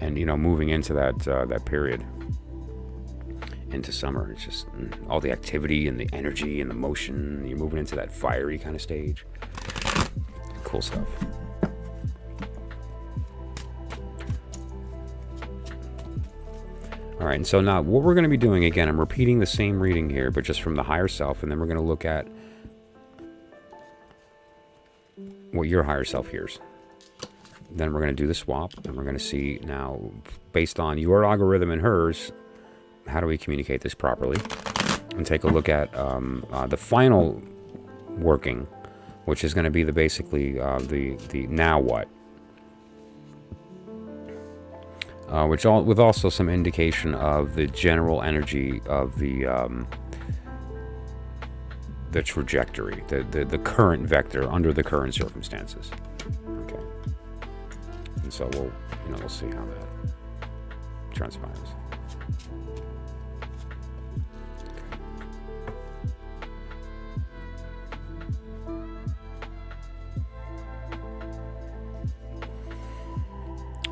And moving into that period, into summer. It's just all the activity and the energy and the motion. You're moving into that fiery kind of stage. Cool stuff. All right, and so now what we're going to be doing, again, I'm repeating the same reading here, but just from the higher self, and then we're going to look at what your higher self hears. Then we're going to do the swap, and we're going to see now, based on your algorithm and hers, how do we communicate this properly? And take a look at the final working, which is going to be the basically the now what, with also some indication of the general energy of the trajectory, the current vector under the current circumstances. Okay. And so we'll see how that transpires.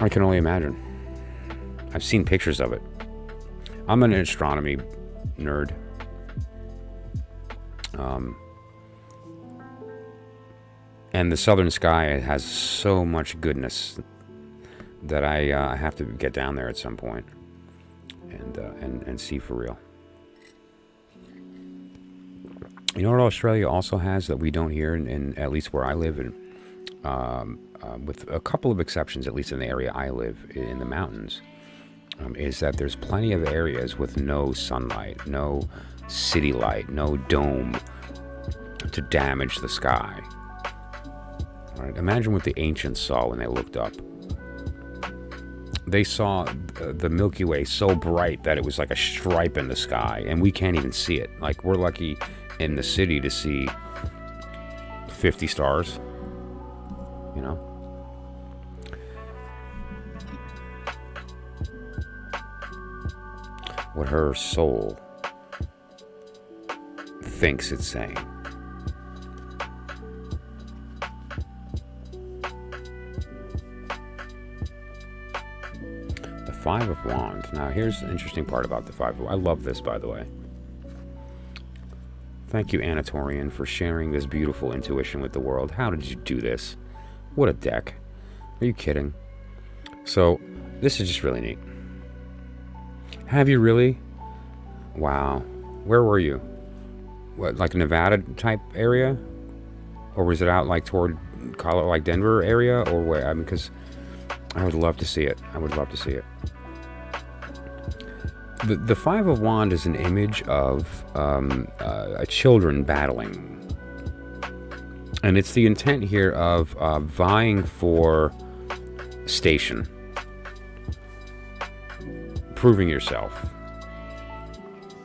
I can only imagine. I've seen pictures of it. I'm an astronomy nerd. And the southern sky has so much goodness that I have to get down there at some point and see for real. You know what Australia also has that we don't hear, in at least where I live, with a couple of exceptions, at least in the area I live, in the mountains, is that there's plenty of areas with no sunlight, no city light, no dome to damage the sky. All right, imagine what the ancients saw when they looked up. They saw the Milky Way so bright that it was like a stripe in the sky, and we can't even see it. Like, we're lucky in the city to see 50 stars, you know? What her soul thinks it's saying. The Five of Wands. Now, here's the interesting part about the Five of Wands. I love this, by the way. Thank you, Anatorian, for sharing this beautiful intuition with the world. How did you do this? What a deck. Are you kidding? So, this is just really neat. Have you really? Wow. Where were you? What, like Nevada type area? Or was it out like toward Colorado, like Denver area? Or where? I mean, because I would love to see it. I would love to see it. The Five of Wands is an image of children battling. And it's the intent here of vying for station. Proving yourself.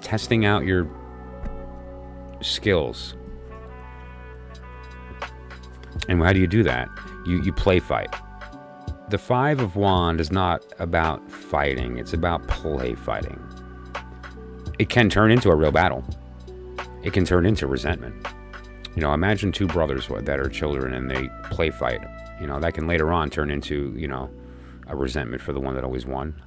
Testing out your skills. And how do you do that? You play fight. The Five of Wands is not about fighting. It's about play fighting. It can turn into a real battle. It can turn into resentment. You know, imagine two brothers that are children and they play fight. You know, that can later on turn into, you know, a resentment for the one that always won.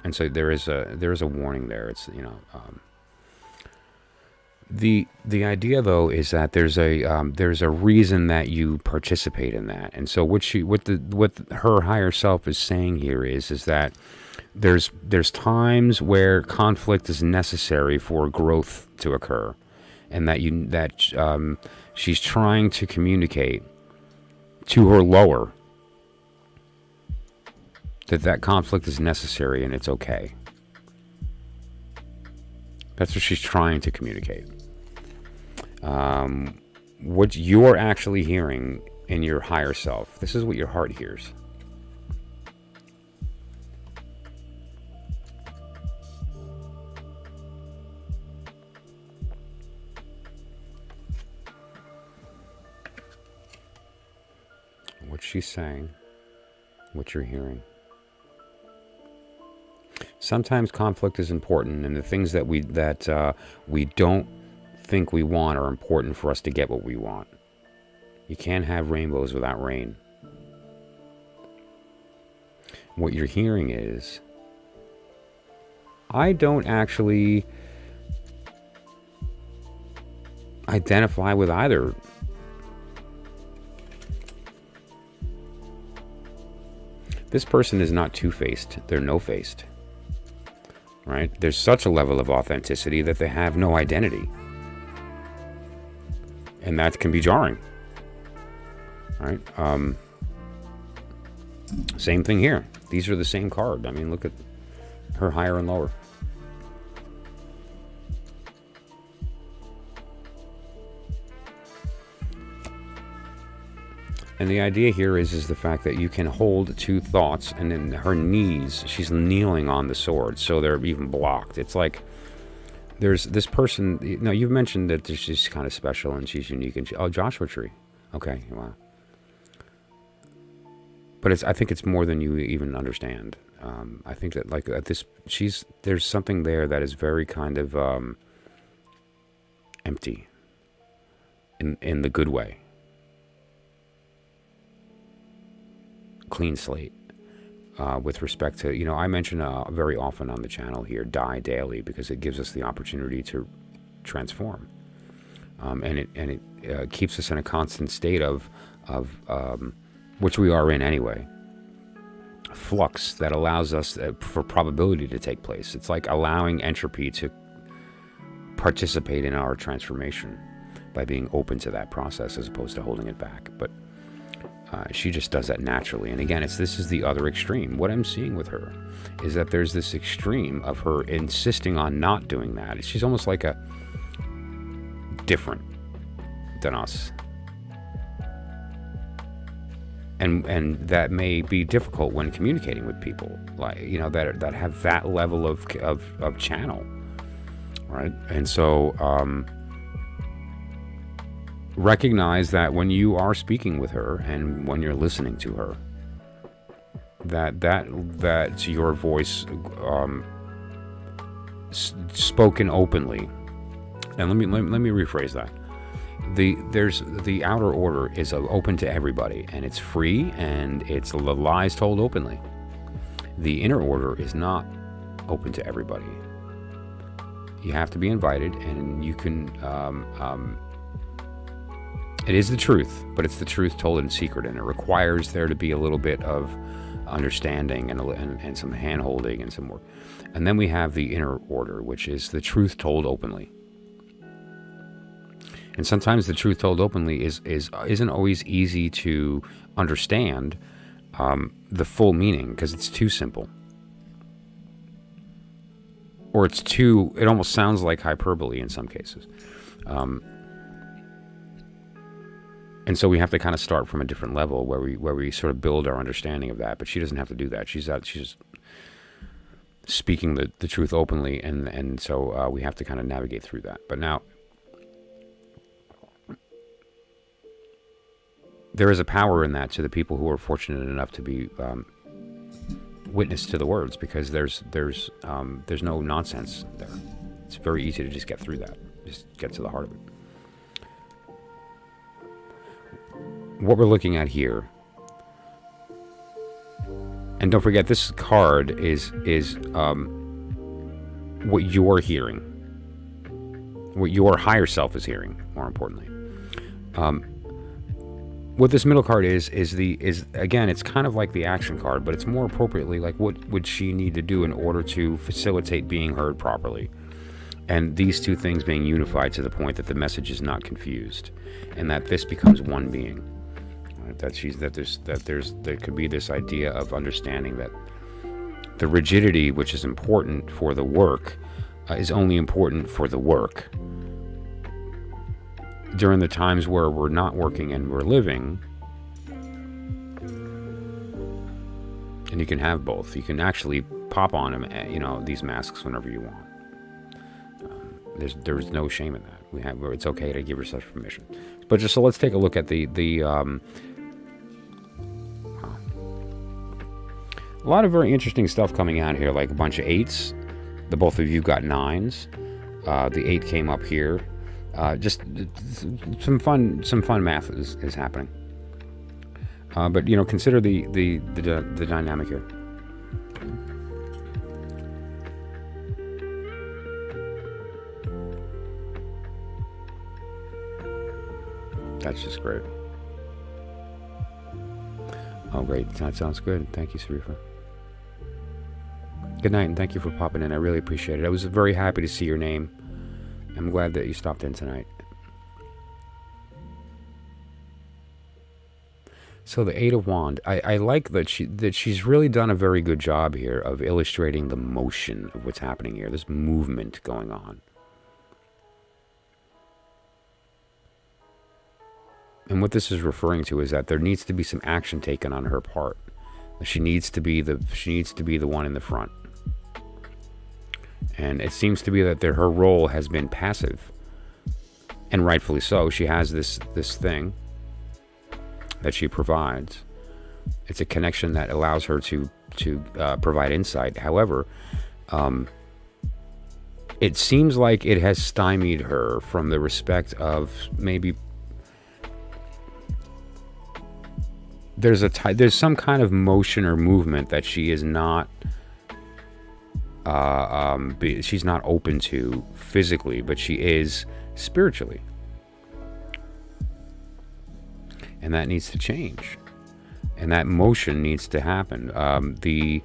And so there is a warning there. It's, you know, the idea though is that there's a reason that you participate in that. And so what her higher self is saying here is that there's times where conflict is necessary for growth to occur, and that she's trying to communicate to her lower that conflict is necessary and it's okay. That's what she's trying to communicate. What you're actually hearing in your higher self, this is what your heart hears. What she's saying, what you're hearing. Sometimes conflict is important, and the things that we don't think we want are important for us to get what we want. You can't have rainbows without rain. What you're hearing is I don't actually identify with either. This person is not two-faced. They're no-faced. Right? There's such a level of authenticity that they have no identity. And that can be jarring. Right? Same thing here. These are the same card. I mean, look at her higher and lower. And the idea here is the fact that you can hold two thoughts, and then her knees, she's kneeling on the sword, so they're even blocked. It's like there's this person, you've mentioned that she's kind of special and she's unique. And Joshua Tree. Okay, wow. But I think it's more than you even understand. I think that like there's something there that is very kind of empty in the good way. Clean slate with respect to, I mention very often on the channel here, die daily, because it gives us the opportunity to transform. And it keeps us in a constant state of which we are in anyway, flux that allows us for probability to take place. It's like allowing entropy to participate in our transformation by being open to that process as opposed to holding it back. But she just does that naturally. And again, this is the other extreme. What I'm seeing with her is that there's this extreme of her insisting on not doing that. She's almost like a different than us. And that may be difficult when communicating with people, like that have that level of channel, right? And so recognize that when you are speaking with her and when you're listening to her, that's your voice spoken openly. And let me rephrase that. The outer order is open to everybody, and it's free, and it's the lies told openly. The inner order is not open to everybody. You have to be invited, and you can. It is the truth, but it's the truth told in secret, and it requires there to be a little bit of understanding and some hand-holding and some work. And then we have the inner order, which is the truth told openly. And sometimes the truth told openly isn't always easy to understand the full meaning, because it's too simple. Or it almost sounds like hyperbole in some cases. And so we have to kind of start from a different level where we sort of build our understanding of that. But she doesn't have to do that. She's just speaking the truth openly, and so we have to kind of navigate through that. But now, there is a power in that to the people who are fortunate enough to be witness to the words, because there's no nonsense there. It's very easy to just get through that, just get to the heart of it. What we're looking at here, and don't forget, this card is what you're hearing, what your higher self is hearing. More importantly, what this middle card is again, it's kind of like the action card, but it's more appropriately like what would she need to do in order to facilitate being heard properly, and these two things being unified to the point that the message is not confused, and that this becomes one being. There could be this idea of understanding that the rigidity, which is important for the work, is only important for the work. During the times where we're not working and we're living, and you can have both. You can actually pop on them, these masks whenever you want. There's no shame in that. It's okay to give yourself permission. But so let's take a look at a lot of very interesting stuff coming out here, like a bunch of 8s. The both of you got 9s. The 8 came up here. Just some fun math is happening. But consider the dynamic here. That's just great. Oh, great. That sounds good. Thank you, Sarifa. Good night, and thank you for popping in. I really appreciate it. I was very happy to see your name. I'm glad that you stopped in tonight. So the Eight of Wands, I like that she's really done a very good job here of illustrating the motion of what's happening here. This movement going on. And what this is referring to is that there needs to be some action taken on her part. She needs to be the one in the front. And it seems to be that her role has been passive, and rightfully so. She has this thing that she provides. It's a connection that allows her to provide insight. However, it seems like it has stymied her from the respect of maybe there's some kind of motion or movement that she is not she's not open to physically, but she is spiritually. And that needs to change. And that motion needs to happen. The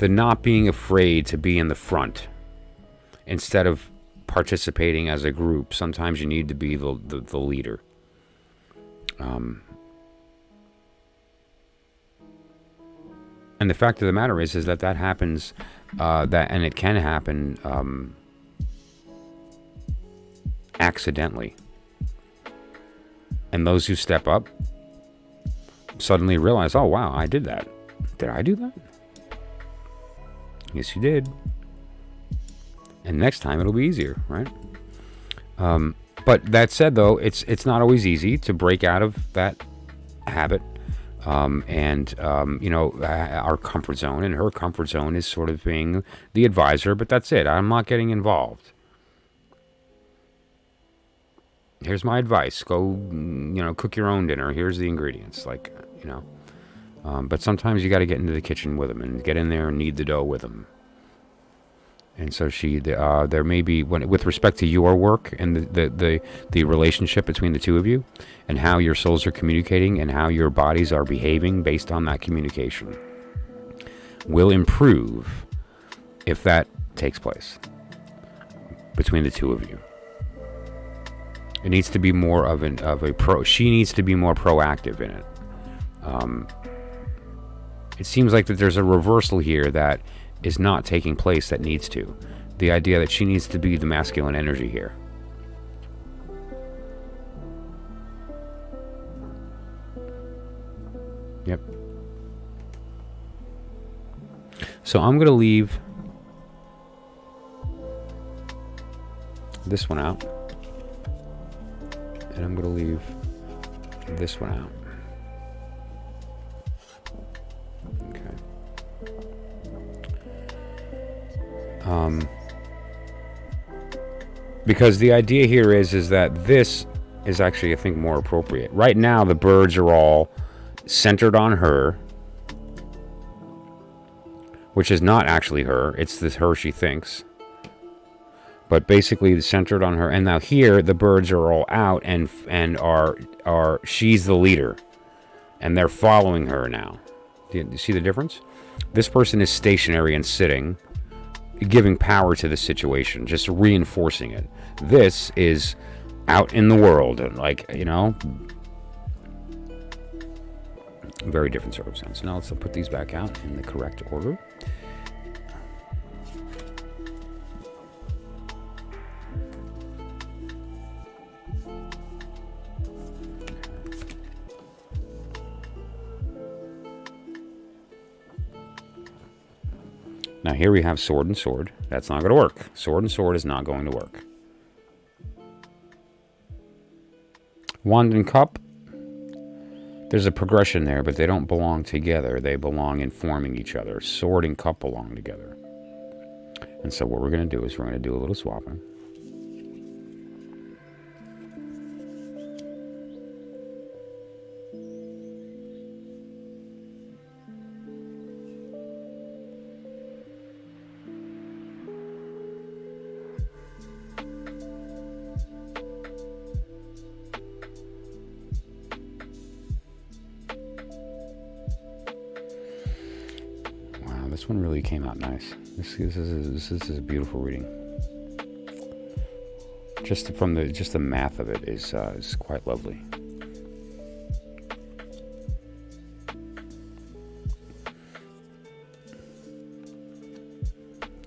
not being afraid to be in the front instead of participating as a group. Sometimes you need to be the leader. And the fact of the matter is that happens, and it can happen accidentally. And those who step up suddenly realize, oh wow, I did that. Did I do that? Yes, you did. And next time it'll be easier, right? But that said, though, it's not always easy to break out of that habit. You know, our comfort zone, and her comfort zone is sort of being the advisor, but that's it. I'm not getting involved. Here's my advice. Go, you know, cook your own dinner. Here's the ingredients. Like, you know. But sometimes you got to get into the kitchen with them and get in there and knead the dough with them. And so there may be, with respect to your work and the relationship between the two of you, and how your souls are communicating and how your bodies are behaving based on that communication, will improve if that takes place between the two of you. It needs to be more she needs to be more proactive in it. It seems like that there's a reversal here that is not taking place that needs to. The idea that she needs to be the masculine energy here. Yep. So I'm going to leave this one out. And I'm going to leave this one out. Because the idea here is that this is actually, I think, more appropriate. Right now, the birds are all centered on her, which is not actually her. It's this her she thinks. But basically, it's centered on her. And now here, the birds are all out and are she's the leader, and they're following her now. Do you see the difference? This person is stationary and sitting, giving power to the situation, just reinforcing it. This is out in the world, and like, you know, very different circumstance. Now let's put these back out in the correct order. Now here we have sword and sword. That's not going to work. Sword and sword is not going to work. Wand and cup. There's a progression there, but they don't belong together. They belong in forming each other. Sword and cup belong together. And so what we're going to do is we're going to do a little swapping. This one really came out nice. This is a beautiful reading. Just the math of it is quite lovely.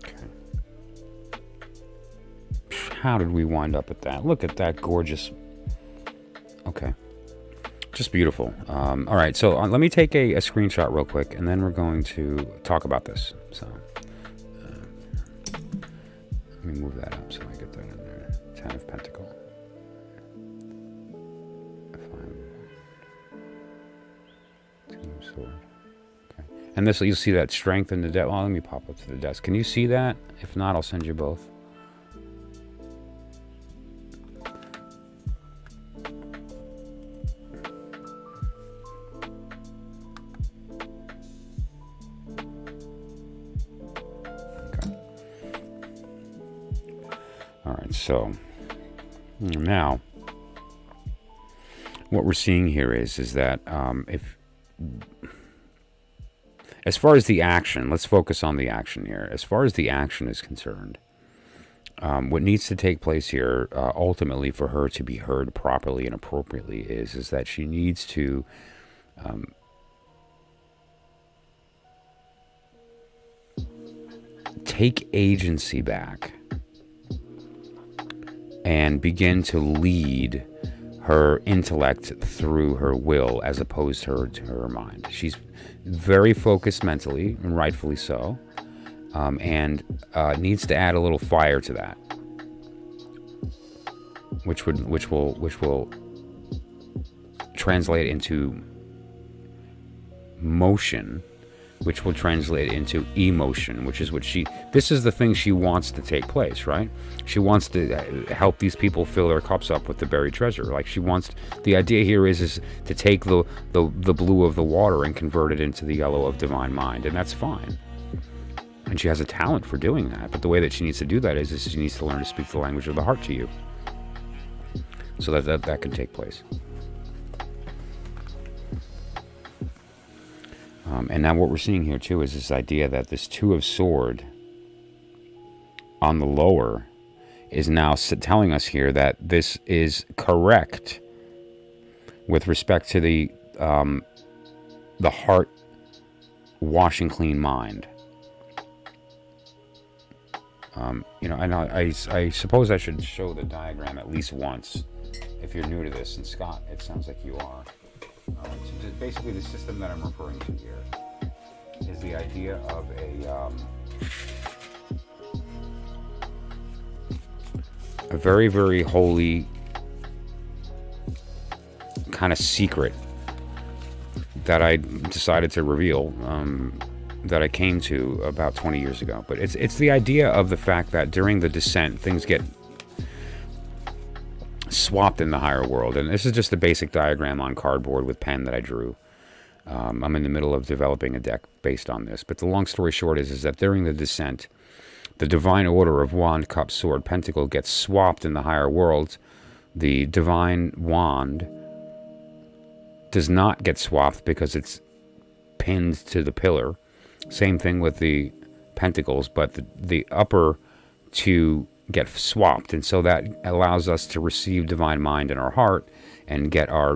Okay. How did we wind up at that? Look at that gorgeous. Okay. Just beautiful. All right, so let me take a screenshot real quick, and then we're going to talk about this. So let me move that up so I get that in there. 10 of Pentacle. Two of Sword. Okay. And this, you'll see that strength in the deck. Well, let me pop up to the desk. Can you see that? If not, I'll send you both. So now what we're seeing here is that if, as far as the action, let's focus on the action here. As far as the action is concerned, what needs to take place here ultimately for her to be heard properly and appropriately is that she needs to take agency back and begin to lead her intellect through her will as opposed to her mind. She's very focused mentally, and rightfully so, and needs to add a little fire to that, which will translate into motion, which will translate into emotion, which is what this is the thing she wants to take place, right? She wants to help these people fill their cups up with the buried treasure. Like the idea here is to take the blue of the water and convert it into the yellow of divine mind, and that's fine. And she has a talent for doing that, but the way that she needs to do that is she needs to learn to speak the language of the heart to you, so that can take place. And now what we're seeing here too is this idea that this Two of Sword on the lower is now telling us here that this is correct with respect to the heart washing clean mind. And I suppose I should show the diagram at least once if you're new to this. And Scott, it sounds like you are. So basically, the system that I'm referring to here is the idea of a very, very holy kind of secret that I decided to reveal, that I came to about 20 years ago. But it's the idea of the fact that during the descent, things get swapped in the higher world. And this is just a basic diagram on cardboard with pen that I drew. I'm in the middle of developing a deck based on this. But the long story short is that during the descent, the divine order of wand, cup, sword, pentacle gets swapped in the higher worlds. The divine wand does not get swapped because it's pinned to the pillar. Same thing with the pentacles, but the upper two get swapped, and so that allows us to receive divine mind in our heart and get our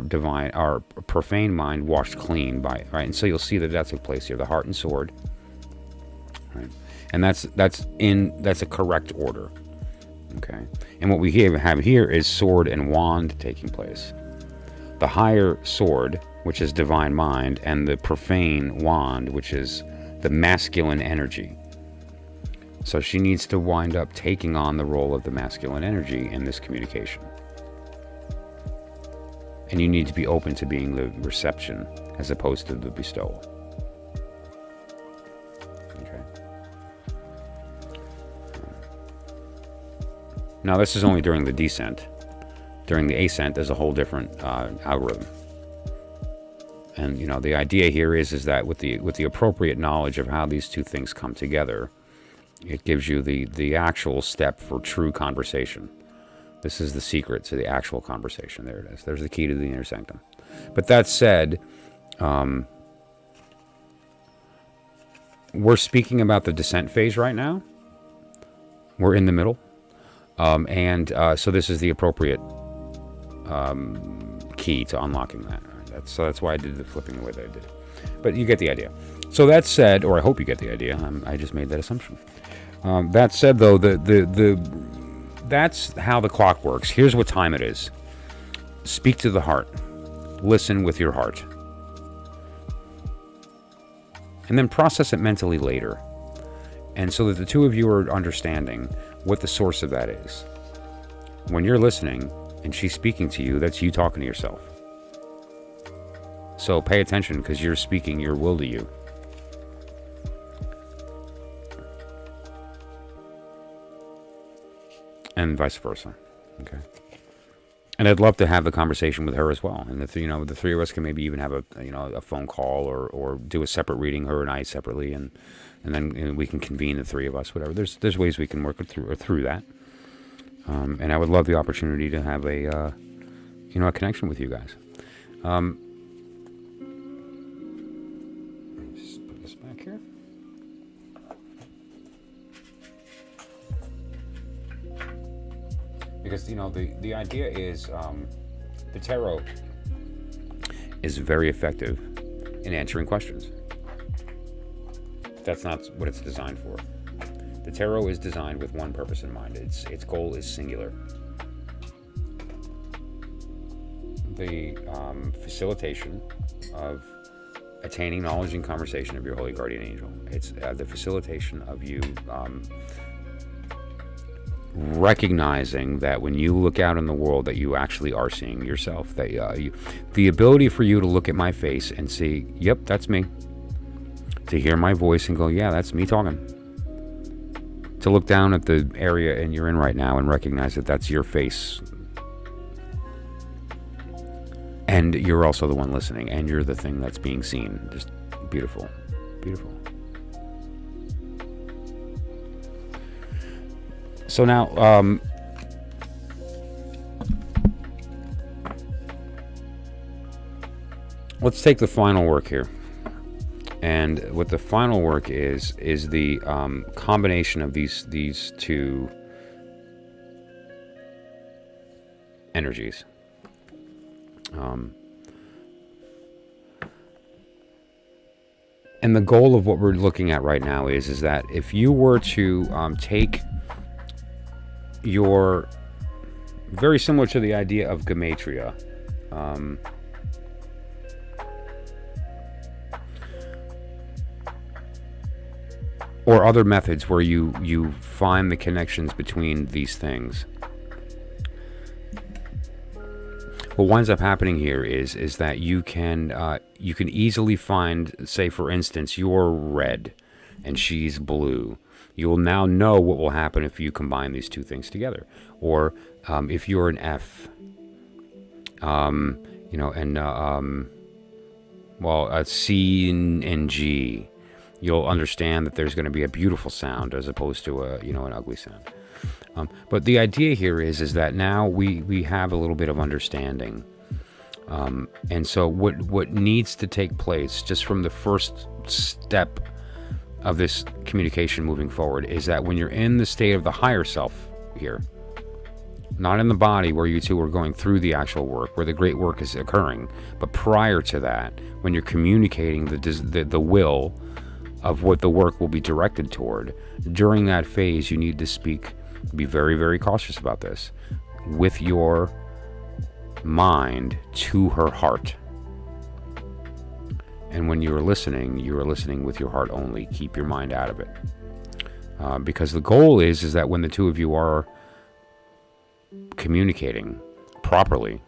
profane mind washed clean by it, right? And so you'll see that took place here, the heart and sword, right? And that's a correct order, okay? And what we have here is sword and wand taking place. The higher sword, which is divine mind, and the profane wand, which is the masculine energy. So she needs to wind up taking on the role of the masculine energy in this communication. And you need to be open to being the reception as opposed to the bestowal. Okay. Now this is only during the descent. During the ascent, there's a whole different algorithm. And the idea here is that with the appropriate knowledge of how these two things come together, it gives you the actual step for true conversation. This is the secret to the actual conversation. There it is. There's the key to the inner sanctum. But that said, we're speaking about the descent phase right now. We're in the middle. So this is the appropriate key to unlocking that. That's why I did the flipping the way that I did. But you get the idea. So that said, or I hope you get the idea. I just made that assumption. That said, though, that's how the clock works. Here's what time it is. Speak to the heart. Listen with your heart. And then process it mentally later. And so that the two of you are understanding what the source of that is. When you're listening and she's speaking to you, that's you talking to yourself. So pay attention, because you're speaking your will to you. And vice versa. Okay. And I'd love to have the conversation with her as well. And the three of us can maybe even have a phone call or do a separate reading, her and I separately, and then we can convene the three of us. Whatever. There's ways we can work through that. And I would love the opportunity to have a connection with you guys. Just put this back here. Because the idea is the tarot is very effective in answering questions. That's not what it's designed for. The tarot is designed with one purpose in mind. Its goal is singular. The facilitation of attaining knowledge and conversation of your holy guardian angel. It's the facilitation of you recognizing that when you look out in the world that you actually are seeing yourself. That the ability for you to look at my face and see, yep, that's me. To hear my voice and go, yeah, that's me talking. To look down at the area and you're in right now and recognize that that's your face. And you're also the one listening, and you're the thing that's being seen. Just beautiful. Beautiful. So now, let's take the final work here. And what the final work is the combination of these two energies. And the goal of what we're looking at right now is that if you were to take your, very similar to the idea of Gematria, or other methods where you find the connections between these things. What winds up happening here is that you can easily find, say for instance, you're red and she's blue. You will now know what will happen if you combine these two things together. Or if you're an F, a C and G, you'll understand that there's going to be a beautiful sound as opposed to an ugly sound. But the idea here is that now we have a little bit of understanding. And so what needs to take place just from the first step of this communication moving forward is that when you're in the state of the higher self here, not in the body where you two are going through the actual work, where the great work is occurring, but prior to that, when you're communicating the will of what the work will be directed toward, during that phase you need to speak, be very, very cautious about this, with your mind to her heart. And when you are listening with your heart only. Keep your mind out of it. Because the goal is that when the two of you are communicating properly,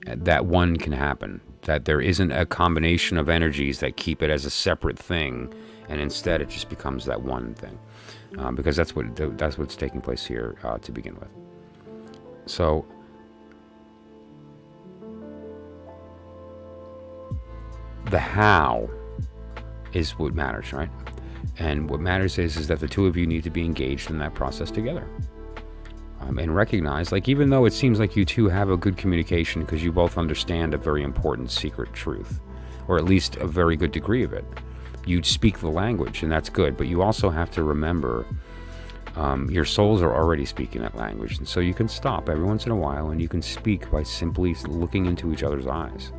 that one can happen. That there isn't a combination of energies that keep it as a separate thing, and instead it just becomes that one thing. Because that's what's taking place here to begin with. So the how is what matters, right? And what matters is that the two of you need to be engaged in that process together. And recognize, like, even though it seems like you two have a good communication because you both understand a very important secret truth, or at least a very good degree of it, You speak the language, and that's good, but you also have to remember your souls are already speaking that language, and so you can stop every once in a while and you can speak by simply looking into each other's eyes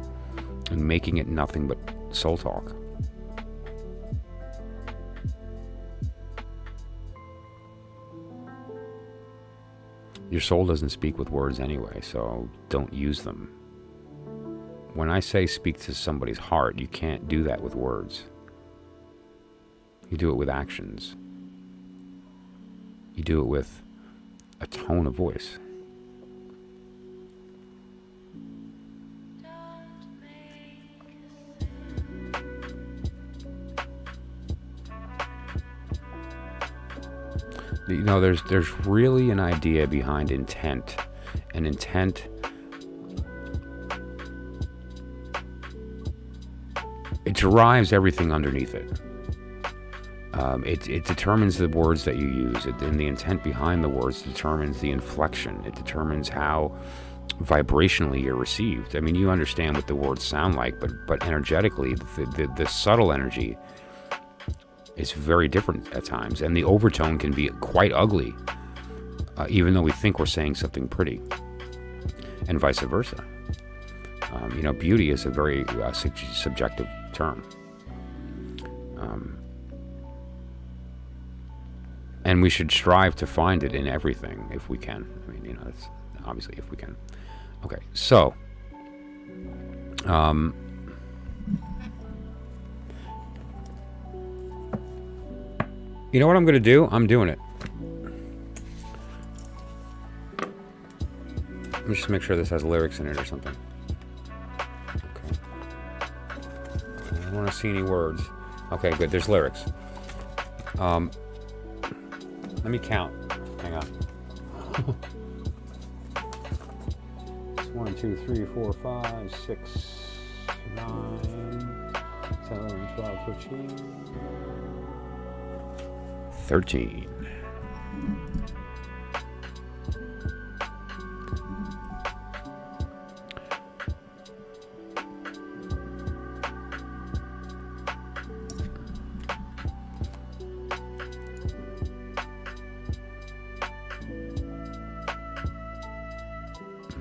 and making it nothing but soul talk. Your soul doesn't speak with words anyway, so don't use them. When I say speak to somebody's heart, you can't do that with words. You do it with actions. You do it with a tone of voice. You know, there's really an idea behind intent, and intent, it derives everything underneath it. It determines the words that you use, and the intent behind the words determines the inflection. It determines how vibrationally you're received. I mean, you understand what the words sound like, but energetically, the subtle energy is very different at times, and the overtone can be quite ugly, even though we think we're saying something pretty, and vice versa. You know, beauty is a very subjective term. And we should strive to find it in everything if we can. I mean, you know, that's obviously if we can. Okay, so you know what I'm going to do? I'm doing it. Let me just make sure this has lyrics in it or something. Okay. I don't want to see any words. Okay, good. There's lyrics. Let me count. Hang on. 1, 2, 3, 4, 5, 6, 9, 10, 11, 12, 13. 13.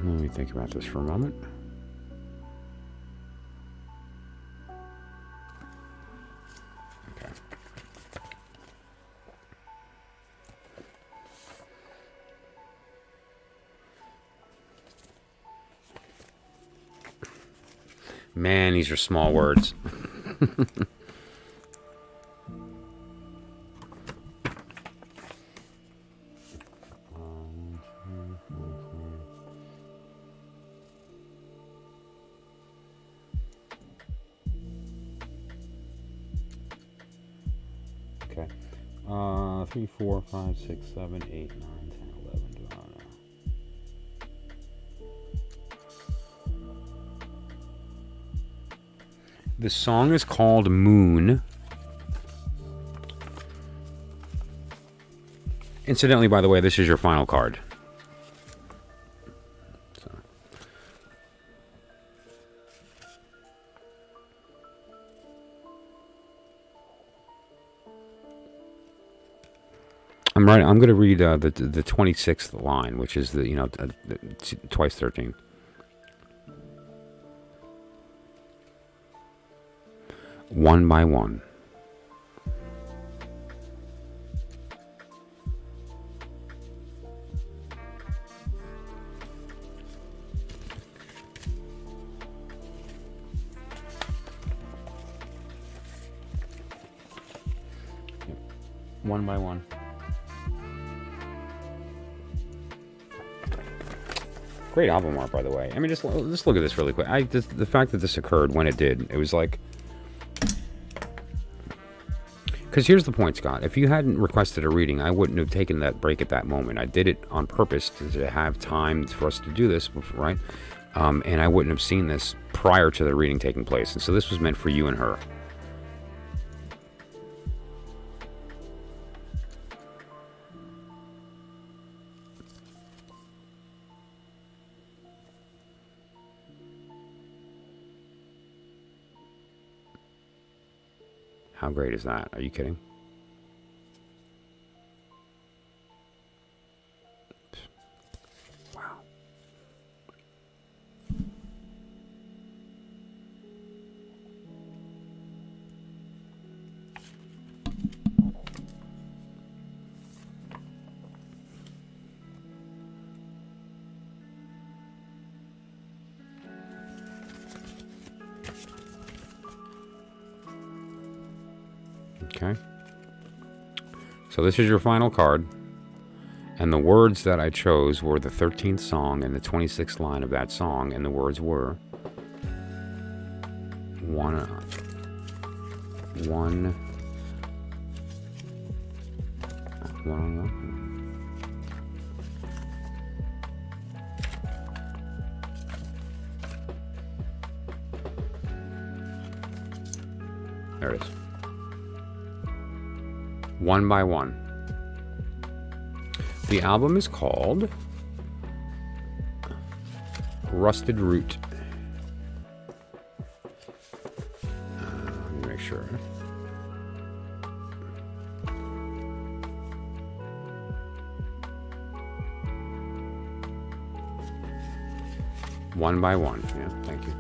Let me think about this for a moment. Okay. Man, these are small words. Okay. 3, 4, 5, 6, 7, 8, 9, 10, 11, 12. The song is called Moon. Incidentally, by the way, this is your final card. So. I'm going to read the 26th line, which is twice 13. One by one. One by one. Great album art, by the way. I mean, just look at this really quick. The fact that this occurred when it did, it was like... Because here's the point, Scott. If you hadn't requested a reading, I wouldn't have taken that break at that moment. I did it on purpose to have time for us to do this, right? And I wouldn't have seen this prior to the reading taking place. And so this was meant for you and her. How great is that? Are you kidding? Wow. Okay. So this is your final card. And the words that I chose were the 13th song and the 26th line of that song. And the words were... One... There it is. One by One. The album is called Rusted Root. Let me make sure. One by One. Yeah, thank you.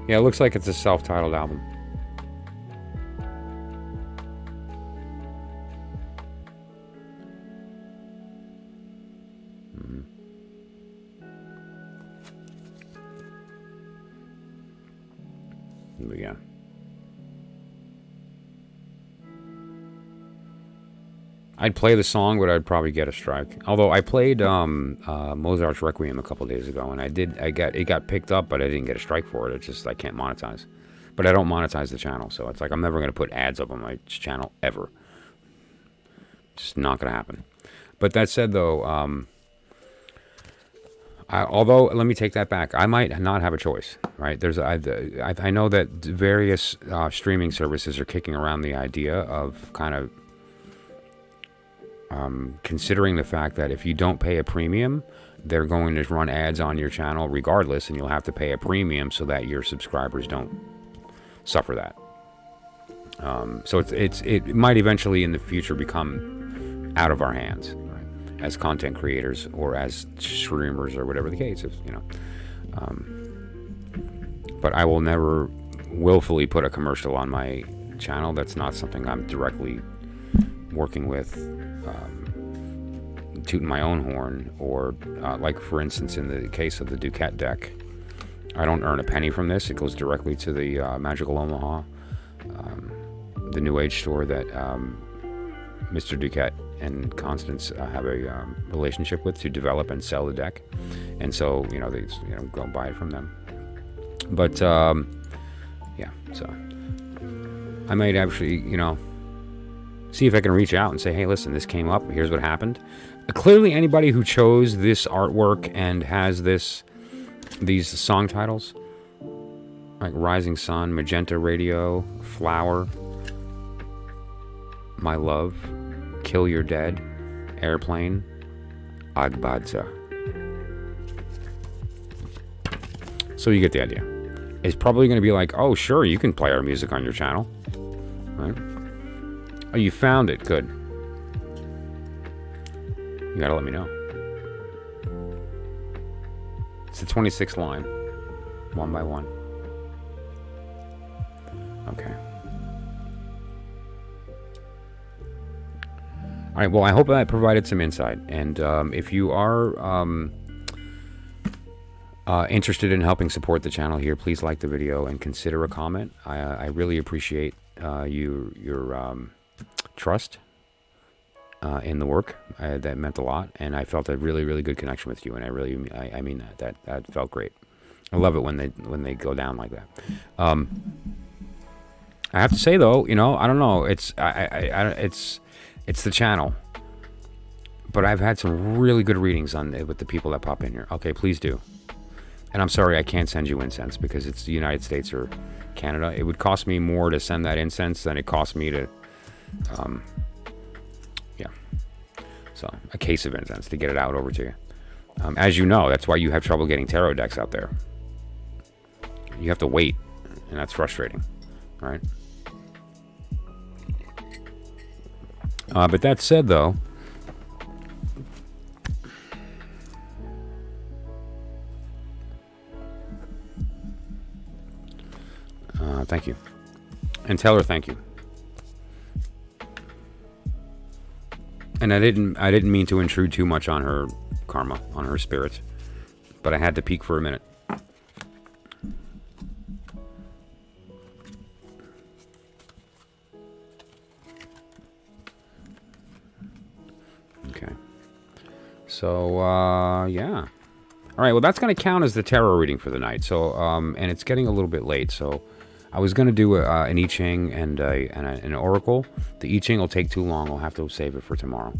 Yeah, it looks like it's a self-titled album. But yeah. I'd play the song, but I'd probably get a strike. Although I played Mozart's Requiem a couple days ago, and it got picked up, but I didn't get a strike for it. It's just I can't monetize. But I don't monetize the channel, so it's like I'm never going to put ads up on my channel ever. Just not going to happen. But that said, though, although let me take that back, I might not have a choice. Right? I know that various streaming services are kicking around the idea of kind of considering the fact that if you don't pay a premium, they're going to run ads on your channel regardless, and you'll have to pay a premium so that your subscribers don't suffer that. So it might eventually in the future become out of our hands, right? As content creators or as streamers or whatever the case is, you know. But I will never willfully put a commercial on my channel. That's not something I'm directly working with, tooting my own horn, or like for instance in the case of the DuQuette deck, I don't earn a penny from this. It goes directly to the Magical Omaha, the New Age store that Mr. DuQuette and Constance have a relationship with to develop and sell the deck, and so they go buy it from them. But yeah, so I might actually see if I can reach out and say, hey, listen, this came up. Here's what happened. Clearly, anybody who chose this artwork and has these song titles, like Rising Sun, Magenta Radio, Flower, My Love, Kill Your Dead, Airplane, Agbadza. So you get the idea. It's probably going to be like, oh, sure, you can play our music on your channel. Right? Oh, you found it. Good. You gotta let me know. It's the 26th line. One by one. Okay. All right, well, I hope that provided some insight. And if you are interested in helping support the channel here, please like the video and consider a comment. I really appreciate your trust in the work. That meant a lot, and I felt a really, really good connection with you, and I mean that felt great. I love it when they go down like that. I have to say though, I don't know, it's the channel, but I've had some really good readings on it with the people that pop in here. Okay, please do. And I'm sorry I can't send you incense because it's the United States or Canada. It would cost me more to send that incense than it cost me to yeah. So a case of incense to get it out over to you. As you know, that's why you have trouble getting tarot decks out there. You have to wait, and that's frustrating, right? But that said, though, thank you. And tell her thank you. And I didn't mean to intrude too much on her karma, on her spirit, but I had to peek for a minute. Okay. So, yeah. All right, well, that's going to count as the tarot reading for the night. So, and it's getting a little bit late, so I was going to do an I Ching and an oracle. The I Ching will take too long. I'll have to save it for tomorrow.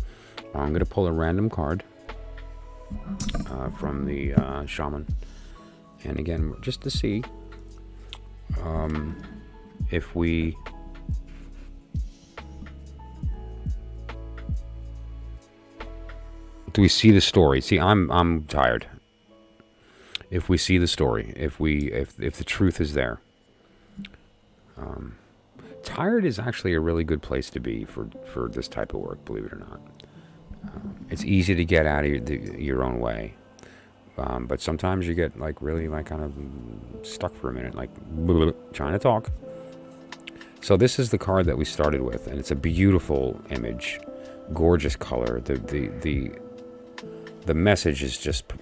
I'm going to pull a random card from the shaman. And again, just to see if we... Do we see the story? See, I'm tired. If we see the story, if the truth is there. Tired is actually a really good place to be for this type of work, believe it or not. It's easy to get out of your own way. But sometimes you get like really like kind of stuck for a minute, like trying to talk. So this is the card that we started with, and it's a beautiful image, gorgeous color. The message is just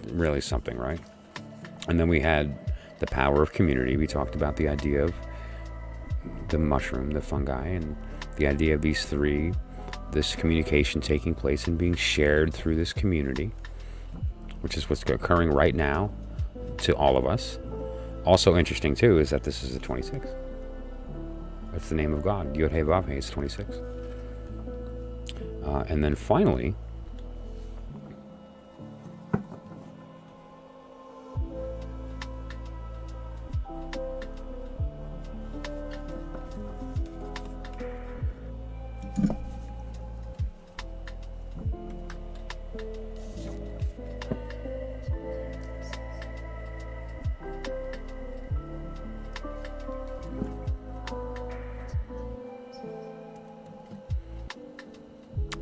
really something, right? And then we had the power of community. We talked about the idea of the mushroom, the fungi, and the idea of these three, this communication taking place and being shared through this community, which is what's occurring right now to all of us. Also interesting, too, is that this is the 26th. That's the name of God. Yod He Vav He is 26. And then finally,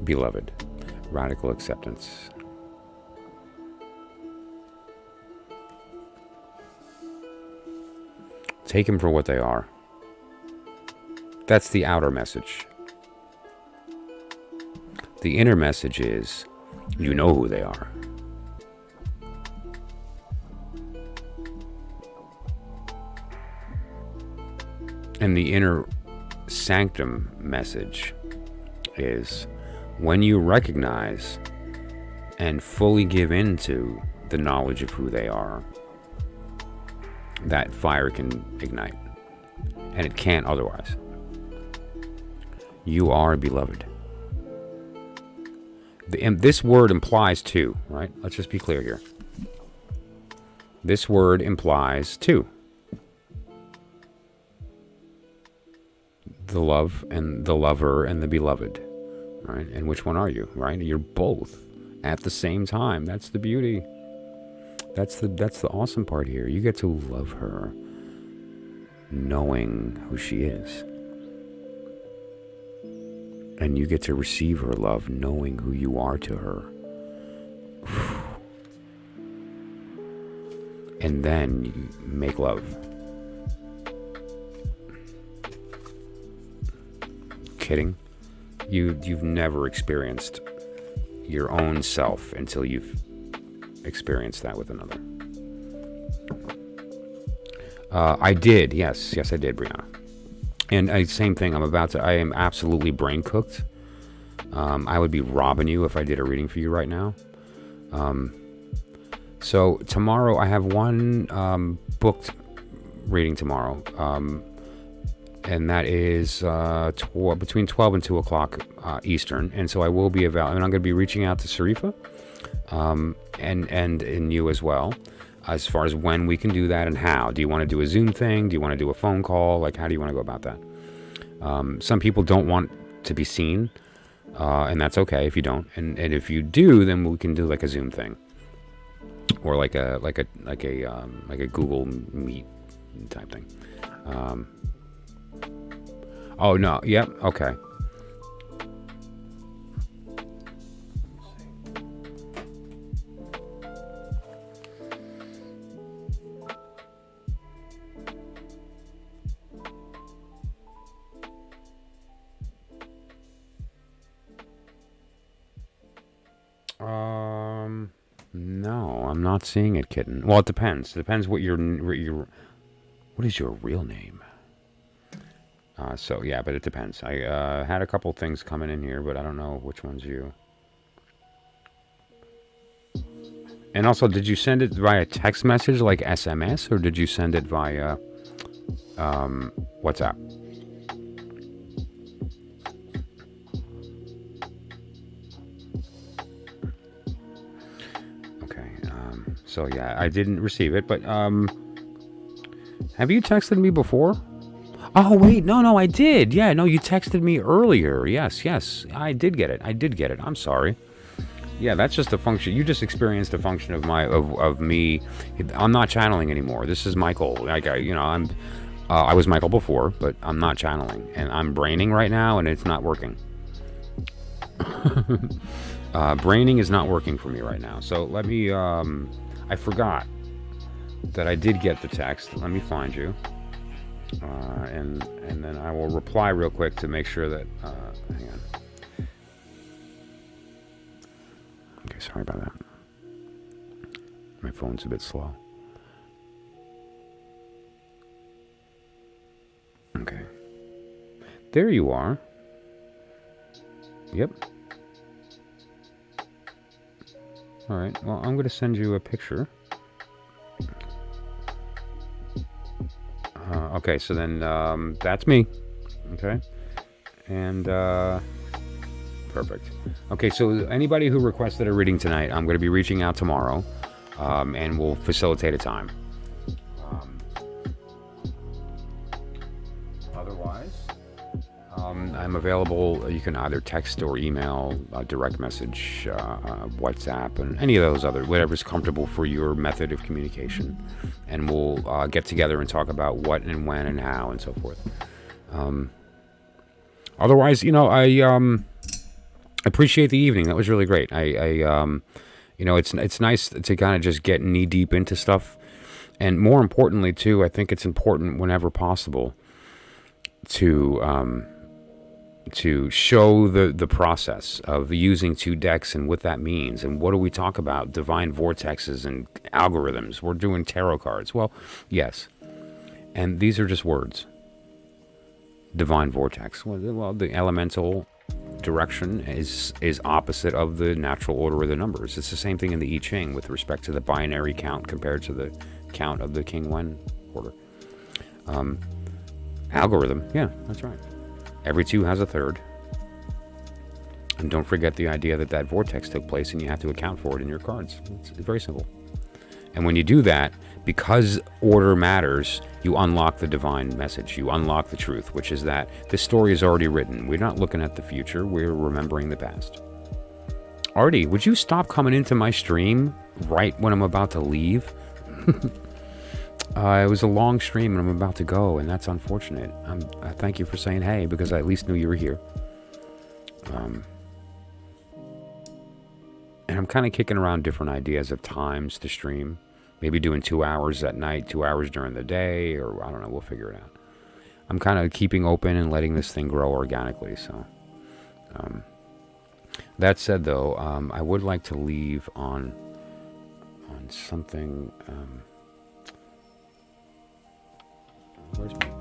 beloved, radical acceptance. Take them for what they are. That's the outer message. The inner message is, you know who they are. And the inner sanctum message is, when you recognize and fully give into the knowledge of who they are, that fire can ignite. And it can't otherwise. You are beloved. This word implies two, right? Let's just be clear here. This word implies two. The love and the lover and the beloved. Right? And which one are you, right? You're both at the same time. That's the beauty. That's the awesome part here. You get to love her knowing who she is. And you get to receive her love knowing who you are to her. And then you make love. Kidding? You've never experienced your own self until you've experienced that with another. I did, yes, I did, Brianna. And same thing. I am absolutely brain cooked. I would be robbing you if I did a reading for you right now. So tomorrow I have one booked reading tomorrow. And that is between 12 and 2 o'clock Eastern. And so I will be I'm going to be reaching out to Sarifa and you as well, as far as when we can do that and how. Do you want to do a Zoom thing? Do you want to do a phone call? Like, how do you want to go about that? Some people don't want to be seen. And that's okay if you don't. And if you do, then we can do like a Zoom thing, or like a Google Meet type thing. Oh no, yep, okay. No, I'm not seeing it, kitten. Well, it depends. It depends what what is your real name? So yeah, but it depends. I had a couple things coming in here, but I don't know which one's you. And also, did you send it via text message like SMS, or did you send it via WhatsApp? Okay. So yeah, I didn't receive it, but have you texted me before? Oh wait, no, I did. Yeah, no, you texted me earlier. Yes, I did get it. I'm sorry. Yeah, that's just a function. You just experienced a function of me. I'm not channeling anymore. This is Michael. Like I was Michael before, but I'm not channeling, and I'm braining right now, and it's not working. Braining is not working for me right now. So let me. I forgot that I did get the text. Let me find you, and then I will reply real quick to make sure that. Hang on. Okay, sorry about that. My phone's a bit slow. Okay. There you are. Yep. Alright, well, I'm going to send you a picture. Okay, so then that's me. Okay. And perfect. Okay, so anybody who requested a reading tonight, I'm going to be reaching out tomorrow, and we'll facilitate a time. Otherwise, I'm available. You can either text or email, direct message, WhatsApp, and any of those other, whatever's comfortable for your method of communication. And we'll get together and talk about what and when and how and so forth. Otherwise, I appreciate the evening. That was really great. It's nice to kind of just get knee deep into stuff, and more importantly too, I think it's important whenever possible to show the process of using 2 decks and what that means, and what do we talk about? Divine vortexes and algorithms. We're doing tarot cards. Well, yes, and these are just words. Divine vortex. Well, the elemental direction is opposite of the natural order of the numbers. It's the same thing in the I Ching with respect to the binary count compared to the count of the King Wen order. Algorithm, yeah, that's right. Every 2 has a third. And don't forget the idea that vortex took place and you have to account for it in your cards. It's very simple. And when you do that, because order matters, you unlock the divine message. You unlock the truth, which is that this story is already written. We're not looking at the future. We're remembering the past. Artie, would you stop coming into my stream right when I'm about to leave? It was a long stream and I'm about to go, and that's unfortunate. Thank you for saying hey, because I at least knew you were here. And I'm kind of kicking around different ideas of times to stream. Maybe doing 2 hours at night, 2 hours during the day, or I don't know, we'll figure it out. I'm kind of keeping open and letting this thing grow organically, so. That said, though, I would like to leave on something. Where's my book?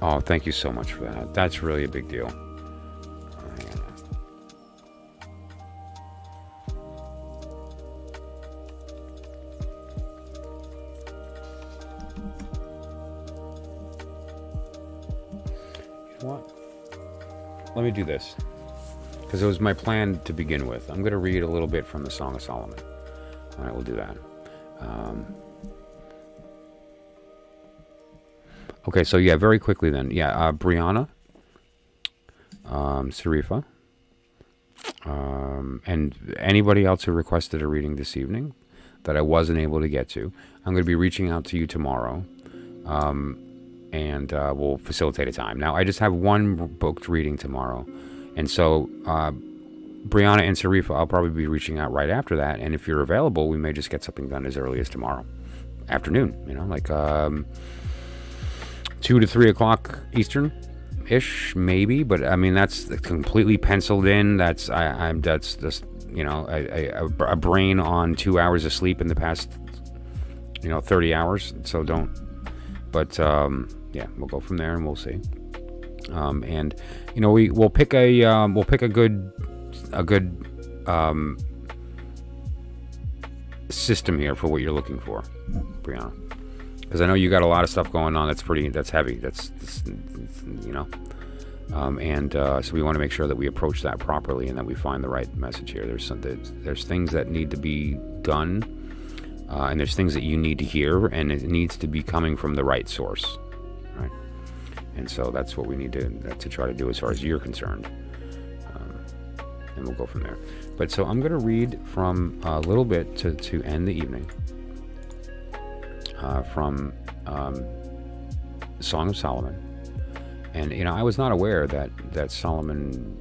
Oh, thank you so much for that. That's really a big deal. You know what? Let me do this. because it was my plan to begin with. I'm going to read a little bit from the Song of Solomon. All right, we'll do that. Okay, so yeah, very quickly then. Yeah, Brianna, Sarifa, and anybody else who requested a reading this evening that I wasn't able to get to, I'm going to be reaching out to you tomorrow, and we'll facilitate a time. Now, I just have one booked reading tomorrow, and so Brianna and Sarifa, I'll probably be reaching out right after that, and if you're available, we may just get something done as early as tomorrow afternoon, like 2 to 3 o'clock Eastern-ish, maybe, but I mean, that's completely penciled in. That's just, a brain on 2 hours of sleep in the past, 30 hours, so don't, but, yeah, we'll go from there and we'll see. And, we'll pick a good system here for what you're looking for, Brianna. Because I know you got a lot of stuff going on that's heavy. That's so we want to make sure that we approach that properly and that we find the right message here. There's things that need to be done, and there's things that you need to hear, and it needs to be coming from the right source, right? And so that's what we need to try to do as far as you're concerned, and we'll go from there. But so I'm going to read from a little bit to end the evening. From Song of Solomon, and I was not aware that Solomon.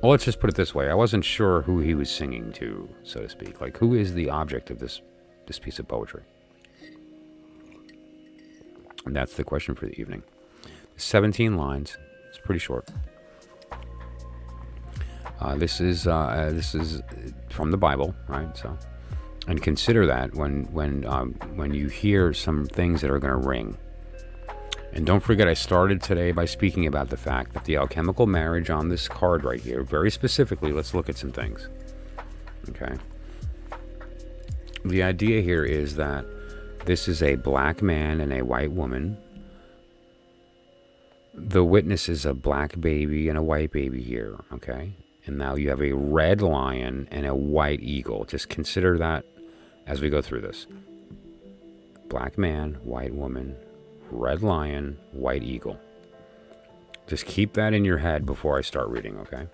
Well, let's just put it this way: I wasn't sure who he was singing to, so to speak. Like, who is the object of this piece of poetry? And that's the question for the evening. 17 lines. It's pretty short. This is from the Bible, right? So, and consider that when you hear some things that are going to ring. And don't forget, I started today by speaking about the fact that the alchemical marriage on this card right here, very specifically, let's look at some things. Okay. The idea here is that this is a black man and a white woman. The witness is a black baby and a white baby here, okay? And now you have a red lion and a white eagle. Just consider that as we go through this. Black man, white woman, red lion, white eagle. Just keep that in your head before I start reading, okay?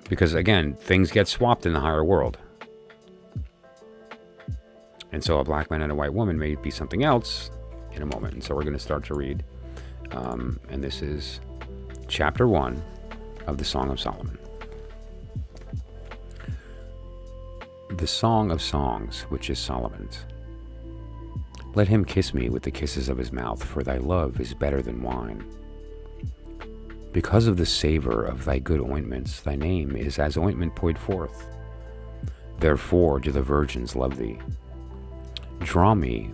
Because again, things get swapped in the higher world. And so a black man and a white woman may be something else in a moment. And so we're going to start to read. And this is chapter 1 of the Song of Solomon. The Song of Songs, which is Solomon's. Let him kiss me with the kisses of his mouth, for thy love is better than wine. Because of the savor of thy good ointments, thy name is as ointment poured forth. Therefore do the virgins love thee. Draw me,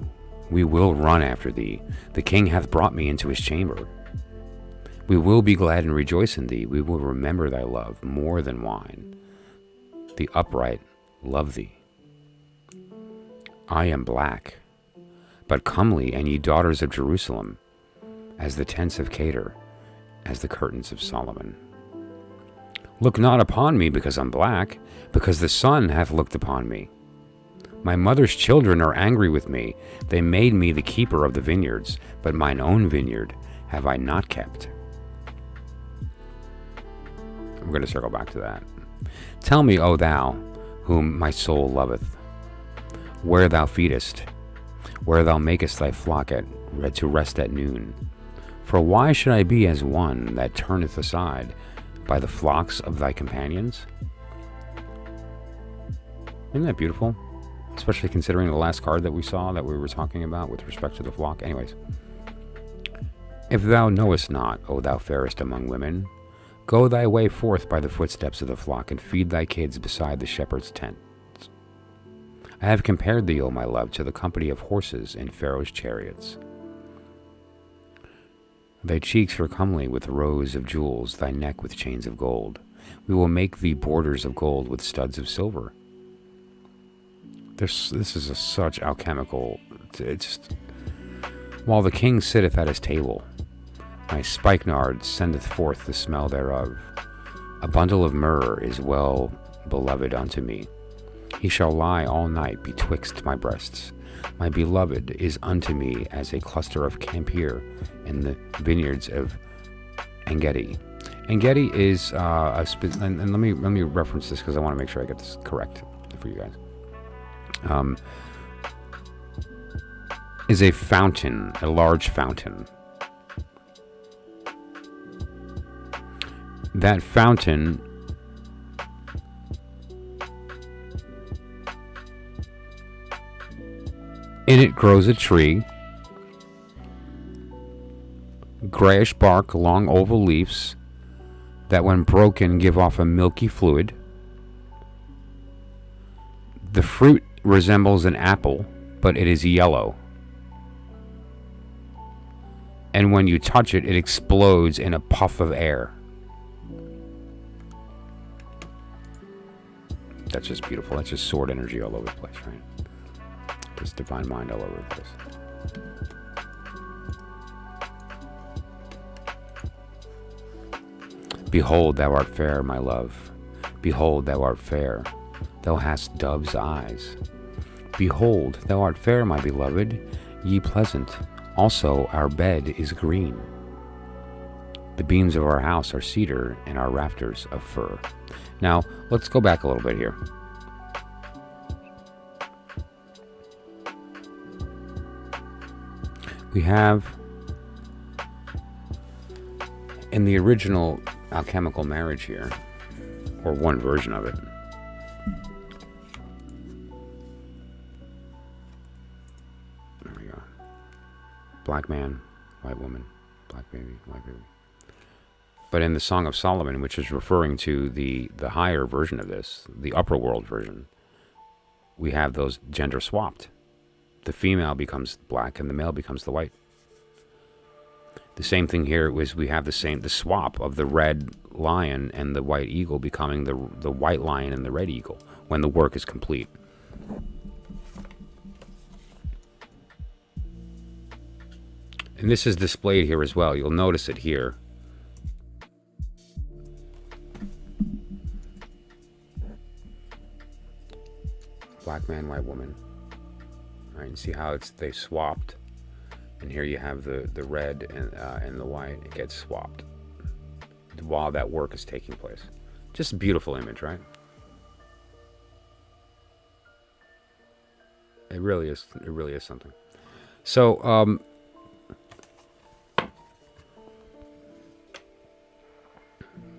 we will run after thee. The king hath brought me into his chamber. We will be glad and rejoice in thee. We will remember thy love more than wine. The upright love thee. I am black, but comely, and ye daughters of Jerusalem, as the tents of Kedar, as the curtains of Solomon. Look not upon me because I'm black, because the sun hath looked upon me. My mother's children are angry with me. They made me the keeper of the vineyards, but mine own vineyard have I not kept. I'm going to circle back to that. Tell me, O thou, whom my soul loveth, where thou feedest, where thou makest thy flock to rest at noon. For why should I be as one that turneth aside by the flocks of thy companions? Isn't that beautiful? Especially considering the last card that we saw that we were talking about with respect to the flock. Anyways. If thou knowest not, O thou fairest among women, go thy way forth by the footsteps of the flock, and feed thy kids beside the shepherd's tent. I have compared thee, O my love, to the company of horses in Pharaoh's chariots. Thy cheeks are comely with rows of jewels, thy neck with chains of gold. We will make thee borders of gold with studs of silver. This is such alchemical. It's While the king sitteth at his table, my spikenard sendeth forth the smell thereof. A bundle of myrrh is well beloved unto me. He shall lie all night betwixt my breasts. My beloved is unto me as a cluster of camphire in the vineyards of Engedi. Engedi is and let me reference this because I want to make sure I get this correct for you guys. Is a fountain, a large fountain. That fountain in it grows a tree, grayish bark, long oval leaves that when broken give off a milky fluid. The fruit resembles an apple, but it is yellow. And when you touch it, it explodes in a puff of air. That's just beautiful. That's just sword energy all over the place, right? Just divine mind all over the place. Behold, thou art fair, my love. Behold, thou art fair. Thou hast dove's eyes. Behold, thou art fair, my beloved, ye pleasant. Also, our bed is green. The beams of our house are cedar, and our rafters of fir. Now, let's go back a little bit here. We have, in the original alchemical marriage here, or one version of it, there we go. Black man, white woman, black baby, white baby. But in the Song of Solomon, which is referring to the higher version of this, the upper world version, we have those gender swapped. The female becomes black and the male becomes the white. The same thing here was we have the swap of the red lion and the white eagle becoming the white lion and the red eagle when the work is complete. And this is displayed here as well. You'll notice it here. Black man, white woman. All right, you see how they swapped, and here you have the red and the white. It gets swapped while that work is taking place. Just a beautiful image, right? It really is. It really is something. So,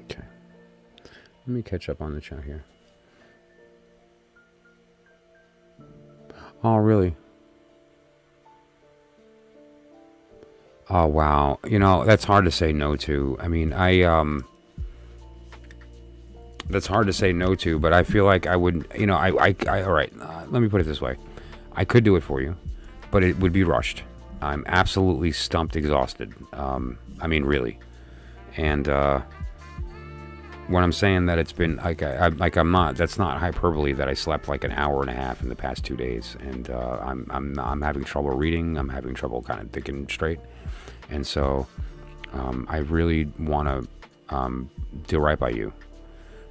okay. Let me catch up on the chat here. Oh, really? Oh, wow. You know, that's hard to say no to. I mean, that's hard to say no to, but I feel like I would, you know, all right, let me put it this way. I could do it for you, but it would be rushed. I'm absolutely stumped, exhausted. I mean, really. And, when I'm saying that it's been I'm not, that's not hyperbole that I slept like an hour and a half in the past 2 days, and I'm having trouble reading. I'm having trouble kind of thinking straight, and so I really want to do right by you,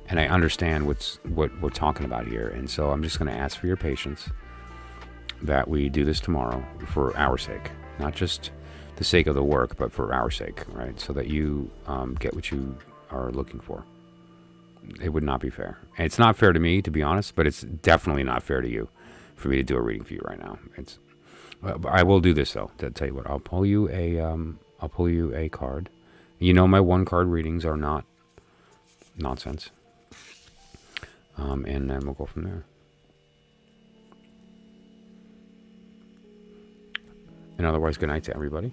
and I understand what we're talking about here, and so I'm just going to ask for your patience that we do this tomorrow for our sake, not just the sake of the work, but for our sake, right? So that you get what you are looking for. It would not be fair. And it's not fair to me, to be honest, but it's definitely not fair to you for me to do a reading for you right now. It's. I will do this though. To tell you what, I'll pull you a card. You know, my 1-card readings are not nonsense. And then we'll go from there. And otherwise, good night to everybody.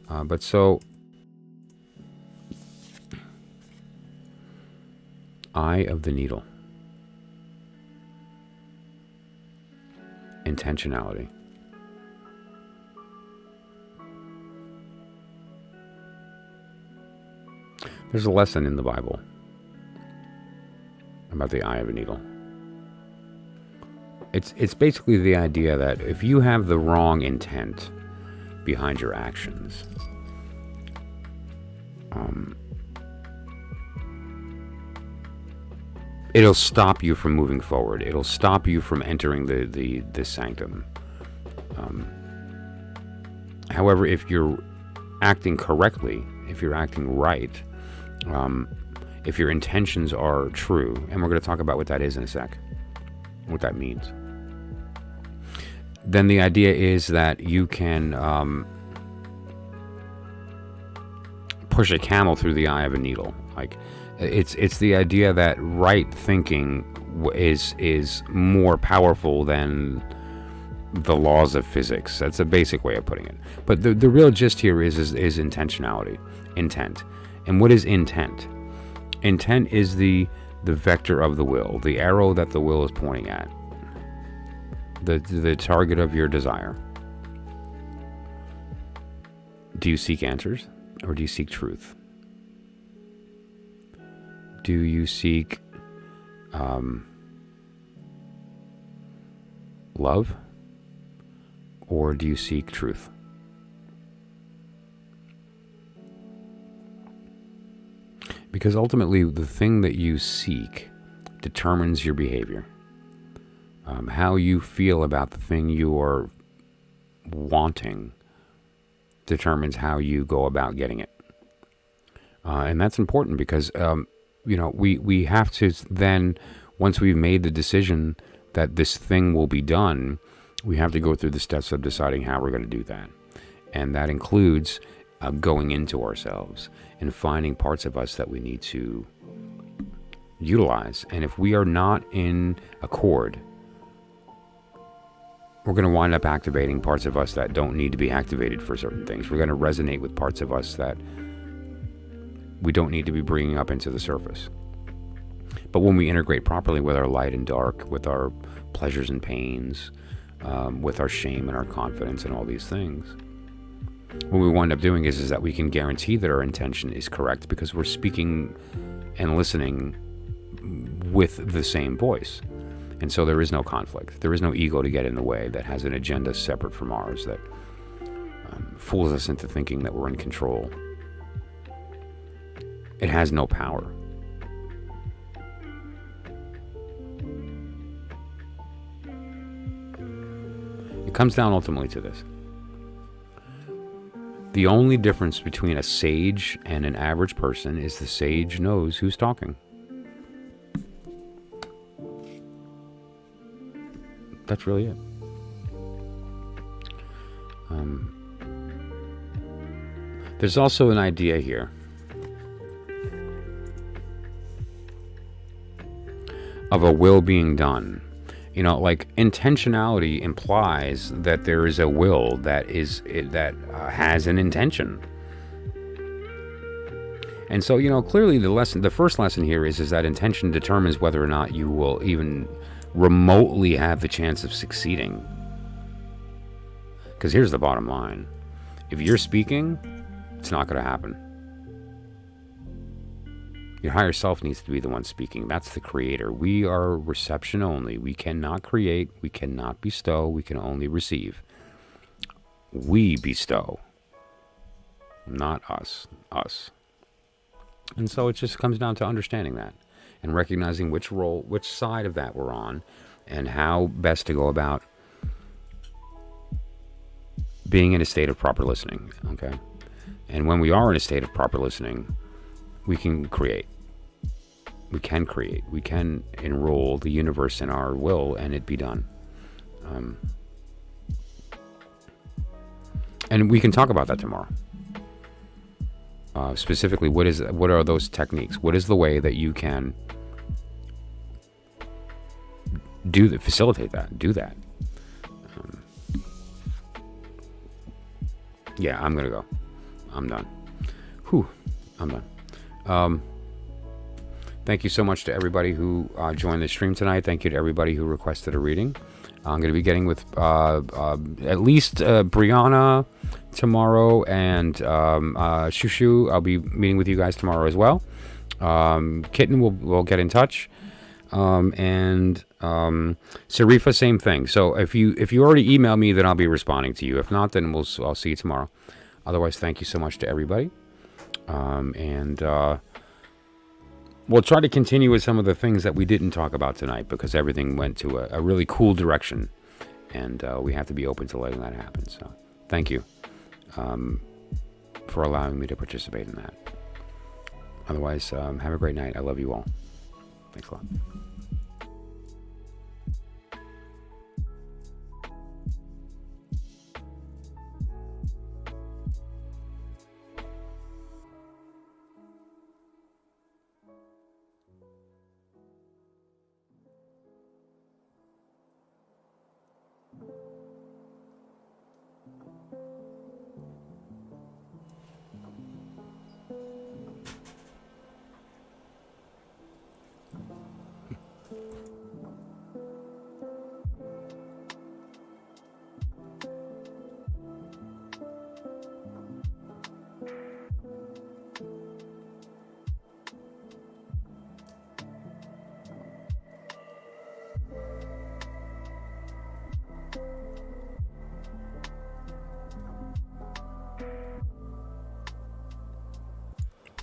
But so. Eye of the Needle. Intentionality. There's a lesson in the Bible about the eye of a needle. It's basically the idea that if you have the wrong intent, behind your actions. It'll stop you from moving forward. It'll stop you from entering the sanctum. However, if you're acting correctly, if you're acting right, if your intentions are true, and we're going to talk about what that is in a sec, what that means, then the idea is that you can push a camel through the eye of a needle. Like, it's the idea that right thinking is more powerful than the laws of physics. That's a basic way of putting it. But the real gist here is intentionality, intent. And what is intent? Intent is the vector of the will, the arrow that the will is pointing at, the target of your desire. Do you seek answers, or do you seek truth? Do you seek love, or do you seek truth? Because ultimately, the thing that you seek determines your behavior. How you feel about the thing you are wanting determines how you go about getting it. And that's important because, we have to then, once we've made the decision that this thing will be done, we have to go through the steps of deciding how we're going to do that. And that includes going into ourselves and finding parts of us that we need to utilize. And if we are not in accord, we're going to wind up activating parts of us that don't need to be activated for certain things. We're going to resonate with parts of us that we don't need to be bringing up into the surface. But when we integrate properly with our light and dark, with our pleasures and pains, with our shame and our confidence and all these things, what we wind up doing is that we can guarantee that our intention is correct because we're speaking and listening with the same voice. And so there is no conflict. There is no ego to get in the way that has an agenda separate from ours that fools us into thinking that we're in control. It has no power. It comes down ultimately to this. The only difference between a sage and an average person is the sage knows who's talking. That's really it. There's also an idea here of a will being done. Like intentionality implies that there is a will that has an intention. And so, clearly the first lesson here is that intention determines whether or not you will even remotely have the chance of succeeding. Because here's the bottom line. If you're speaking, it's not going to happen. Your higher self needs to be the one speaking. That's the creator. We are reception only. We cannot create. We cannot bestow. We can only receive. We bestow. Not us. Us. And so it just comes down to understanding that and recognizing which role, which side of that we're on, and how best to go about being in a state of proper listening. Okay? And when we are in a state of proper listening, we can create. We can create. We can enroll the universe in our will and it be done. And we can talk about that tomorrow. Specifically, what are those techniques? What is the way that you can facilitate that, do that? Yeah, I'm gonna go. I'm done. I'm done. Thank you so much to everybody who joined the stream tonight. Thank you to everybody who requested a reading. I'm going to be getting with at least Brianna tomorrow and Shushu. I'll be meeting with you guys tomorrow as well. Kitten will get in touch. And Sarifa, same thing. So if you already email me, then I'll be responding to you. If not, then I'll see you tomorrow. Otherwise, thank you so much to everybody. And we'll try to continue with some of the things that we didn't talk about tonight, because everything went to a really cool direction, and we have to be open to letting that happen. So thank you for allowing me to participate in that. Otherwise, have a great night. I love you all. Thanks a lot.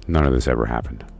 None of this ever happened.